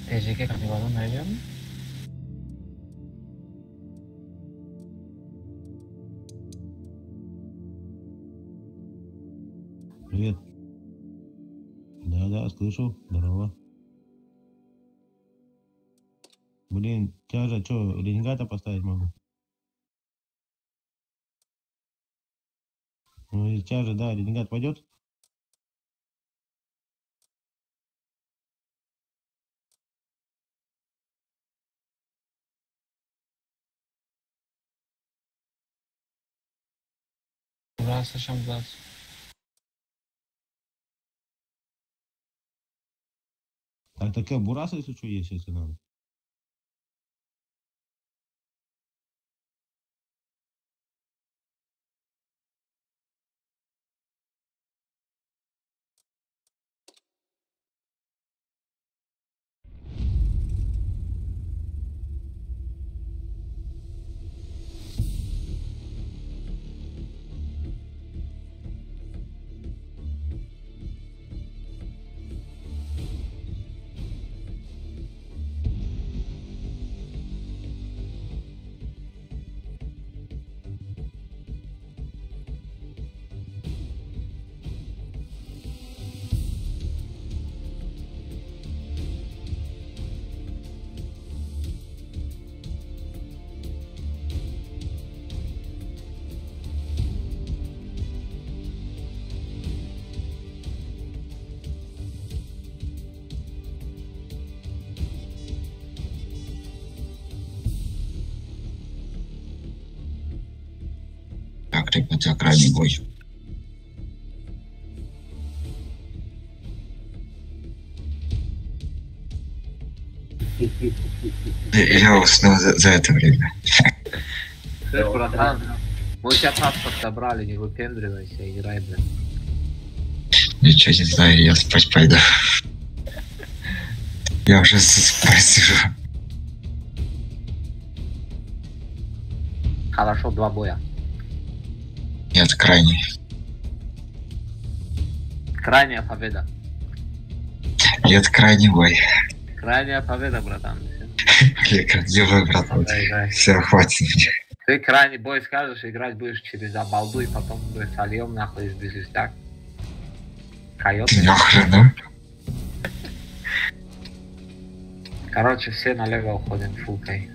[SPEAKER 13] TCK Kapıvadan vereceğim mi?
[SPEAKER 5] Привет. Да, слышу. Здорово. Блин, тебя же что, ренегата поставить могу? Ну, и тебя же, да, ренегат пойдет?
[SPEAKER 13] Burası Şamzat.
[SPEAKER 5] Так, такая бураса, если что, есть, если надо.
[SPEAKER 12] Так, ребята, крайний бой. Я уснул за это время.
[SPEAKER 4] Слышь, братан, мы у тебя паспорт забрали, не выпендривайся, играй, блин.
[SPEAKER 12] Ничего не знаю, я спать пойду. Я уже спать сижу.
[SPEAKER 4] Хорошо, 2 боя.
[SPEAKER 12] Нет, крайний.
[SPEAKER 4] Крайняя победа.
[SPEAKER 12] Нет, крайний бой.
[SPEAKER 4] Крайняя победа, братан.
[SPEAKER 12] Делай, братан. Все, хватит меня.
[SPEAKER 4] Ты крайний бой скажешь, играть будешь через обалду, и потом будешь сольем нахуй из безвестяк. Койот.
[SPEAKER 12] Нахрен, да?
[SPEAKER 4] Короче, все налево уходим фулкой.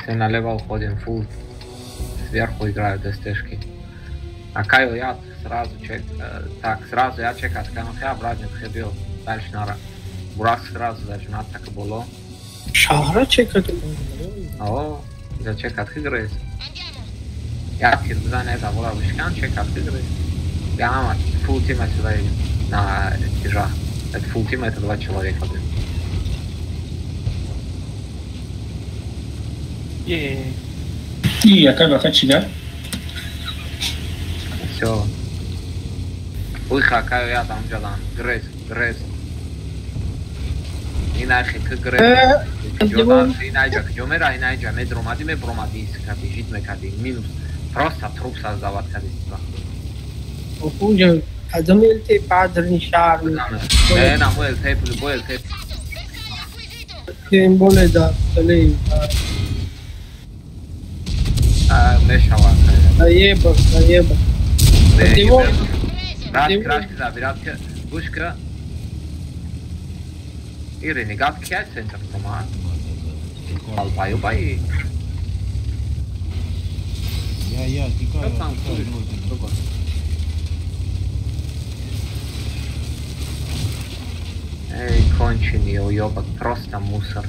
[SPEAKER 4] Все налево уходим фул. Сверху играют ДСТшки. А Кайл я сразу чек. Так, сразу я чекать. Канахи обратно бил. Дальше нара. Бурак сразу зажимать так и было.
[SPEAKER 17] Шахра чекать?
[SPEAKER 4] О, за чекать играет. Я кирбизан это была вышкан чекать играет. Я мама фул тима сюда на тяжа. Это фул тима, это 2 человека.
[SPEAKER 2] И acaba Хачига.
[SPEAKER 4] Все. Уйха, Кайл я там джалан. Грейс. Иначе к Грейс. Иначе к Джомера, иначе мы бромади искати, жить мы кади. Минус. Просто труп создавать кади.
[SPEAKER 17] وخوجة أدملتي بعد شعر
[SPEAKER 4] أنا مويل تيب
[SPEAKER 17] كين بولي دا سليم
[SPEAKER 4] مش هوا
[SPEAKER 17] طيبة
[SPEAKER 4] Краш забирать пушка. И ренегат кия центр тома. Албай.
[SPEAKER 5] Я тикаю.
[SPEAKER 4] Эй, конченый, уёбок, просто мусор.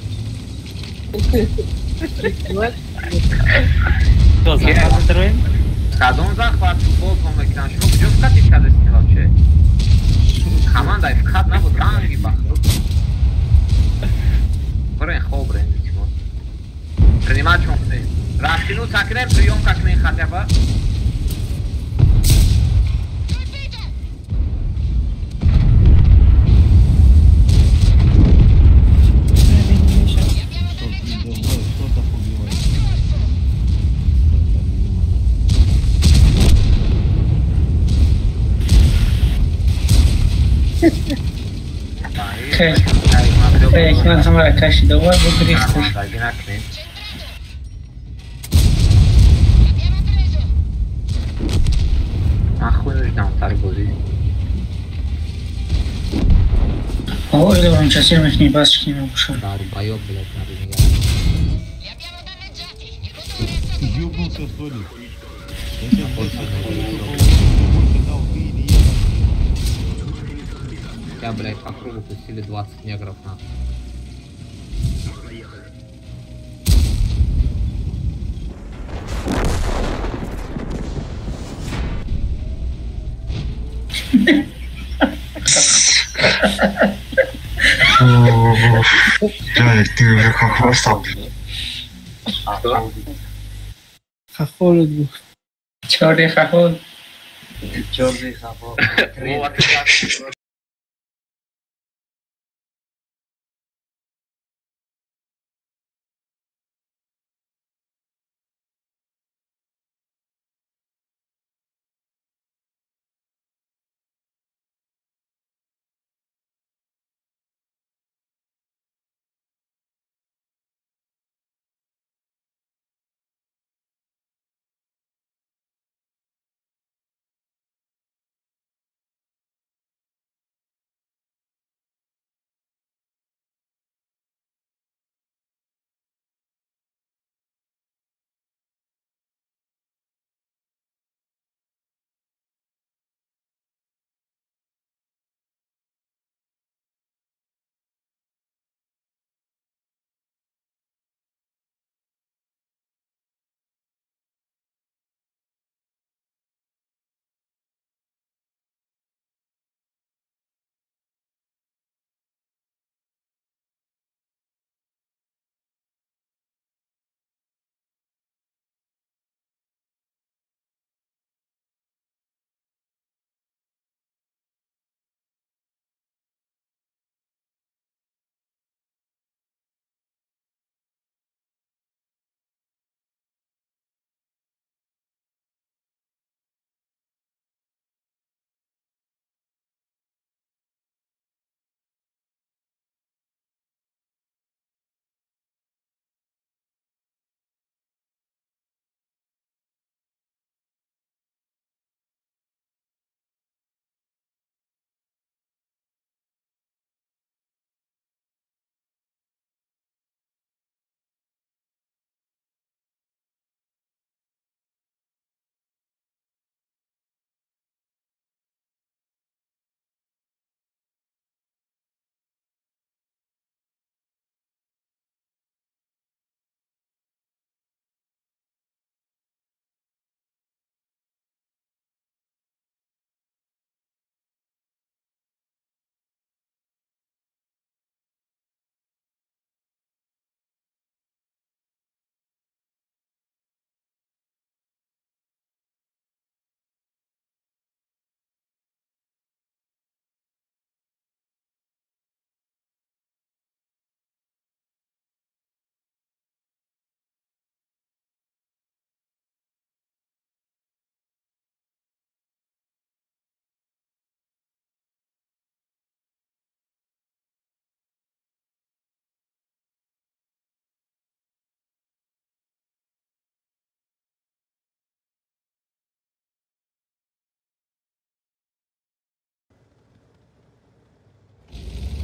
[SPEAKER 13] Что, захват строим?
[SPEAKER 4] Кадом захват, футбол помогает. Шо, где вкатить, когда снял, че? Команда и вкат на вот ранги бахнут. Брен, хо, брен, Тимон. Принимать чонты. Рахтину цакнем, прием как не хотя бы.
[SPEAKER 2] من هم را کشیده و بگریختش
[SPEAKER 4] من خونش دمتر بودی
[SPEAKER 2] آقا ایده برام کسی میکنی بس کنیم باشم
[SPEAKER 4] دارو بایاب بلد نبی
[SPEAKER 5] Ёбнулся, что ли?
[SPEAKER 4] Я, блядь, по кругу пустили 20 негров на.
[SPEAKER 12] Да, ты уже хохол стал.
[SPEAKER 17] Хохол был.
[SPEAKER 2] Черный хохол.
[SPEAKER 18] Черный хохол.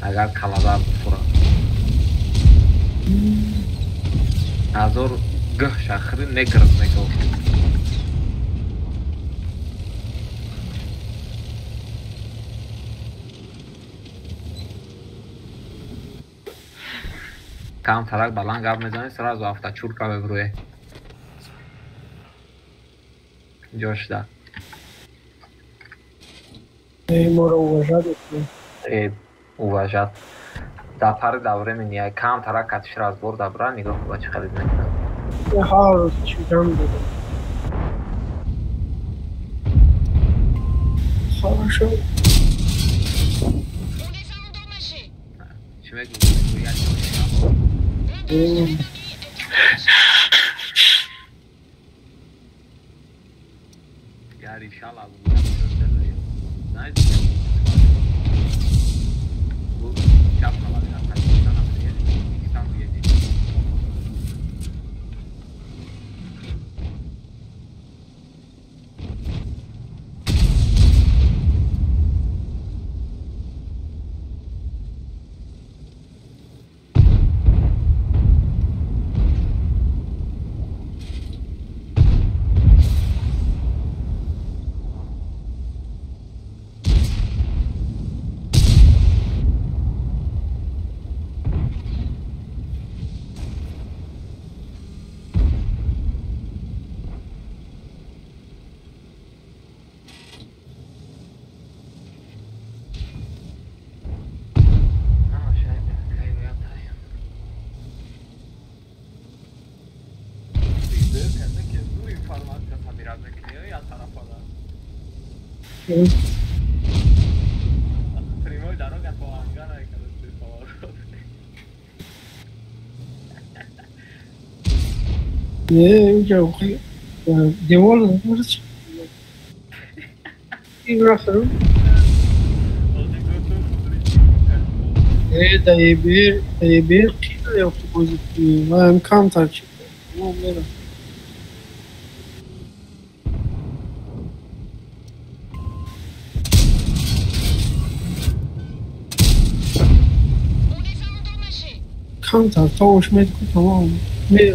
[SPEAKER 4] اگر کلادار بخورم ازور گه شخری نگرد نگو камтарак баланд гап мезанед, сразу авточурка в руе. Ҷошда.
[SPEAKER 17] ما رو уважали.
[SPEAKER 4] Уважат. Да пари да времени ай камтарак катиш разбор да бра, нигоҳ ба чӣ халид мекунад.
[SPEAKER 17] Я ҳар рӯз чидам дадам. Хорошо.
[SPEAKER 4] Чӣ мегӯ? Яр иншалла знаете, чап қалад Prima da roga po angana e kada se povaro.
[SPEAKER 17] Ne, ya okey. Deval varız. İbrahim. Dayı bir kilo yaptı pozitif. Ben kan takip. Onlara. Kan tak, tavuş medku tamam mı? Ne?